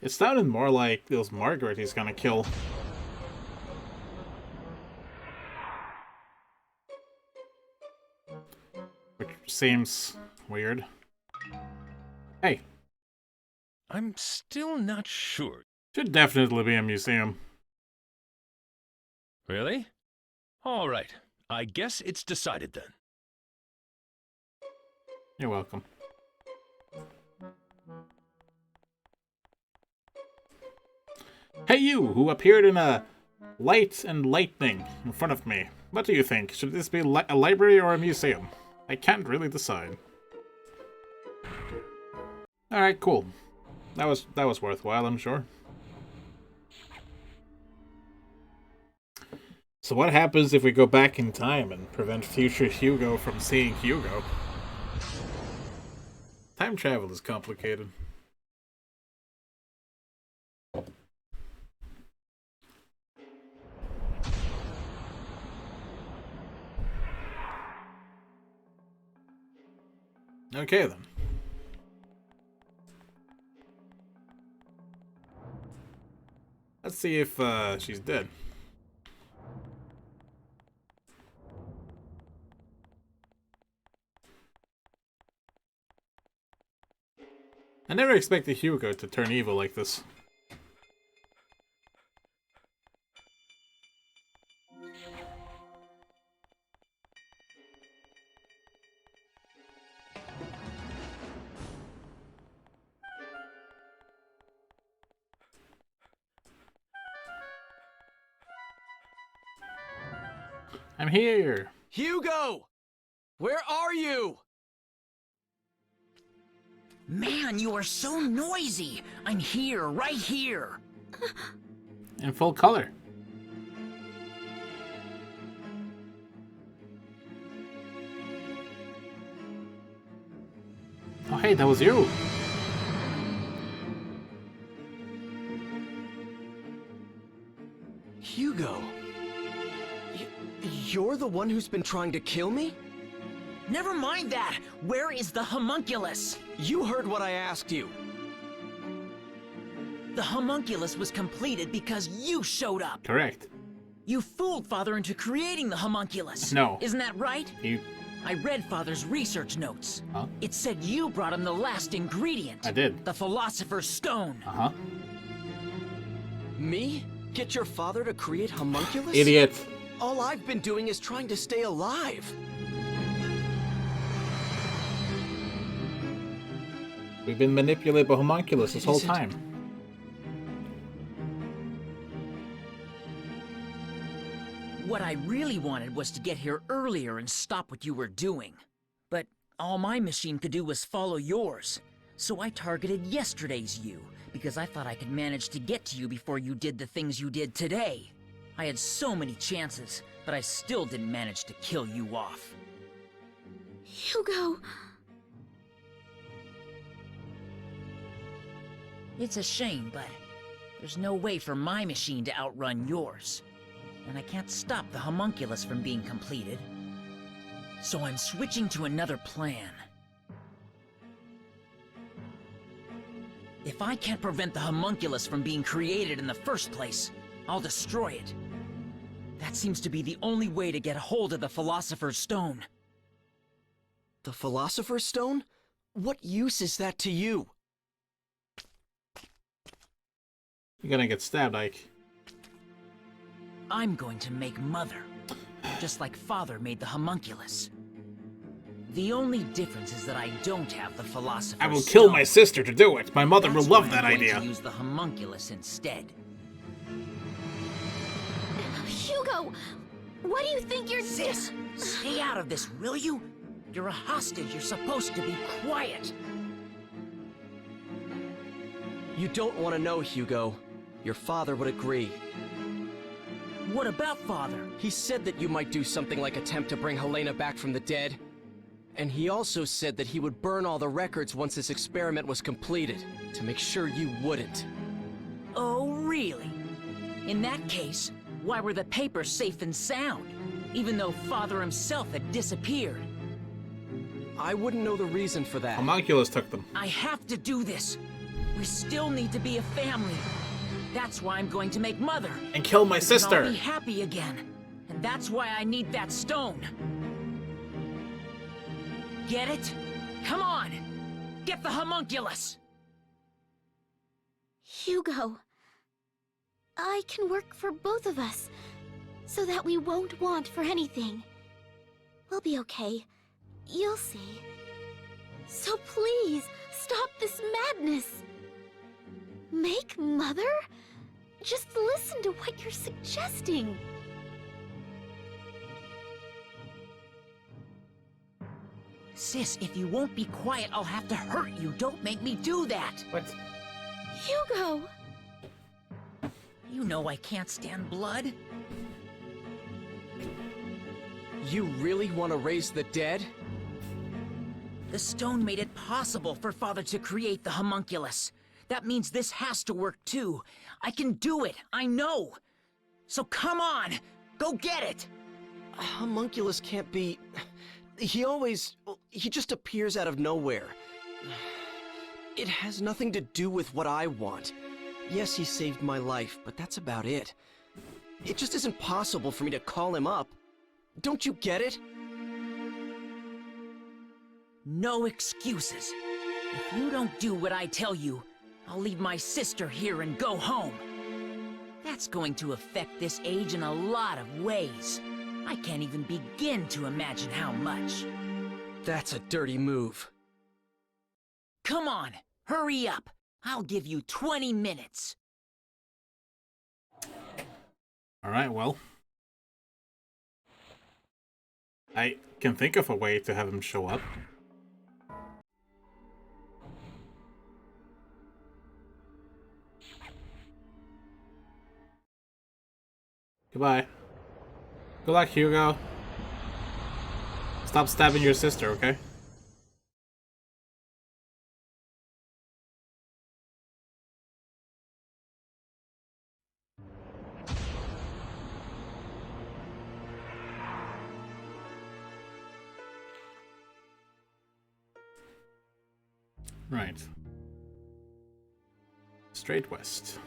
It sounded more like it was Margaret he's gonna kill. Which seems weird. Hey. I'm still not sure. Should definitely be a museum. Really? All right. I guess it's decided then. You're welcome. Hey you, who appeared in a light and lightning in front of me. What do you think? Should this be a library or a museum? I can't really decide. Alright, cool. That was worthwhile, I'm sure. So what happens if we go back in time and prevent future Hugo from seeing Hugo? Time travel is complicated. Okay then. Let's see if she's dead. I never expected Hugo to turn evil like this. I'm here. Hugo! Where are you? Man, you are so noisy. I'm here, right here. In full color. Oh, hey, that was you. Hugo. You're the one who's been trying to kill me? Never mind that. Where is the homunculus? You heard what I asked you. The homunculus was completed because you showed up. Correct. You fooled Father into creating the homunculus. No. Isn't that right? I read Father's research notes. Huh? It said you brought him the last ingredient. I did. The Philosopher's Stone. Uh-huh. Me? Get your father to create homunculus? Idiot. All I've been doing is trying to stay alive. We've been manipulated by homunculus this whole time. What I really wanted was to get here earlier and stop what you were doing. But all my machine could do was follow yours. So I targeted yesterday's you, because I thought I could manage to get to you before you did the things you did today. I had so many chances, but I still didn't manage to kill you off. Hugo! It's a shame, but there's no way for my machine to outrun yours. And I can't stop the homunculus from being completed. So I'm switching to another plan. If I can't prevent the homunculus from being created in the first place, I'll destroy it. That seems to be the only way to get hold of the Philosopher's Stone. The Philosopher's Stone? What use is that to you? You're gonna get stabbed, Ike. I'm going to make Mother, just like Father made the homunculus. The only difference is that I don't have the Philosopher's I will Stone. kill my sister to do it. My mother will That's love why that I'm going idea. to use the homunculus instead. Hugo! What do you think you're... Sis, stay out of this, will you? You're a hostage. You're supposed to be quiet. You don't want to know, Hugo. Your father would agree. What about Father? He said that you might do something like attempt to bring Helena back from the dead. And he also said that he would burn all the records once this experiment was completed, to make sure you wouldn't. Oh, really? In that case, why were the papers safe and sound, even though Father himself had disappeared? I wouldn't know the reason for that. Homunculus took them. I have to do this. We still need to be a family. That's why I'm going to make Mother. And kill my And sister. I'll be happy again. And that's why I need that stone. Get it? Come on! Get the homunculus! Hugo. I can work for both of us, so that we won't want for anything. We'll be okay. You'll see. So please, stop this madness. Make Mother? Just listen to what you're suggesting. Sis, if you won't be quiet, I'll have to hurt you. Don't make me do that. What? Hugo! You know I can't stand blood. You really want to raise the dead? The stone made it possible for Father to create the homunculus. That means this has to work too. I can do it, I know. So come on, go get it. A homunculus can't be... He just appears out of nowhere. It has nothing to do with what I want. Yes, he saved my life, but that's about it. It just isn't possible for me to call him up. Don't you get it? No excuses. If you don't do what I tell you, I'll leave my sister here and go home. That's going to affect this age in a lot of ways. I can't even begin to imagine how much. That's a dirty move. Come on, hurry up. I'll give you 20 minutes. Alright, well. I can think of a way to have him show up. Goodbye. Good luck, Hugo. Stop stabbing your sister, okay? Right. Straight west.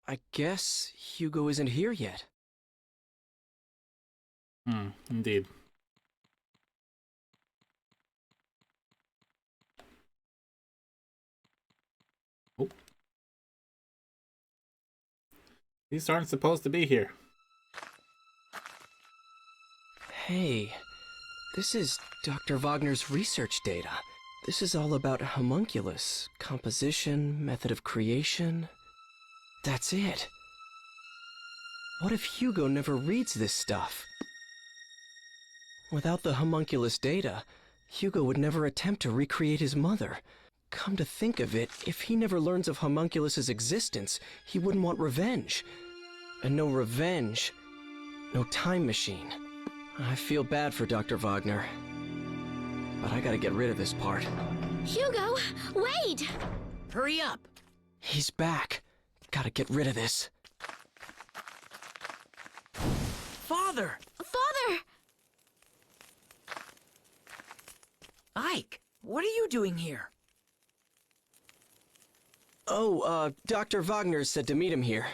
I guess Hugo isn't here yet. Indeed. Oh. These aren't supposed to be here. Hey, this is Dr. Wagner's research data. This is all about homunculus, composition, method of creation. That's it. What if Hugo never reads this stuff? Without the homunculus data, Hugo would never attempt to recreate his mother. Come to think of it, if he never learns of homunculus's existence, he wouldn't want revenge. And no revenge, no time machine. I feel bad for Dr. Wagner. But I gotta get rid of this part. Hugo, wait! Hurry up! He's back. Gotta get rid of this. Father! Father! Ike, what are you doing here? Oh, Dr. Wagner said to meet him here.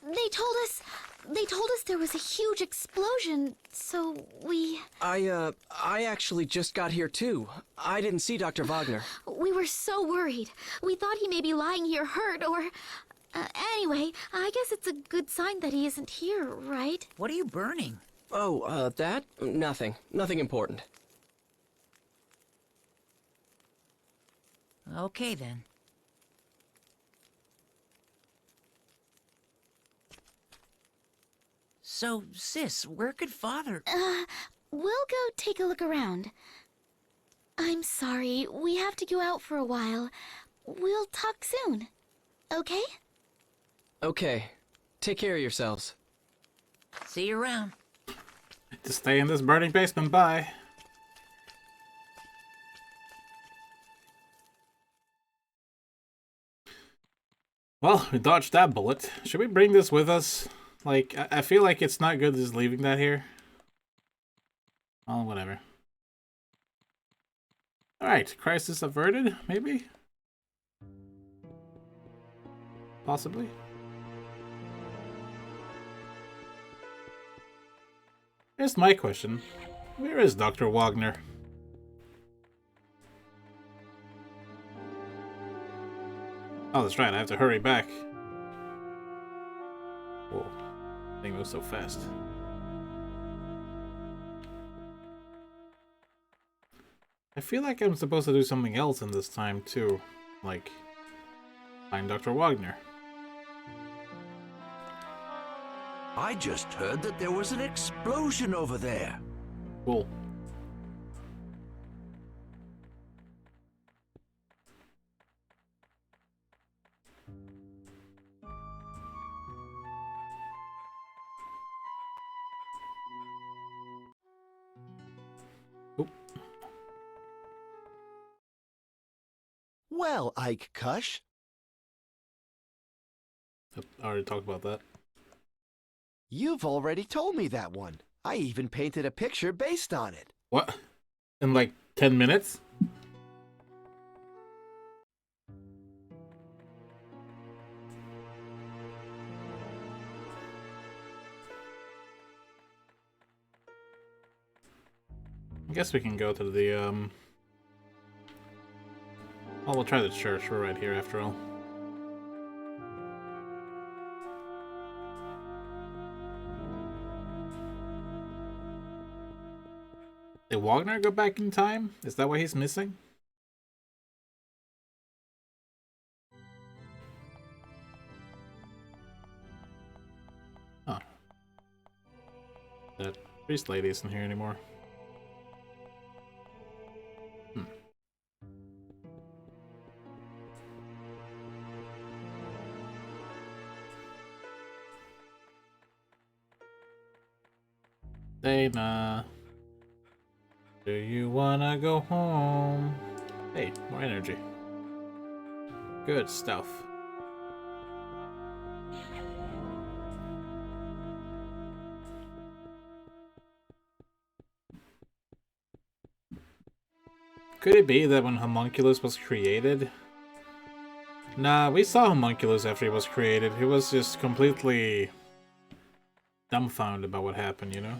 They told us there was a huge explosion, so we... I actually just got here too. I didn't see Dr. Wagner. We were so worried. We thought he may be lying here hurt, or... anyway, I guess it's a good sign that he isn't here, right? What are you burning? Oh, that? Nothing. Nothing important. Okay, then. So, sis, where could Father... We'll go take a look around. I'm sorry, we have to go out for a while. We'll talk soon, okay? Okay. Take care of yourselves. See you around. To stay in this burning basement, bye. Well, we dodged that bullet. Should we bring this with us? Like, I feel like it's not good just leaving that here. Well, whatever. Alright, crisis averted, maybe? Possibly? Here's my question. Where is Dr. Wagner? Oh, that's right, I have to hurry back. Whoa, thing moves so fast. I feel like I'm supposed to do something else in this time, too. Like, find Dr. Wagner. I just heard that there was an explosion over there. Cool. Well, Ike Kush. I already talked about that. You've already told me that one. I even painted a picture based on it. What? In like 10 minutes? I guess we can go to the, Oh, we'll try the church. We're right here after all. Did Wagner go back in time? Is that why he's missing? Huh. That priest lady isn't here anymore. Dana, do you wanna go home? Hey, more energy. Good stuff. Could it be that when Homunculus was created? Nah, we saw Homunculus after he was created. He was just completely dumbfounded about what happened, you know?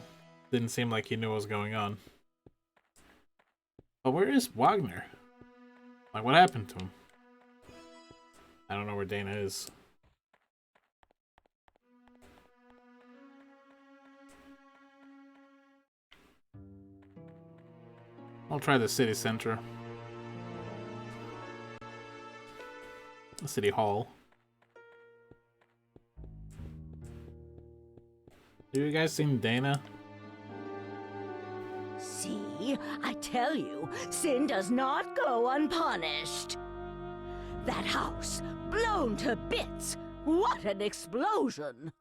Didn't seem like he knew what was going on. But where is Wagner? Like, what happened to him? I don't know where Dana is. I'll try the city center. The city hall. Have you guys seen Dana? See, I tell you, sin does not go unpunished. That house, blown to bits. What an explosion!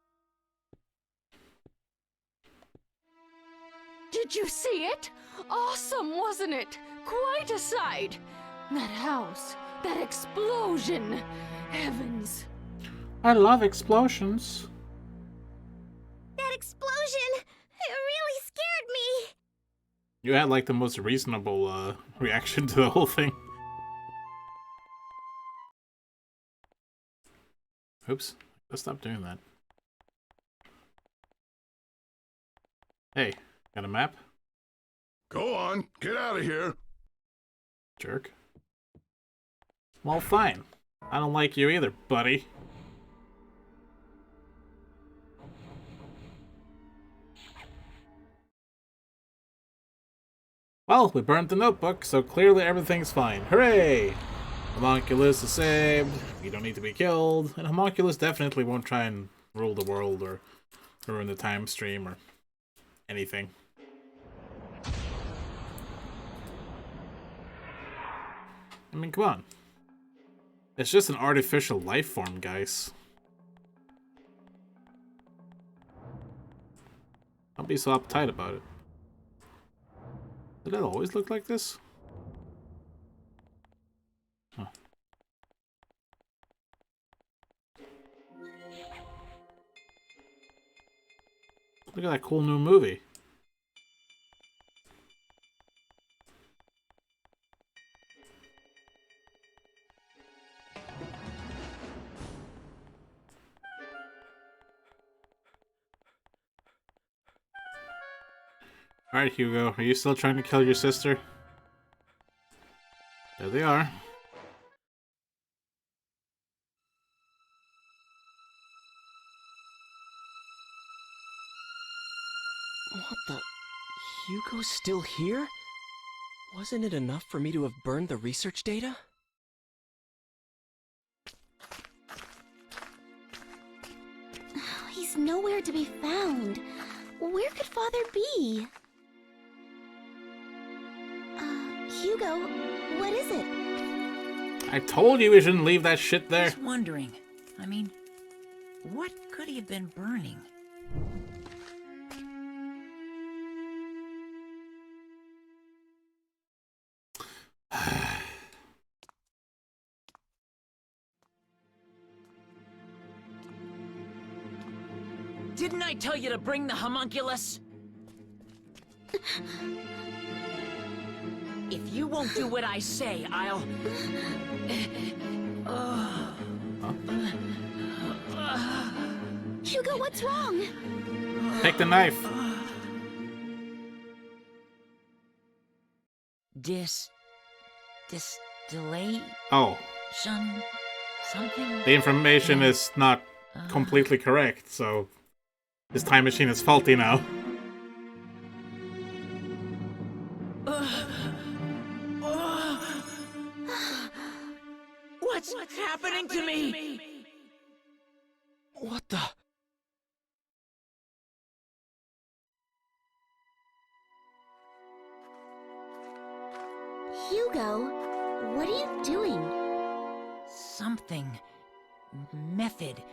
Did you see it? Awesome, wasn't it? Quite a sight. That house, that explosion. Heavens. I love explosions. That explosion! It really scared me! You had like the most reasonable reaction to the whole thing. Oops, let's stop doing that. Hey, got a map? Go on, get out of here. Jerk. Well, fine. I don't like you either, buddy. Well, we burned the notebook, so clearly everything's fine. Hooray! Homunculus is saved, you don't need to be killed, and Homunculus definitely won't try and rule the world or ruin the time stream or anything. I mean, come on. It's just an artificial life form, guys. Don't be so uptight about it. Did it always look like this? Huh. Look at that cool new movie. Alright, Hugo, are you still trying to kill your sister? There they are. What the? Hugo's still here? Wasn't it enough for me to have burned the research data? He's nowhere to be found. Where could Father be? Hugo, what is it? I told you we shouldn't leave that shit there. Just wondering. I mean, what could he have been burning? Didn't I tell you to bring the homunculus? If you won't do what I say, I'll... Hugo, what's wrong? Take the knife. Delay? Oh. Something? The information is not completely correct, so this time machine is faulty now. What's happening to me? What the? Hugo, what are you doing? Something. Method.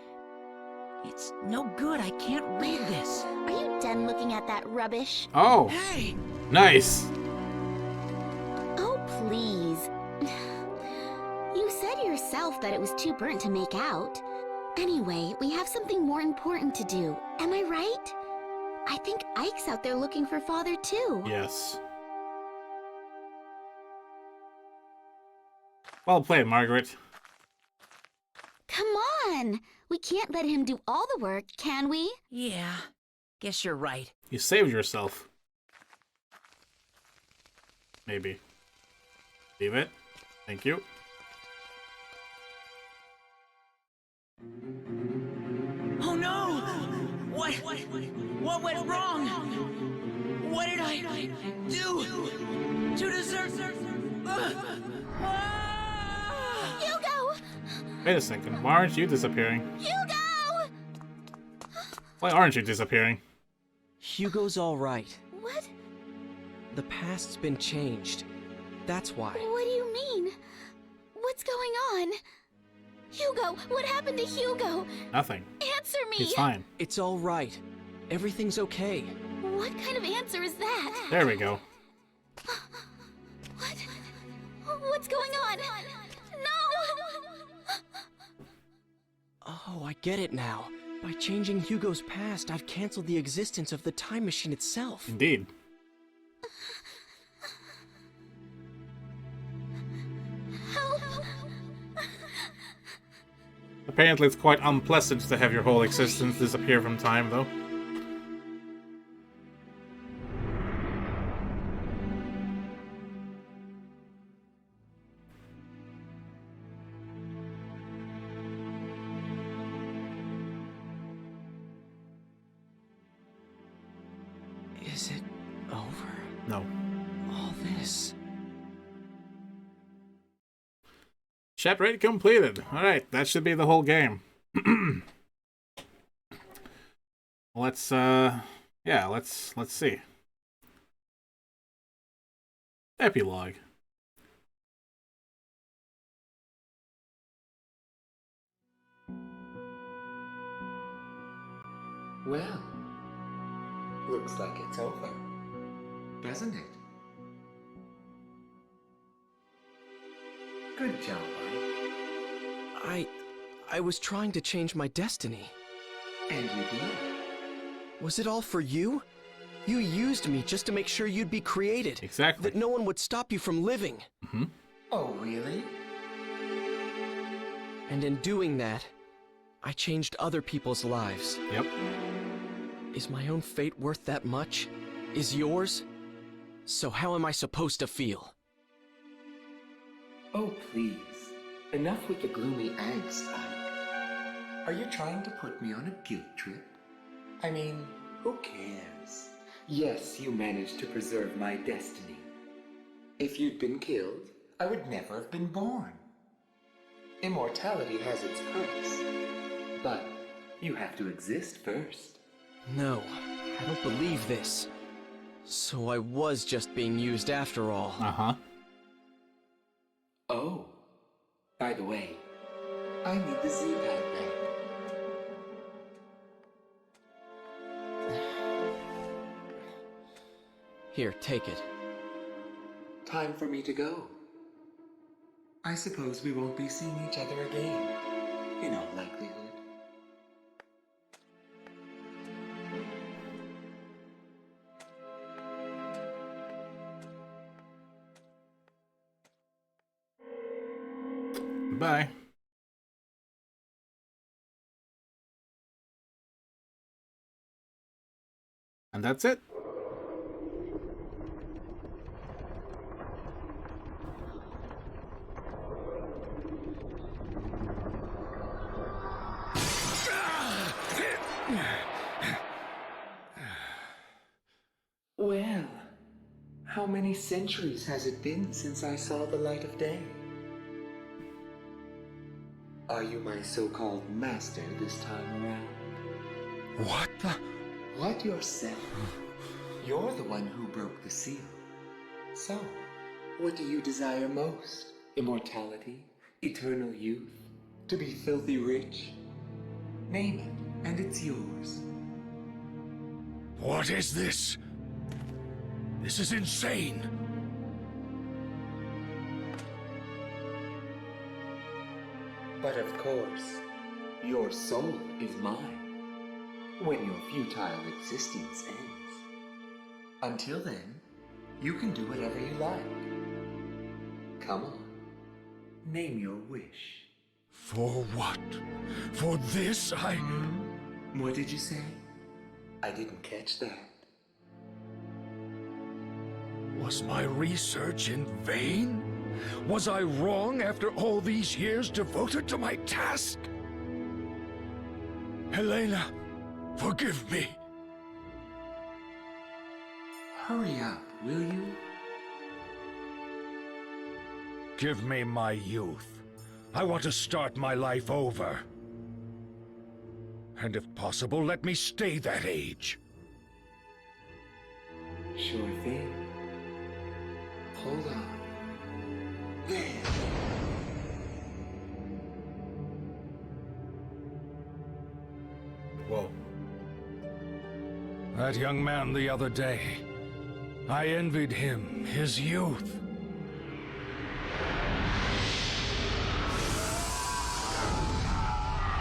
It's no good. I can't read this. Are you done looking at that rubbish? Oh. Hey! Nice. Oh, please. You said yourself that it was too burnt to make out. Anyway, we have something more important to do. Am I right? I think Ike's out there looking for Father, too. Yes. Well played, Margaret. Come on! We can't let him do all the work, can we? Yeah, guess you're right. You saved yourself. Maybe. Leave it. Thank you. Oh no! What went wrong? What did I do to deserve... Hugo! Wait a second. Why aren't you disappearing? Hugo! Why aren't you disappearing? Hugo's all right. What? The past's been changed. That's why. What do you mean? What's going on? Hugo, what happened to Hugo? Nothing. Answer me! He's fine. It's all right. Everything's okay. What kind of answer is that? There we go. What? What's going on? No! Oh, I get it now. By changing Hugo's past, I've canceled the existence of the time machine itself. Indeed. Help! Apparently it's quite unpleasant to have your whole existence disappear from time, though. Is it over? No. All this... Chat rate completed. Alright, that should be the whole game. Let's see. Epilogue. Well, looks like it's over, doesn't it? Good job, Ike. I was trying to change my destiny. And you did. Was it all for you? You used me just to make sure you'd be created. Exactly. That no one would stop you from living. Mm-hmm. Oh, really? And in doing that, I changed other people's lives. Yep. Is my own fate worth that much? Is yours? So how am I supposed to feel? Oh, please. Enough with the gloomy angst, Ike. Are you trying to put me on a guilt trip? I mean, who cares? Yes, you managed to preserve my destiny. If you'd been killed, I would never have been born. Immortality has its perks, but you have to exist first. No, I don't believe this. So I was just being used after all. Uh-huh. Oh, by the way, I need the Z-pad back. Here, take it. Time for me to go. I suppose we won't be seeing each other again, in all likelihood. Bye. And that's it. Well, how many centuries has it been since I saw the light of day? Are you my so-called master this time around? What the? What yourself? You're the one who broke the seal. So, what do you desire most? Immortality? Eternal youth? To be filthy rich? Name it, and it's yours. What is this? This is insane. But of course, your soul is mine when your futile existence ends. Until then, you can do whatever you like. Come on, name your wish. For what? For this I... What did you say? I didn't catch that. Was my research in vain? Was I wrong after all these years devoted to my task? Helena, forgive me. Hurry up, will you? Give me my youth. I want to start my life over. And if possible, let me stay that age. Sure thing. Hold on. There. Whoa. That young man the other day. I envied him, his youth.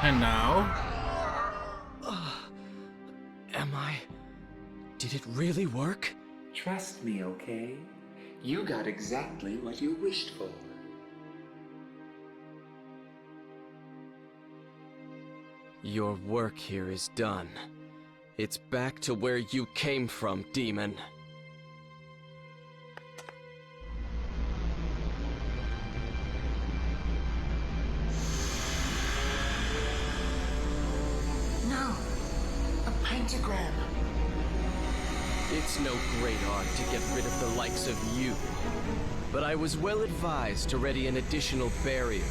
And now? Did it really work? Trust me, okay? You got exactly what you wished for. Your work here is done. It's back to where you came from, demon. No! A pentagram! It's no great art to get rid of the likes of you. But I was well advised to ready an additional barrier.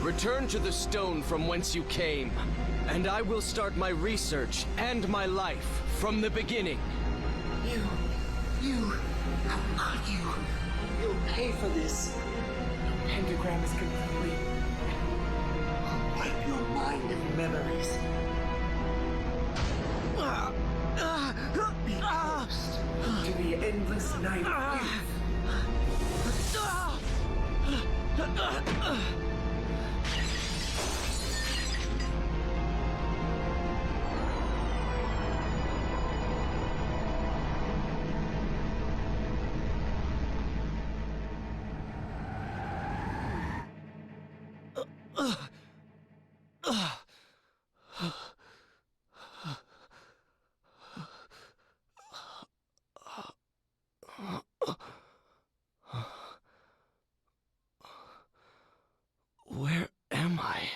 Return to the stone from whence you came, and I will start my research and my life from the beginning. How could you? You'll pay for this. The pentagram is complete. I'll wipe your mind of memories. Be close to the endless night of youth. Where am I?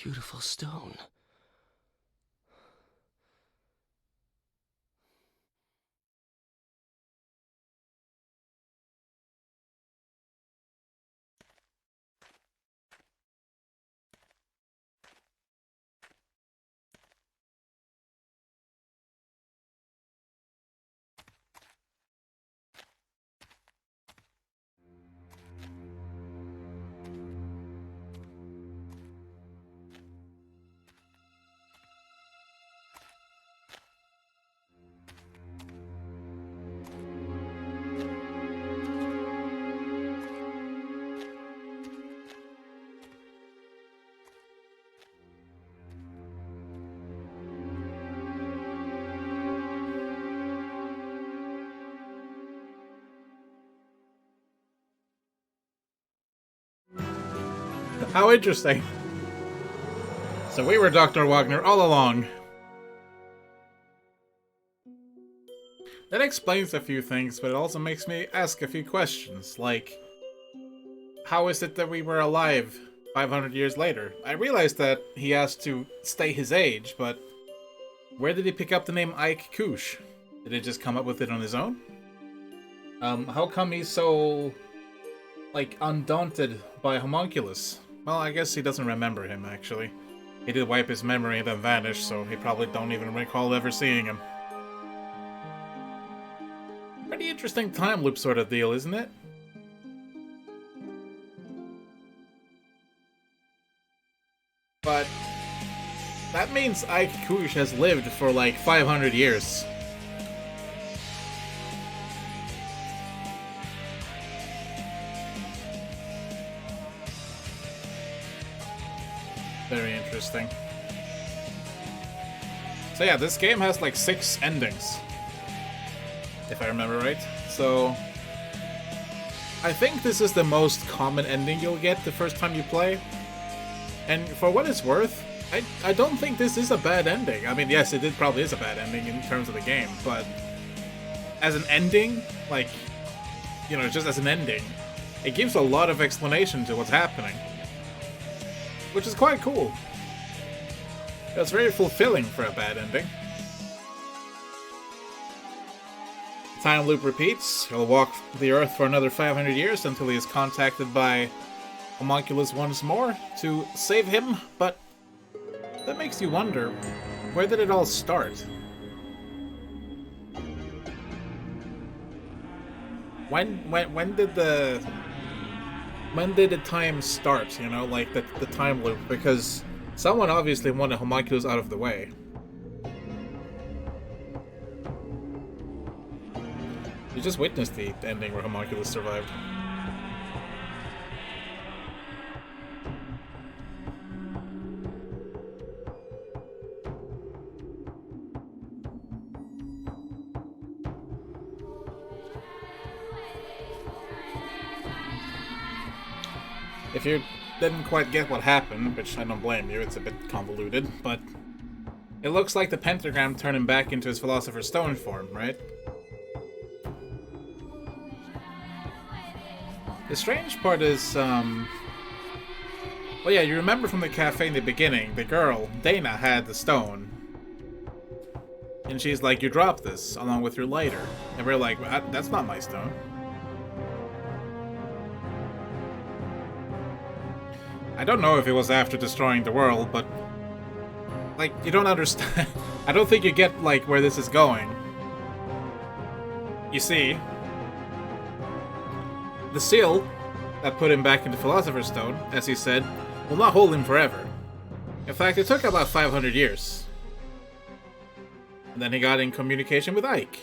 beautiful stone. How interesting. So we were Dr. Wagner all along. That explains a few things, but it also makes me ask a few questions, like, how is it that we were alive 500 years later? I realized that he has to stay his age, but where did he pick up the name Ike Koosh? Did he just come up with it on his own? How come he's so, like, undaunted by Homunculus? Well, I guess he doesn't remember him, actually. He did wipe his memory and then vanish, so he probably don't even recall ever seeing him. Pretty interesting time loop sort of deal, isn't it? But that means Ike Koosh has lived for like 500 years. Very interesting. So yeah, this game has like 6 endings, if I remember right. So I think this is the most common ending you'll get the first time you play. And for what it's worth, I don't think this is a bad ending. I mean, yes, it probably is a bad ending in terms of the game, but as an ending, like, you know, just as an ending, it gives a lot of explanation to what's happening, which is quite cool. It's very fulfilling for a bad ending. Time loop repeats. He'll walk the Earth for another 500 years until he is contacted by Homunculus once more to save him, but that makes you wonder, where did it all start? When did the time start, you know, like the time loop? Because someone obviously wanted Homunculus out of the way. You just witnessed the ending where Homunculus survived. If you didn't quite get what happened, which I don't blame you, it's a bit convoluted, but it looks like the pentagram turned him back into his Philosopher's Stone form, right? The strange part is, well, yeah, you remember from the cafe in the beginning, the girl, Dana, had the stone. And she's like, you dropped this, along with your lighter. And we're like, that's not my stone. I don't know if it was after destroying the world, but, like, you don't understand. I don't think you get, like, where this is going. You see, the seal that put him back into Philosopher's Stone, as he said, will not hold him forever. In fact, it took about 500 years. And then he got in communication with Ike.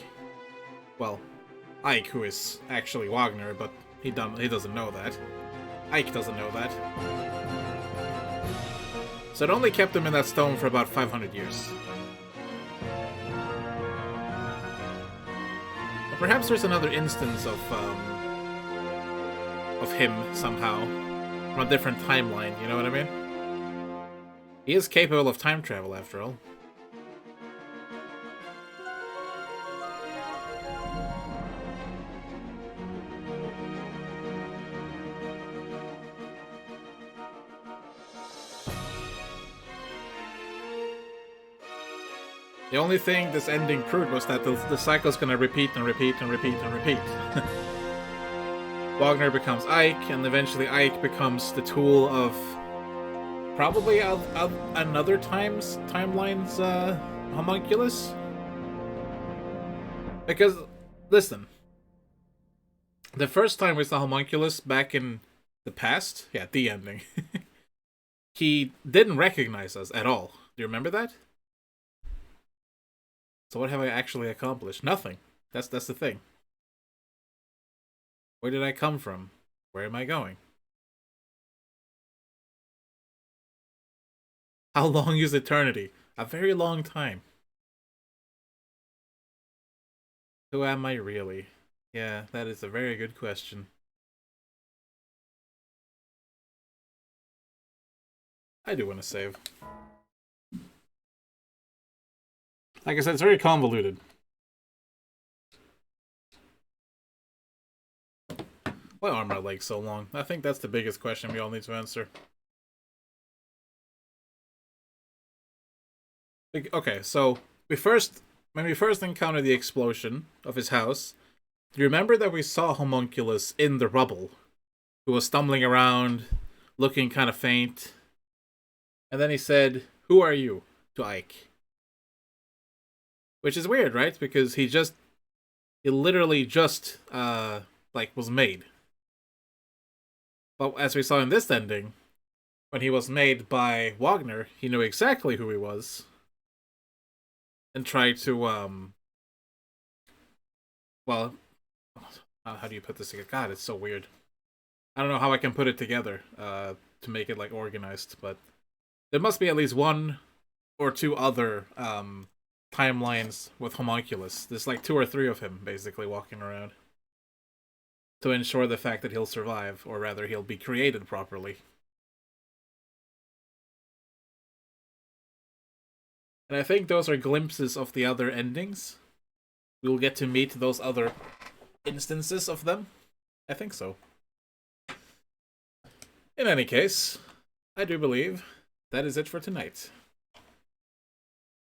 Well, Ike, who is actually Wagner, but he doesn't know that. Ike doesn't know that. So it only kept him in that stone for about 500 years. But perhaps there's another instance of him somehow from a different timeline, you know what I mean? He is capable of time travel, after all. The only thing this ending proved was that the cycle's gonna repeat and repeat and repeat and repeat. Wagner becomes Ike, and eventually Ike becomes the tool of probably another timeline's homunculus. Because, listen, the first time we saw homunculus back in the past, yeah, the ending, he didn't recognize us at all. Do you remember that? So what have I actually accomplished? Nothing. That's the thing. Where did I come from? Where am I going? How long is eternity? A very long time. Who am I really? Yeah, that is a very good question. I do want to save. Like I said, it's very convoluted. Why are my legs so long? I think that's the biggest question we all need to answer. Okay, so when we first encountered the explosion of his house, do you remember that we saw Homunculus in the rubble, who was stumbling around, looking kind of faint? And then he said, "Who are you?" to Ike. Which is weird, right? Because he literally just, was made. But as we saw in this ending, when he was made by Wagner, he knew exactly who he was. And tried to, well, how do you put this together? God, it's so weird. I don't know how I can put it together, to make it, organized, but there must be at least one or two other, timelines with Homunculus. There's 2 or 3 of him, basically, walking around. To ensure the fact that he'll survive, or rather, he'll be created properly. And I think those are glimpses of the other endings. We'll get to meet those other instances of them. I think so. In any case, I do believe that is it for tonight.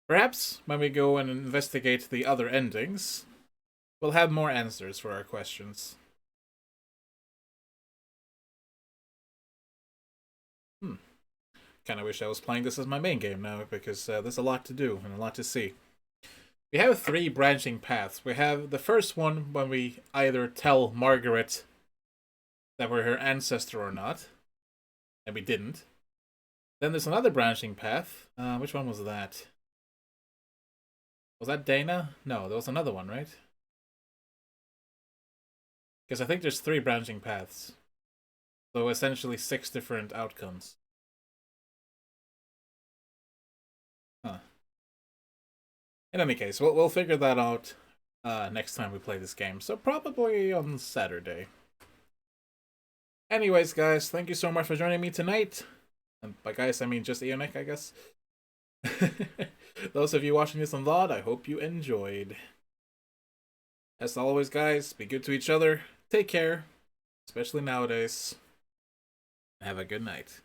Perhaps, when we go and investigate the other endings, we'll have more answers for our questions. Kinda wish I was playing this as my main game now, because there's a lot to do and a lot to see. We have 3 branching paths. We have the first one when we either tell Margaret that we're her ancestor or not, and we didn't. Then there's another branching path. Which one was that? Was that Dana? No, there was another one, right? Because I think there's 3 branching paths. So essentially 6 different outcomes. Huh. In any case, we'll figure that out next time we play this game. So probably on Saturday. Anyways, guys, thank you so much for joining me tonight. And by guys, I mean just Ionic, I guess. Those of you watching this on VOD, I hope you enjoyed. As always, guys, be good to each other. Take care, especially nowadays. Have a good night.